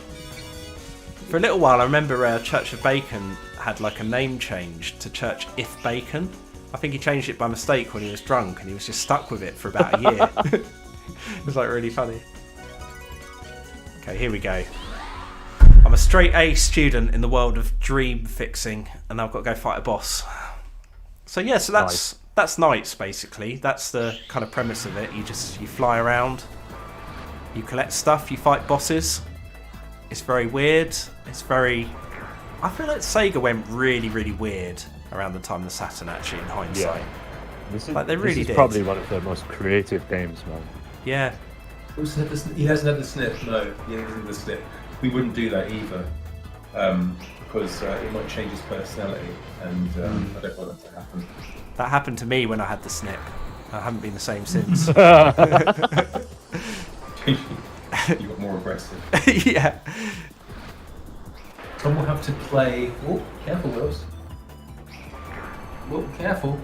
S1: For a little while, I remember Church of Bacon had like a name change to Church If Bacon. I think he changed it by mistake when he was drunk, and he was just stuck with it for about a year. It was like really funny. Okay, here we go. I'm a straight A student in the world of dream fixing, and I've got to go fight a boss. So yeah, so that's Knights basically. That's the kind of premise of it. You fly around, you collect stuff, you fight bosses. It's very weird. It's very. I feel like Sega went really, really weird around the time of the Saturn. Actually, in hindsight,
S3: This is probably one of their most creative games, man.
S1: Yeah.
S2: He hasn't had the snip. No, he hasn't had the snip. We wouldn't do that either, because it might change his personality, and I don't want that to happen.
S1: That happened to me when I had the snip. I haven't been the same since.
S2: You got more aggressive.
S1: Yeah.
S2: Tom will have to play. Oh, careful, Wills. Well, careful.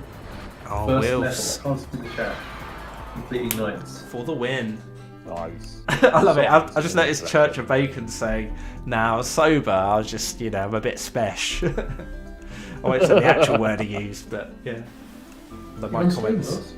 S1: Oh,
S2: First
S1: Wills.
S2: level. I can't see the chat. Completing Knights.
S1: For the win.
S3: Nice.
S1: I love it. I just noticed Church of Bacon saying, now sober, I was just, I'm a bit spesh. I won't say the actual word he used, but yeah. My comments.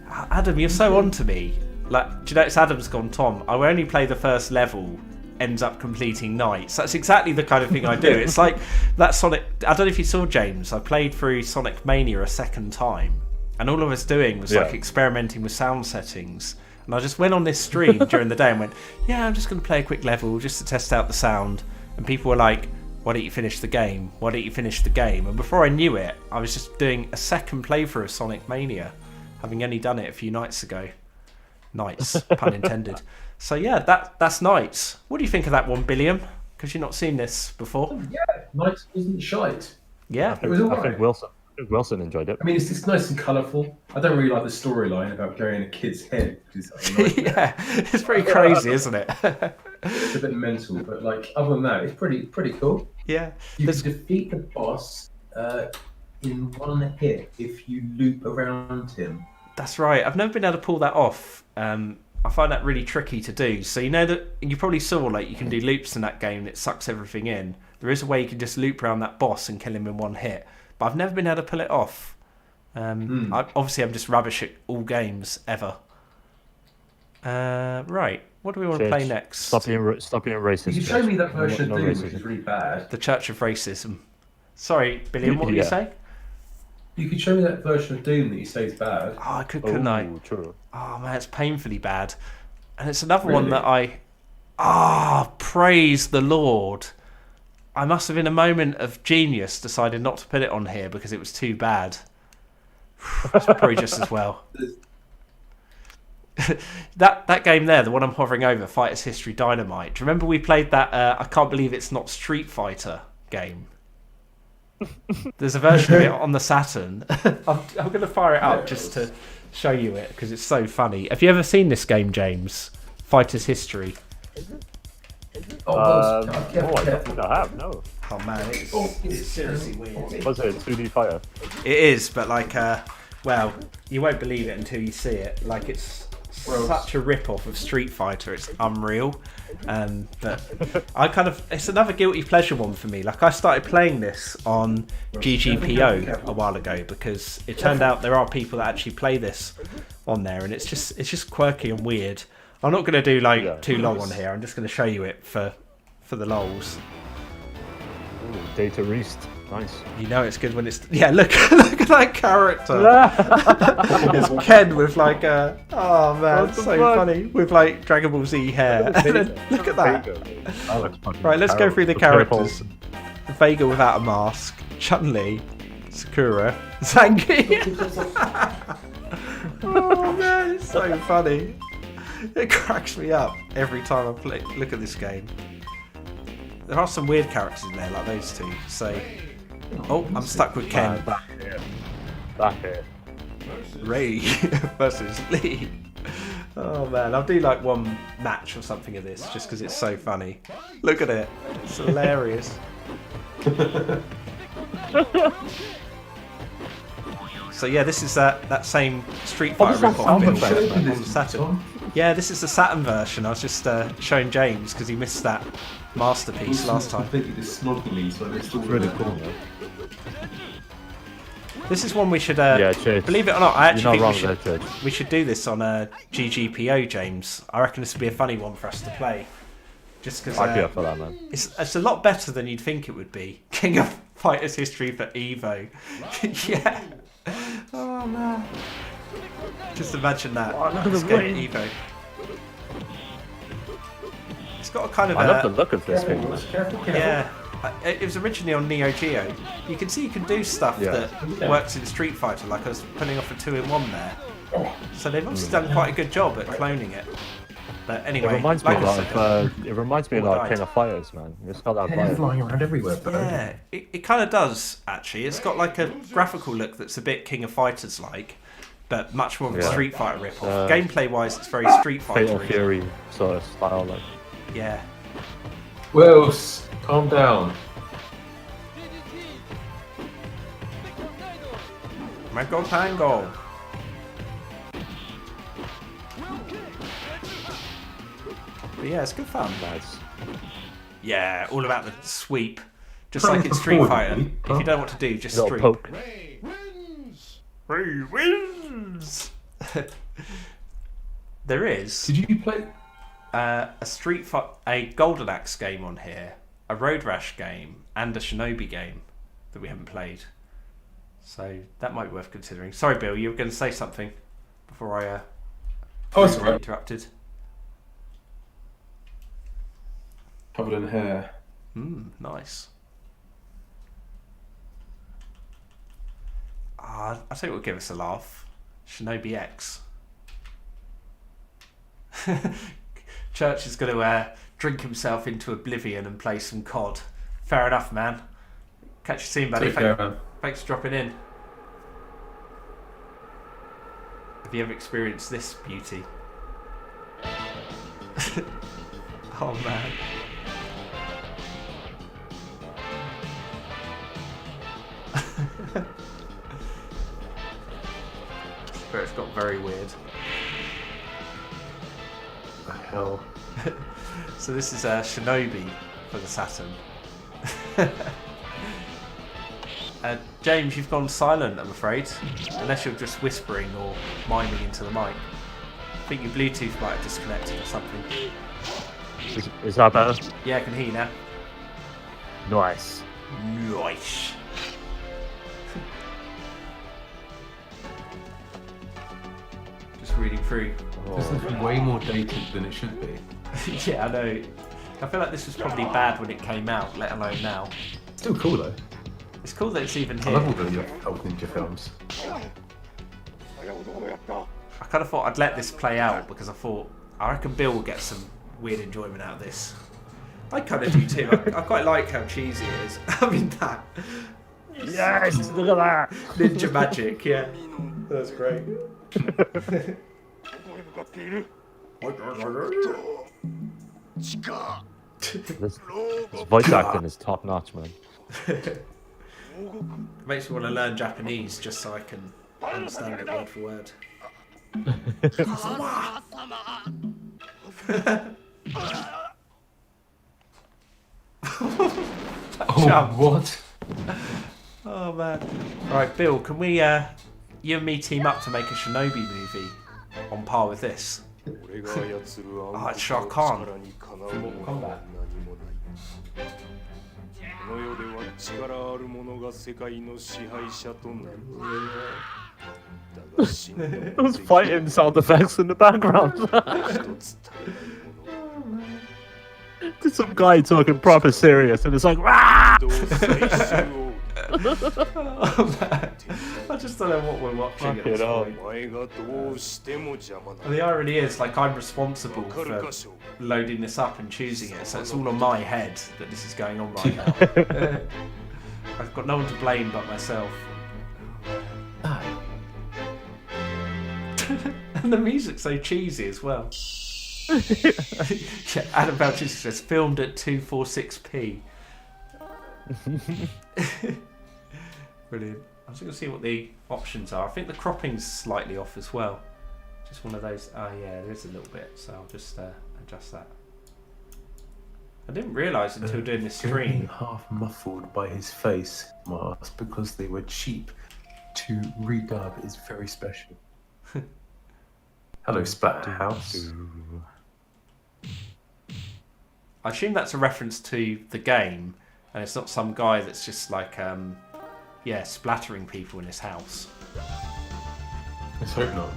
S1: Adam, you're so on to me. Like, do you notice Adam's gone, Tom, I will only play the first level, ends up completing Knights. That's exactly the kind of thing I do. It's like that Sonic. I don't know if you saw, James, I played through Sonic Mania a second time, and all I was doing was like experimenting with sound settings. And I just went on this stream during the day and went, yeah, I'm just going to play a quick level just to test out the sound. And people were like, why don't you finish the game? Why don't you finish the game? And before I knew it, I was just doing a second playthrough of Sonic Mania, having only done it a few nights ago. Nights, pun intended. So yeah, that's Knights. What do you think of that one, Billiam? Because you've not seen this before.
S2: Oh, yeah, Knights wasn't shite.
S1: Yeah,
S2: it was alright.
S3: I think Wilson enjoyed it.
S2: I mean, it's nice and colourful. I don't really like the storyline about going in a kid's head.
S1: Yeah, it's pretty crazy, isn't it?
S2: It's a bit mental, but like other than that, it's pretty cool.
S1: Yeah,
S2: you can defeat the boss in one hit if you loop around him.
S1: That's right. I've never been able to pull that off. I find that really tricky to do. So you know that you probably saw like you can do loops in that game and it sucks everything in. There is a way you can just loop around that boss and kill him in one hit, but I've never been able to pull it off. Obviously, I'm just rubbish at all games ever. Right, what do we want to play next?
S3: Stop being racist.
S2: You show me that version of Doom, which is really bad.
S1: The Church of Racism. Sorry, Billiam, what were you saying?
S2: You could show me that version of Doom that you say is bad.
S1: Oh, I could, couldn't I?
S3: True.
S1: Oh man, it's painfully bad. And it's another one that praise the Lord. I must have in a moment of genius decided not to put it on here because it was too bad. That's probably just as well. that game there, the one I'm hovering over, Fighters History Dynamite. Do you remember we played that I Can't Believe It's Not Street Fighter game? There's a version of it on the Saturn. I'm going to fire it up just to show you it because it's so funny. Have you ever seen this game, James? Fighters History.
S3: I don't think I have. No.
S1: Oh man, it's seriously weird.
S3: Was it a 2D fighter?
S1: It is, but like, well, you won't believe it until you see it. Like, it's such a rip-off of Street Fighter. It's unreal. But it's another guilty pleasure one for me. Like, I started playing this on GGPO a while ago because it turned out there are people that actually play this on there, and it's just quirky and weird. I'm not going to do too long on here. I'm just going to show you it for the lols.
S3: Ooh, Data Reest. Nice.
S1: You know it's good when it's... Yeah, look at that character. It's Ken with like a... Oh man, it's so funny. With like Dragon Ball Z hair. And then, look at that. Right, let's go through the characters. Vega without a mask. Chun-Li. Sakura. Zangief. Oh man, it's so funny. It cracks me up every time I look at this game. There are some weird characters in there, like those two. So, I'm stuck with Ken.
S3: Back here.
S1: Ray versus Lee. Oh man, I'll do like one match or something of this, just because it's so funny. Look at it. It's hilarious. So yeah, this is that same Street
S3: Oh,
S1: Fighter
S3: this is
S1: rip-off
S3: Saturn
S1: build
S3: version.
S1: on the Saturn. Yeah, this is the Saturn version. I was just showing James because he missed that masterpiece last time.
S2: Completely the snoggly, so it's all
S3: Really cool, man.
S1: This is one we should.
S3: Church.
S1: Believe it or not, I
S3: You're
S1: actually
S3: not
S1: think
S3: wrong there, Church.
S1: we should do this on GGPO, James. I reckon this would be a funny one for us to play. Just because
S3: I'd be up for that, man.
S1: it's a lot better than you'd think it would be. King of Fighters history for Evo. Yeah. Oh man. Just imagine that.
S3: Oh, look at
S1: This
S3: the
S1: game,
S3: rain.
S1: Evo. It's got a kind of
S3: I love the look of this thing.
S2: Careful.
S1: yeah. It was originally on Neo Geo. You can see you can do stuff
S3: Yeah.
S1: that works in Street Fighter, like I was pulling off a 2-in-1 there. So they've obviously done quite a good job at cloning it. But
S3: It
S1: anyway,
S3: reminds me
S1: like
S3: a
S1: I
S3: lot
S1: said,
S3: of. It reminds me a
S1: all
S3: lot of
S1: died.
S3: King of Fighters, man. It's got that
S2: They're
S3: vibe.
S2: flying around everywhere, but
S1: yeah, it kind of does actually. It's got like a graphical look that's a bit King of Fighters like, but much more of a
S3: Yeah.
S1: Street Fighter rip-off. Gameplay wise, it's very Street
S3: Fatal
S1: Fighter.
S3: Fury sort of style, like.
S1: Yeah.
S2: Wills, calm down.
S1: Mango Tango. But yeah, it's good fun.
S3: Nice.
S1: Yeah, all about the sweep. Just
S2: Trying
S1: like in
S2: to
S1: Street
S2: forward
S1: Fighter.
S2: me,
S1: If you don't know what to do, just
S3: Little
S1: streak.
S3: poke.
S1: Ray wins! There is
S2: Did you play?
S1: a Golden Axe game on here, a Road Rash game, and a Shinobi game that we haven't played. So that might be worth considering. Sorry, Bill, you were going to say something before I
S2: Oh, it's alright.
S1: interrupted.
S2: Covered in hair.
S1: Nice. I think it would give us a laugh. Shinobi X. Church is going to drink himself into oblivion and play some COD. Fair enough, man. Catch you soon, buddy.
S2: Take care, man.
S1: Thanks for dropping in. Have you ever experienced this beauty? Oh man. But it's got very weird.
S2: The hell.
S1: So this is Shinobi for the Saturn. James, you've gone silent, I'm afraid. Unless you're just whispering or miming into the mic. I think your Bluetooth might have disconnected or something.
S3: Is that better?
S1: Yeah, I can hear you now.
S3: Nice.
S1: Nice. Just reading through.
S2: This is way more dated than it should be.
S1: Yeah, I know. I feel like this was probably bad when it came out, let alone now.
S2: Still cool though.
S1: It's cool that it's even
S2: I love
S1: here.
S2: all the old ninja films.
S1: I kind of thought I'd let this play out because I thought I reckon Bill will get some weird enjoyment out of this. I kind of do too. I quite like how cheesy it is. I mean that
S3: Yes, look at that.
S1: ninja magic. Yeah, that's great.
S3: This voice acting is top notch, man.
S1: Makes me want to learn Japanese just so I can understand it word for word.
S2: Oh, what?
S1: Oh man. Right, Bill, can we you and me team up to make a Shinobi movie on par with this?
S5: Oh,
S1: it's Shao Kahn from Mortal Kombat.
S5: この世では力ある者が世界の支配者となる。だが死んだ者
S3: Those fighting sound effects in the background.
S5: 一つ足りない者
S3: There's some guy talking proper serious, and it's like, "Rah!"
S5: 同最終を
S1: Oh man. I just don't know what we're watching at this
S3: Fuck it up.
S1: point.
S5: お前がどうしても邪魔な
S1: And the irony is, like, I'm responsible
S5: わかる
S1: for
S5: かしょう
S1: loading this up and choosing it, so it's all on my head that this is going on right now. I've got no one to blame but myself. And the music's so cheesy as well. Yeah, Adam Belchis says filmed at 246p. Brilliant. I'm just going to see what the options are. I think the cropping's slightly off as well. Just one of those. Oh yeah, there is a little bit. So I'll just adjust that. I didn't realise until doing this stream.
S2: Half muffled by his face mask because they were cheap to redub is very special. Hello, Splatterhouse.
S1: I assume that's a reference to the game, and it's not some guy that's just like, splattering people in his house.
S2: Let's hope not.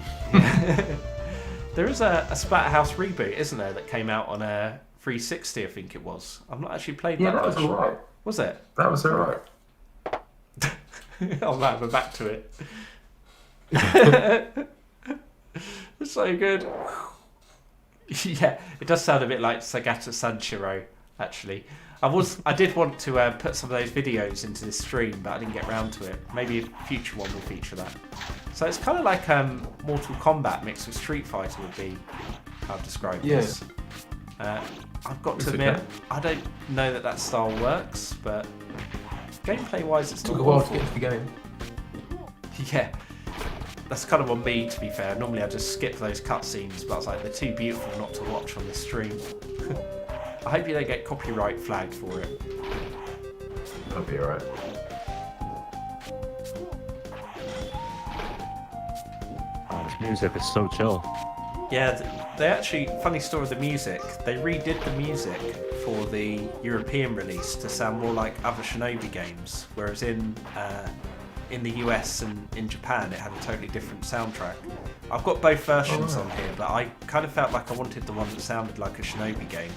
S1: There is a Splatterhouse reboot, isn't there, that came out on a 360, I think it was. I've not actually played that.
S2: Yeah, that was alright.
S1: Was it?
S2: That was alright.
S1: I'll have a back to it. It's so good. Yeah, it does sound a bit like Sagata Sanshiro, actually. I did want to put some of those videos into this stream, but I didn't get around to it. Maybe a future one will feature that. So it's kind of like Mortal Kombat mixed with Street Fighter would be how I've described this. I've got to admit, I don't know that style works, but gameplay-wise, it's
S2: Took
S1: not
S2: a while to
S1: awful.
S2: get into the game.
S1: Yeah, that's kind of on me, to be fair. Normally I just skip those cutscenes, but I was like, they're too beautiful not to watch on this stream. I hope you don't get copyright flagged for it.
S2: That'll be alright.
S3: Oh, this music is so chill.
S1: Yeah, they actually, funny story of the music, they redid the music for the European release to sound more like other Shinobi games, whereas in the US and in Japan it had a totally different soundtrack. I've got both versions on here, but I kind of felt like I wanted the one that sounded like a Shinobi game.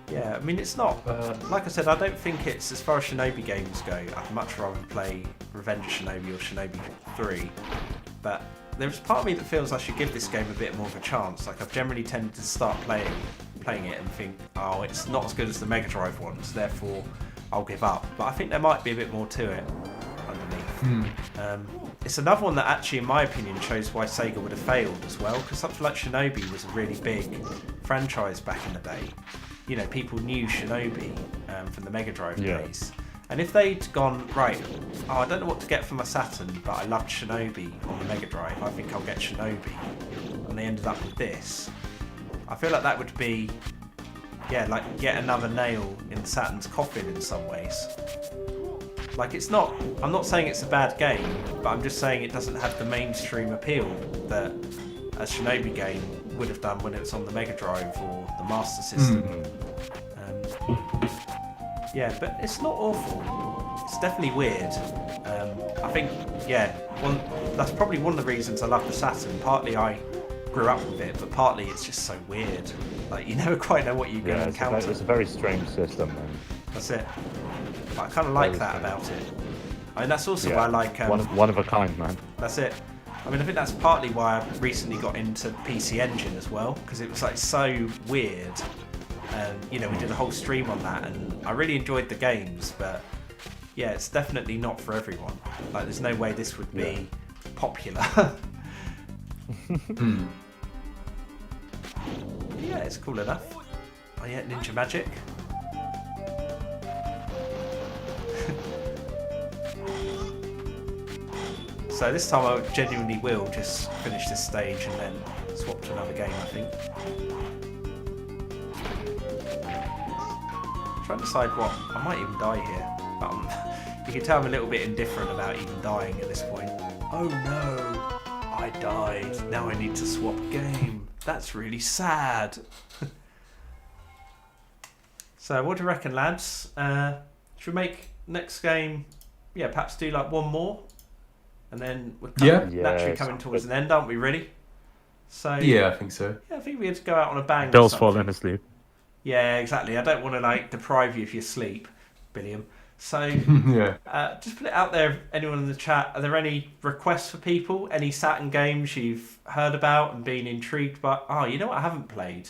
S1: Yeah, I mean, it's not, like I said, I don't think it's, as far as Shinobi games go, I'd much rather play Revenge of Shinobi or Shinobi 3, but there's part of me that feels I should give this game a bit more of a chance. Like, I've generally tended to start playing it and think, oh, it's not as good as the Mega Drive ones, therefore I'll give up. But I think there might be a bit more to it underneath. It's another one that actually, in my opinion, shows why Sega would have failed as well, because something like Shinobi was a really big franchise back in the day. You know, people knew Shinobi from the Mega Drive days. And if they'd gone, right, I don't know what to get for my Saturn, but I loved Shinobi on the Mega Drive, I think I'll get Shinobi, and they ended up with this, I feel like that would be, like yet another nail in Saturn's coffin in some ways. Like, it's not, I'm not saying it's a bad game, but I'm just saying it doesn't have the mainstream appeal that a Shinobi game would have done when it was on the Mega Drive or the Master System. Yeah, but it's not awful. It's definitely weird. I think, that's probably one of the reasons I love the Saturn. Partly I grew up with it, but partly it's just so weird. Like, you never quite know what you're going to encounter.
S3: It's a very strange system.
S1: That's it. But I kind of like that about it. I mean, that's also why I like...
S3: one of a kind, man.
S1: That's it. I mean, I think that's partly why I recently got into PC Engine as well, because it was like so weird. You know, we did a whole stream on that, and I really enjoyed the games, but yeah, it's definitely not for everyone. Like, there's no way this would be popular. Yeah, it's cool enough. Oh yeah, Ninja Magic. So this time I genuinely will just finish this stage and then swap to another game, I think. Trying to decide what, I might even die here. You can tell I'm a little bit indifferent about even dying at this point. Oh no, I died. Now I need to swap game. That's really sad. So what do you reckon, lads? Should we make next game, perhaps do like one more? And then we're naturally coming towards an end, aren't we, really? So
S2: yeah, I think so.
S1: Yeah, I think we had to go out on a bang.
S3: Bill's falling asleep.
S1: Yeah, exactly. I don't want to like deprive you of your sleep, Billiam. So just put it out there, anyone in the chat. Are there any requests for people? Any Saturn games you've heard about and been intrigued by? Oh, you know what I haven't played?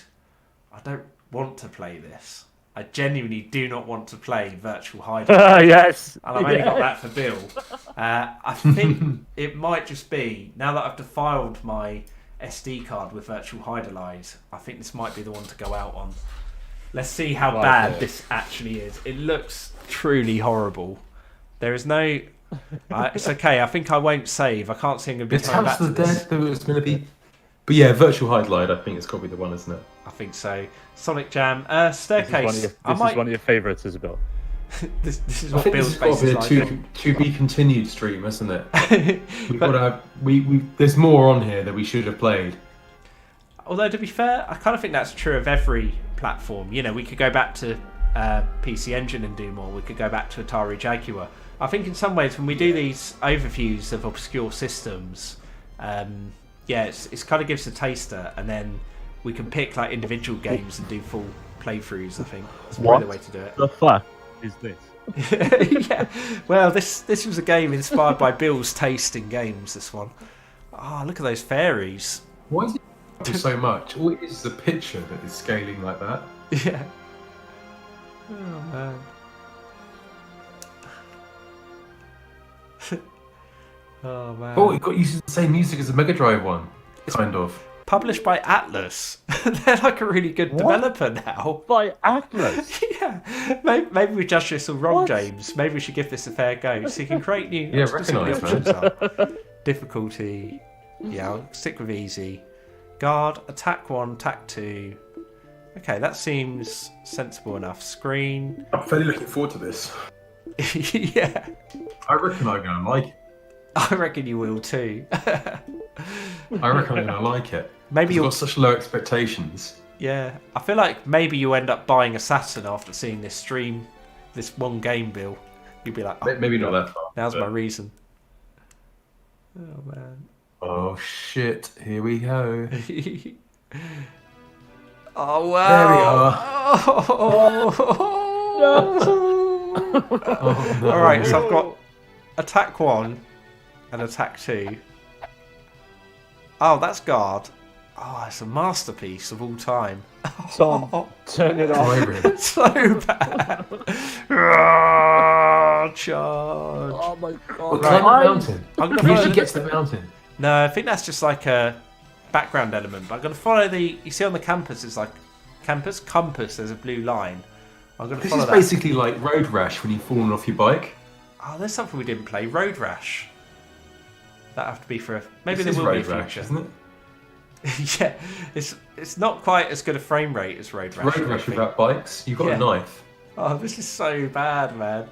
S1: I don't want to play this. I genuinely do not want to play Virtual Hideout.
S3: Yes.
S1: And I've only got that for Bill. I think it might just be, now that I've defiled my SD card with Virtual Hideout, I think this might be the one to go out on. Let's see how
S3: Right,
S1: bad
S3: yeah.
S1: this actually is. It looks truly horrible. There is no... it's okay, I think I won't save. I can't see I'm going to be
S2: It's
S1: coming back
S2: House
S1: to
S2: of the
S1: this.
S2: Dead. There was going to be, but yeah, Virtual Highlight. I think it's got to be the one, isn't it?
S1: I think so. Sonic Jam.
S3: This
S1: Staircase.
S3: is one of your favourites, Isabel.
S1: This is
S2: I
S1: what
S2: think
S1: Bill's
S2: this has got
S1: face
S2: to
S1: is
S2: be a
S1: like.
S2: to be continued stream, isn't it? We've
S1: But-
S2: got to have, there's more on here that we should have played.
S1: Although, to be fair, I kind of think that's true of every platform. You know, we could go back to PC Engine and do more. We could go back to Atari Jaguar. I think in some ways, when we do these overviews of obscure systems, it's kind of gives a taster, and then we can pick like individual games and do full playthroughs. I think that's probably the way to do it.
S3: The fuck is this?
S1: Yeah. Well, this was a game inspired by Bill's taste in games. This one. Oh, look at those fairies.
S2: Why is it so much? All it is a picture that is scaling like that.
S1: Yeah. Oh man. Oh man.
S2: Oh, it got using the same music as the Mega Drive one, kind of.
S1: Published by Atlas. They're like a really good developer now.
S3: By Atlas.
S1: Yeah. Maybe we judged this all wrong,
S3: What?
S1: James. Maybe we should give this a fair go. So you can create new.
S2: Yeah,
S1: just see what the
S2: recognise,
S1: options are. Difficulty. Yeah, I'll stick with easy. Guard, attack 1, attack 2. Okay, that seems sensible enough. Screen.
S2: I'm fairly looking forward to this.
S1: Yeah.
S2: I reckon I'm going to like it.
S1: I reckon you will too.
S2: I reckon I'm going to like it.
S1: Maybe
S2: You've
S1: you'll.
S2: got such low expectations.
S1: Yeah, I feel like maybe you end up buying a Saturn after seeing this stream, this one game, Bill. You'll be like, oh,
S2: Maybe not that far.
S1: now's
S2: but-
S1: my reason. Oh man.
S2: Oh shit! Here we go.
S1: Oh wow.
S2: There we are.
S1: Oh.
S2: Oh, no.
S1: All right, so I've got attack 1 and attack 2. Oh, that's guard. Oh, it's a masterpiece of all time.
S3: Tom, turn it off.
S2: Right, really.
S1: So bad. Ah, charge.
S3: Oh my
S2: Well,
S3: god.
S2: climb the mountain.
S1: I'm gonna
S2: We
S1: follow
S2: usually
S1: the-
S2: get to the mountain.
S1: No, I think that's just like a background element. But I'm going to follow the. You see on the campus, it's like compass. There's a blue line. I'm going to
S2: This
S1: follow
S2: is
S1: that.
S2: basically like Road Rash when you've fallen off your bike.
S1: Oh, there's something we didn't play. Road Rash. That have to be for maybe
S2: This
S1: there
S2: is
S1: will be
S2: Road
S1: a
S2: Rash,
S1: future.
S2: isn't it?
S1: Yeah, it's not quite as good a frame rate as Road Rash.
S2: Road
S1: I
S2: Rash
S1: think.
S2: without bikes. You've got
S1: Yeah.
S2: a knife.
S1: Oh, this is so bad, man.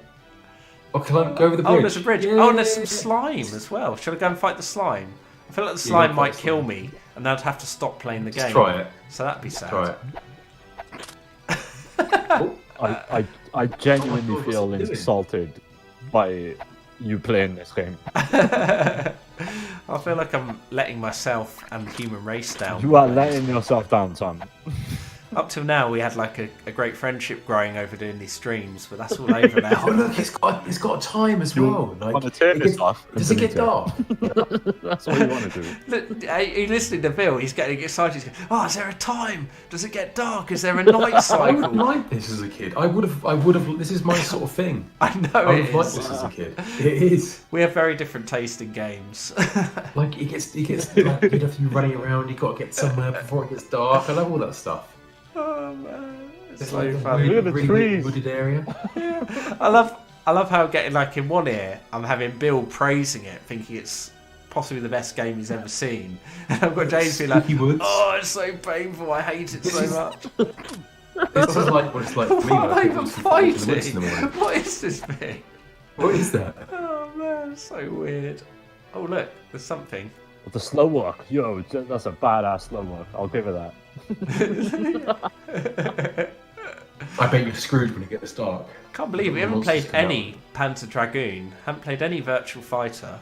S2: Oh, can I go over the bridge?
S1: Oh, there's a bridge.
S2: Yeah.
S1: Oh, and there's some slime as well. Should I go and fight the slime? I feel like the
S2: Yeah,
S1: slime
S2: fight
S1: might
S2: the
S1: kill
S2: slime.
S1: me, and I'd have to stop playing the
S2: Just
S1: game.
S2: try it.
S1: So that'd be sad.
S2: Try it. Oh,
S3: I genuinely
S2: Oh my God,
S3: feel
S2: what's it doing?
S3: insulted by you playing this game.
S1: I feel like I'm letting myself and the human race down.
S3: You are letting yourself down, Tom.
S1: Up till now, we had like a great friendship growing over doing these streams, but that's all over
S2: oh
S1: now.
S2: look, it's got a time as well. Like,
S3: want to turn
S2: it
S3: this
S2: gets-
S3: off and
S2: Does it get
S3: delete
S2: dark?
S3: That's what you want to do.
S1: Look, are you listening to Bill? He's getting excited. He's going, oh, is there a time? Does it get dark? Is there a night
S2: I would
S1: cycle?
S2: like this as a kid. I would have. This is my sort of thing.
S1: I know
S2: I would
S1: it
S2: have liked
S1: is.
S2: this as a kid. It is.
S1: We have very different taste in games.
S2: Like it gets like, you'd have to be running around. You got to get somewhere before it gets dark. I love all that stuff.
S1: Oh man, it's
S2: It's
S1: so
S2: like a
S1: funny.
S3: Look at the
S2: really
S3: trees.
S2: wooded area.
S1: I love how getting like in one ear, I'm having Bill praising it, thinking it's possibly the best game he's ever seen, and I've got James being like,
S2: Spooky woods.
S1: "Oh, it's so painful. I hate it
S2: This
S1: so
S2: is-
S1: much."
S2: This is like what it's like for me.
S1: What am
S2: when
S1: I
S2: I
S1: even
S2: walk through the woods in
S1: fighting?
S2: the morning.
S1: What is this thing?
S2: What is that?
S1: Oh man, it's so weird. Oh look, there's something.
S3: The slow walk, yo, that's a badass slow walk. I'll give it that.
S2: I bet you're screwed when it gets dark.
S1: Can't believe we
S2: The
S1: haven't
S2: monsters
S1: played
S2: come out.
S1: any Panzer Dragoon, haven't played any Virtual Fighter.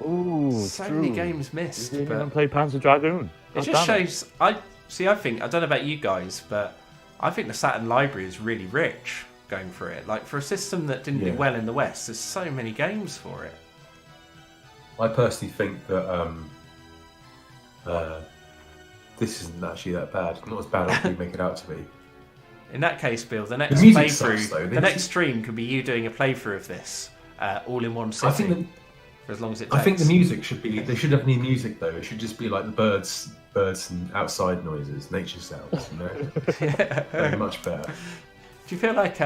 S3: Ooh,
S1: So
S3: true.
S1: many games missed.
S3: You didn't
S1: But
S3: even play Panzer Dragoon.
S1: it
S3: God
S1: just
S3: damn
S1: shows. I think I don't know about you guys, but I think the Saturn library is really rich going through it. Like for a system that didn't do
S2: Yeah.
S1: well in the West, there's so many games for it.
S2: I personally think that this isn't actually that bad. Not as bad as you make it out to be.
S1: In that case, Bill, the next
S2: music
S1: playthrough,
S2: sucks, though.
S1: the next stream could be you doing a playthrough of this, all in one
S2: I
S1: sitting.
S2: think
S1: For as long as it
S2: I think the
S1: takes.
S2: music should be. They should have any music though. It should just be like the birds and outside noises, nature sounds. You know, that'd be much better.
S1: Do you feel like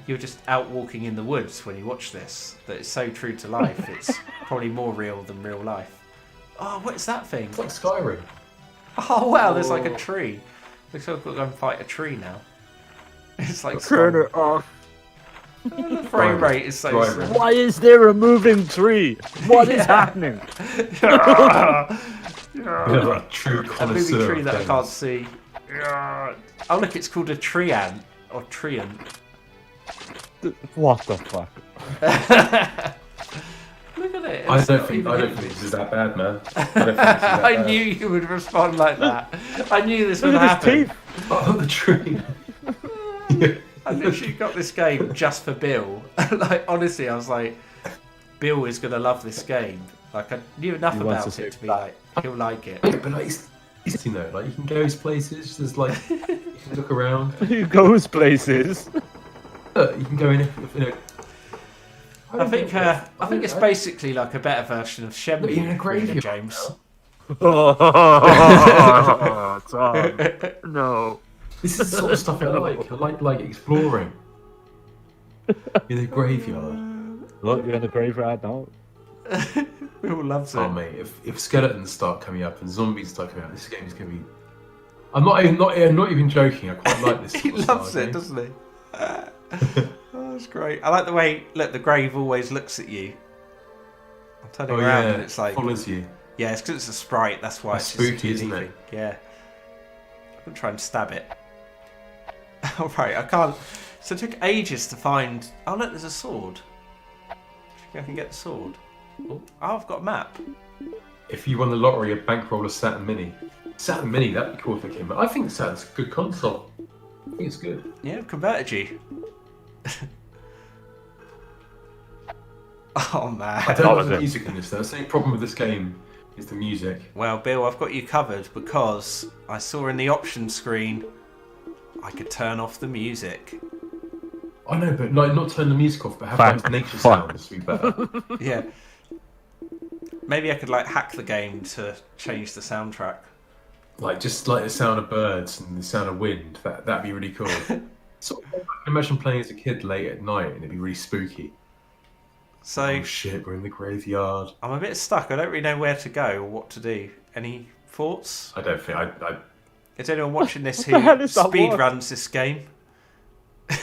S1: you're just out walking in the woods when you watch this? That it's so true to life. It's probably more real than real life. Oh, what is that thing?
S2: It's like Skyrim.
S1: Oh wow, there's like a tree. Looks like I've got to go and fight a tree now. It's like
S3: Turn it off.
S1: the frame rate is so
S2: Driver.
S1: slow.
S3: Why is there a moving tree? What is happening?
S2: You're like a true
S1: A moving
S2: connoisseur.
S1: tree
S2: of
S1: that I
S2: games.
S1: can't see. Oh look, it's called a treant or treant.
S3: What the fuck?
S1: Look at it.
S2: I
S1: It's
S2: don't
S1: not
S2: think
S1: even
S2: this is that bad, man. I don't think this is that
S1: I
S2: bad.
S1: knew you would respond like that. I knew this would
S3: Look at his
S1: happen.
S3: teeth.
S2: Oh, the tree. Yeah.
S1: I literally got this game just for Bill. Like honestly, I was like, Bill is gonna love this game. Like I knew enough
S3: He wants
S1: about
S3: to
S1: it
S3: see
S1: to be like, he'll like it.
S2: Yeah, but like, it's you know, like you can go these places. There's like you can look around.
S3: He goes places.
S2: You can go in. You know.
S1: I think it's basically like a better version of Shenmue,
S2: Look, you're in a
S1: really,
S2: graveyard
S1: James.
S3: Oh, Tom. No.
S2: This is the sort of stuff I like. I like exploring in a graveyard.
S3: Look, you're in the graveyard now.
S1: Bill loves it.
S2: Oh mate, if skeletons start coming up and zombies start coming up, this game is gonna be. I'm not even joking. I quite like this.
S1: He
S2: sort of
S1: loves
S2: style
S1: it,
S2: game.
S1: doesn't he? Oh, that's great. I like the way the grave always looks at you. I'm turning
S2: Oh
S1: around
S2: yeah,
S1: and it's like,
S2: follows you.
S1: yeah, it's because it's a sprite. That's why
S2: That's
S1: it's just
S2: spooky, isn't
S1: deceiving. Yeah. I'm gonna try and stab it. All right, I can't. So it took ages to find. Oh look, there's a sword. Do you think I can get the sword? Oh, I've got a map.
S2: If you won the lottery, a bankroll a Saturn Mini. Saturn Mini, that'd be cool if it came out. I think Saturn's a good console. I think it's good.
S1: Yeah, I've converted you. Oh man.
S2: I don't like
S3: was
S2: the
S3: it.
S2: music in this though. The same problem with this game is the music.
S1: Well, Bill, I've got you covered because I saw in the options screen I could turn off the music.
S2: I know, but like not turn the music off, but have
S3: Fuck.
S2: like nature
S3: Fuck.
S2: sounds be better.
S1: Yeah. Maybe I could like hack the game to change the soundtrack.
S2: Like just like the sound of birds and the sound of wind. That'd be really cool. Sort of, I can imagine playing as a kid late at night and it'd be really spooky.
S1: So
S2: Oh shit, we're in the graveyard.
S1: I'm a bit stuck. I don't really know where to go or what to do. Any thoughts?
S2: I don't think I
S1: Is anyone watching this who
S3: the hell is that
S1: speed
S3: word?
S1: runs this game?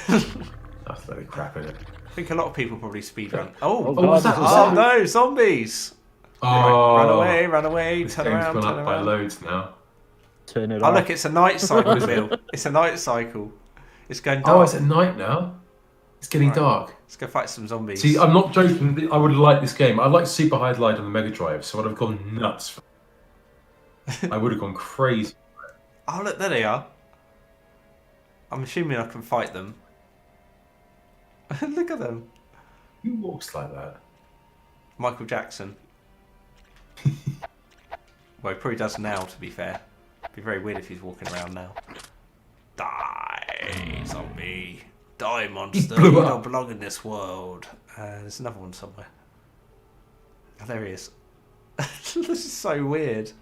S2: that's really crap in it.
S1: I think a lot of people probably speed run. Oh,
S3: Oh,
S2: what's
S3: God,
S2: that?
S3: this is-
S1: oh no, zombies!
S2: Oh,
S1: Run away,
S2: This
S1: turn
S2: game's
S1: around,
S2: gone
S1: turn
S2: up by
S1: around.
S2: loads now.
S3: Turn it
S1: Oh
S3: off.
S1: look, it's a night cycle, Bill. It's a night cycle. It's going
S2: Oh,
S1: dark.
S2: it's at night now. It's getting
S1: Right.
S2: dark.
S1: Let's go fight some zombies.
S2: See, I'm not joking. I would like this game. I like Super High Glide on the Mega Drive, so I'd have gone nuts. I would have gone crazy.
S1: Oh look, there they are. I'm assuming I can fight them. Look at them.
S2: Who walks like that?
S1: Michael Jackson. Well, he probably does now, to be fair. It'd be very weird if he's walking around now. Die, zombie. Die, monster.
S2: blew
S1: You
S2: up.
S1: don't belong in this world. There's another one somewhere. Oh, there he is. This is so weird.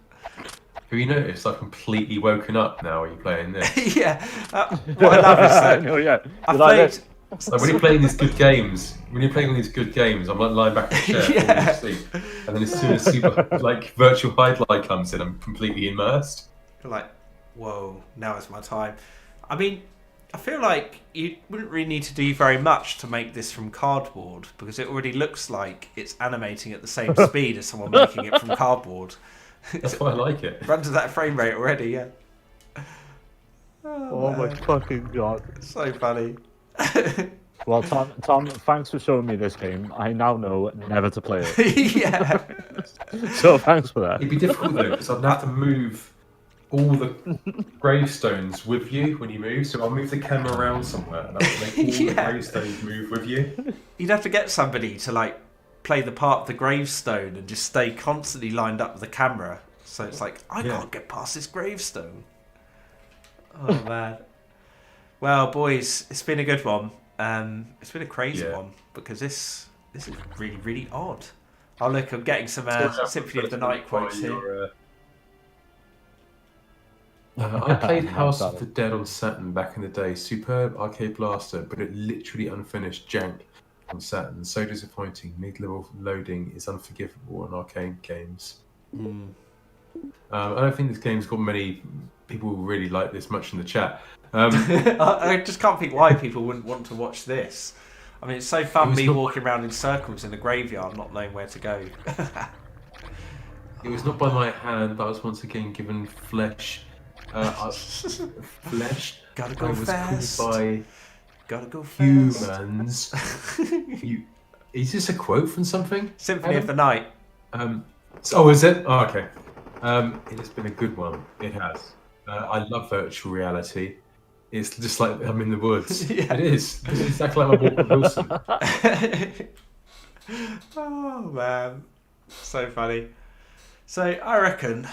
S2: Have you noticed I've completely woken up now when you're playing this?
S1: Yeah. What I love is that
S3: No, yeah.
S1: I
S3: You like
S1: played...
S3: this?
S2: Like when you're playing these good games, I'm like lying back in the chair
S1: Yeah.
S2: falling asleep. And then as soon as Super like virtual high glide comes in, I'm completely immersed.
S1: You're like, whoa, now is my time. I mean, I feel like you wouldn't really need to do very much to make this from cardboard because it already looks like it's animating at the same speed as someone making it from cardboard.
S2: That's why I like it.
S1: Runs at that frame rate already, yeah.
S3: Oh my
S1: man.
S3: fucking god.
S1: So funny.
S3: Well, Tom, thanks for showing me this game. I now know never to play it.
S1: Yeah.
S3: So thanks for that.
S2: It'd be difficult though, because I'd have to move all the gravestones with you when you move. So I'll move the camera around somewhere and I'll make all
S1: Yeah.
S2: the gravestones move with you.
S1: You'd have to get somebody to like play the part of the gravestone and just stay constantly lined up with the camera. So it's like, I
S2: Yeah.
S1: can't get past this gravestone. Oh man. Well, boys, it's been a good one. It's been a crazy
S2: Yeah.
S1: one because this is really, really odd. Oh look, I'm getting some Symphony of the Night quotes here.
S2: I played House of the Dead on Saturn back in the day. Superb arcade blaster, but it literally unfinished jank on Saturn. So disappointing. Mid-level loading is unforgivable on arcade games. I don't think this game's got many people who really like this much in the chat.
S1: I just can't think why people wouldn't want to watch this. I mean, it's so fun me walking around in circles in the graveyard, not knowing where to go.
S2: It was not by my hand, but I was once again given flesh. Flesh.
S1: Gotta go
S2: I was
S1: fast.
S2: called by
S1: Gotta go fast.
S2: humans. Is this a quote from something?
S1: Symphony of the Night.
S2: Is it? Oh, okay. It has been a good one. It has. I love virtual reality. It's just like I'm in the woods.
S1: Yeah.
S2: It is. It's exactly like my walk with Wilson.
S1: Oh man, so funny. So I reckon.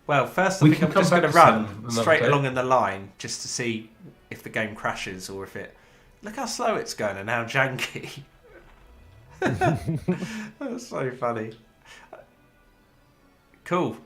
S1: Well, first I think I'm just going to run straight along in the line just to see if the game crashes or if it. Look how slow it's going and how janky. That's so funny. Cool.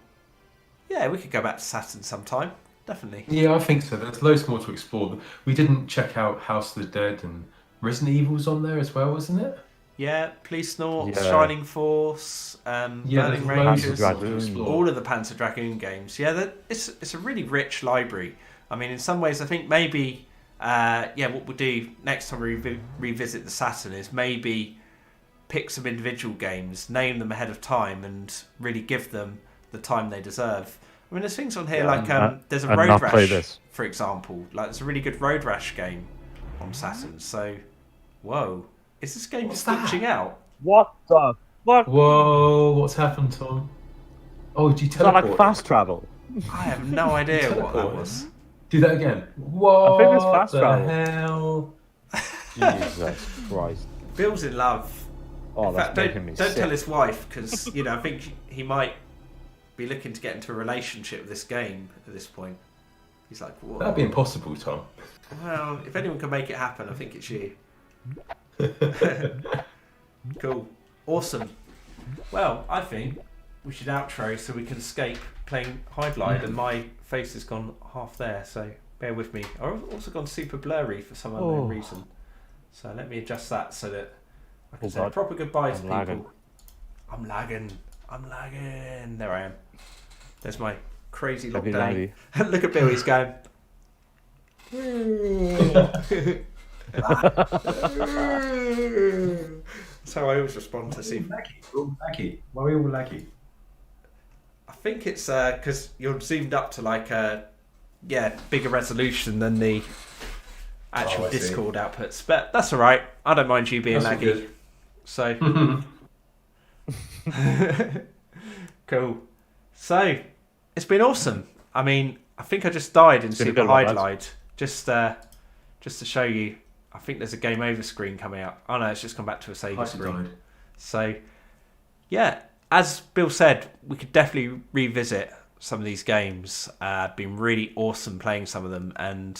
S1: Yeah, we could go back to Saturn sometime. Definitely.
S2: Yeah, I think so. There's loads more to explore. We didn't check out House of the Dead and Resident Evil's on there as well, wasn't it?
S1: Yeah, Police Nauts, Shining Force, Burning Rangers, all of the Panzer Dragoon games. Yeah, it's a really rich library. I mean, in some ways, I think maybe what we'll do next time we revisit the Saturn is maybe pick some individual games, name them ahead of time, and really give them the time they deserve. I mean, there's things on here there's a Road Rash, for example. Like, there's a really good Road Rash game on Saturn. So, whoa. Is this game just glitching out?
S3: What the fuck?
S2: Whoa, what's happened, Tom? Oh, did you teleport?
S3: Is that like fast travel?
S1: I have no idea what that was.
S2: Do that again. Whoa,
S3: I think it's fast travel.
S2: Hell?
S3: Jesus Christ.
S1: Bill's in love.
S3: Oh,
S1: in
S3: that's
S1: fact,
S3: making me
S1: don't
S3: sick.
S1: tell his wife, because, I think he might be looking to get into a relationship with this game at this point. He's like, whoa.
S2: That'd be impossible, Tom.
S1: Well, if anyone can make it happen, I think it's you. Cool. Awesome. Well, I think we should outro so we can escape playing Hide Light, and my face has gone half there, so bear with me. I've also gone super blurry for some unknown reason. So let me adjust that so that I can say a proper goodbye to people.
S3: Lagging.
S1: I'm lagging. There I am. There's my crazy lockdown. Look at Bill, he's going. That's how I always respond to see.
S2: Laggy. Why are we all laggy?
S1: I think it's because you're zoomed up to like a bigger resolution than the actual Discord outputs, but that's all right. I don't mind you being laggy. So cool. So it's been awesome. I mean, I think I just died in Super Hide Light just to show you. I think there's a game over screen coming up. Oh no, it's just come back to a Sega screen. So, yeah, as Bill said, we could definitely revisit some of these games. Been really awesome playing some of them, and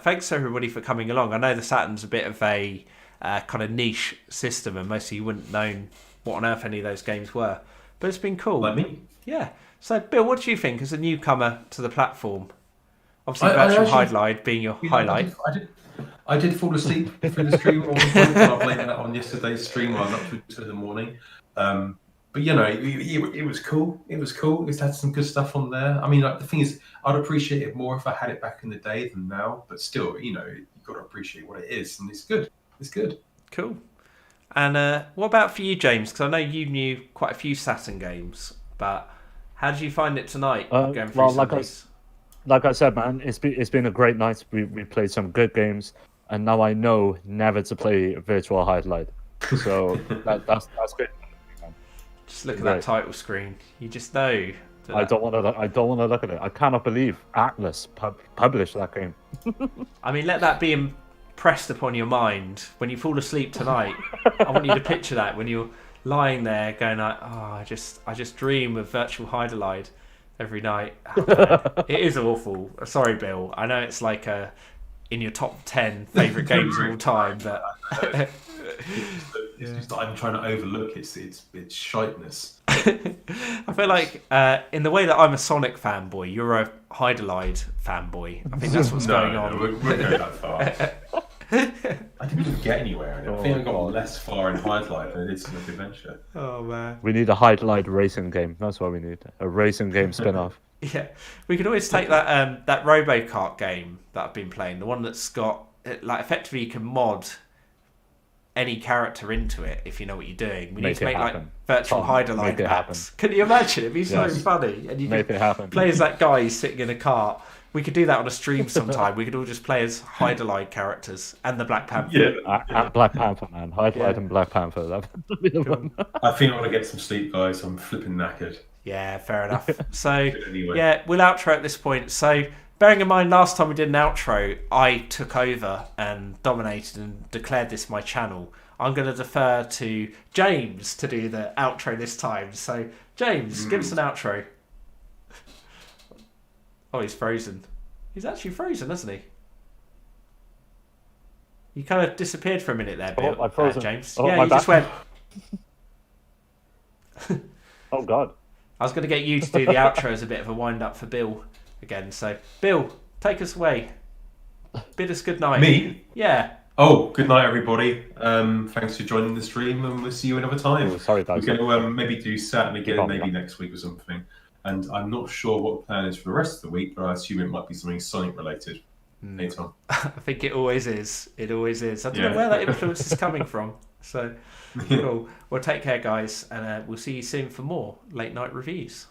S1: thanks to everybody for coming along. I know the Saturn's a bit of a kind of niche system, and most of you wouldn't know what on earth any of those games were, but it's been cool.
S2: Like me?
S1: Yeah. So, Bill, what do you think as a newcomer to the platform? Obviously, Virtual Hide Light being your highlight.
S2: I did fall asleep through the stream at one point, and I blamed that on yesterday's stream while I was up to 2 in the morning. But it was cool. It was cool. It had some good stuff on there. I mean, the thing is, I'd appreciate it more if I had it back in the day than now. But still, you've got to appreciate what it is, and it's good. It's good.
S1: Cool. And what about for you, James? Because I know you knew quite a few Saturn games, but how did you find it tonight? Going through
S3: like I said, man, it's been a great night. We played some good games, and now I know never to play Virtual Hide Light. So that's good.
S1: Just look at that title screen. You just know.
S3: I don't want to look at it. I cannot believe Atlas published that game.
S1: I mean, let that be impressed upon your mind when you fall asleep tonight. I want you to picture that when you're lying there, going like, "Oh, I just dream of Virtual Hide Light every night." Oh, it is awful. Sorry, Bill. I know it's like a in your top 10 favourite games of all time, but
S2: it's just that I'm trying to overlook its shiteness.
S1: I feel like in the way that I'm a Sonic fanboy, you're a Hyderlide fanboy. I think that's what's going on.
S2: No, we won't go that far. I didn't even get anywhere in it. I think I got less far in Highlight than I did Sonic Adventure.
S1: Oh man,
S3: We need a highlight racing game. That's what we need. A racing game spin-off.
S1: yeah, we could always take that RoboKart game that I've been playing, the one that's got like effectively you can mod any character into it if you know what you're doing. We need to make like virtual Hyderline maps. Can you imagine? It'd be so funny, and you
S3: Make it happen.
S1: play as that guy sitting in a cart. We could do that on a stream sometime. We could all just play as Hyderline characters and the Black Panther.
S2: Yeah,
S3: And Black Panther, man. Highlight and Black Panther. That'd be the one.
S2: I think I want to get some sleep, guys. I'm flipping knackered.
S1: Yeah, fair enough. So,
S2: Anyway.
S1: yeah, we'll outro at this point. So, bearing in mind, last time we did an outro, I took over and dominated and declared this my channel. I'm going to defer to James to do the outro this time. So, James, give us an outro. Oh, he's frozen. He's actually frozen, isn't he? You kind of disappeared for a minute there, Bill.
S3: I'm frozen.
S1: James.
S3: Oh,
S1: yeah,
S3: my
S1: you just
S3: bad.
S1: went.
S3: Oh, God.
S1: I was going to get you to do the outro as a bit of a wind-up for Bill again. So, Bill, take us away. Bid us good night.
S2: Me?
S1: Yeah.
S2: Oh, good night, everybody. Thanks for joining the stream, and we'll see you another time.
S3: Oh, sorry, guys.
S2: We're going to maybe do Saturn again, maybe next week or something. And I'm not sure what the plan is for the rest of the week, but I assume it might be something Sonic related. Hey, Tom.
S1: I think it always is. It always is. I don't know where that influence is coming from. So, cool. Well, take care, guys, and we'll see you soon for more late night reviews.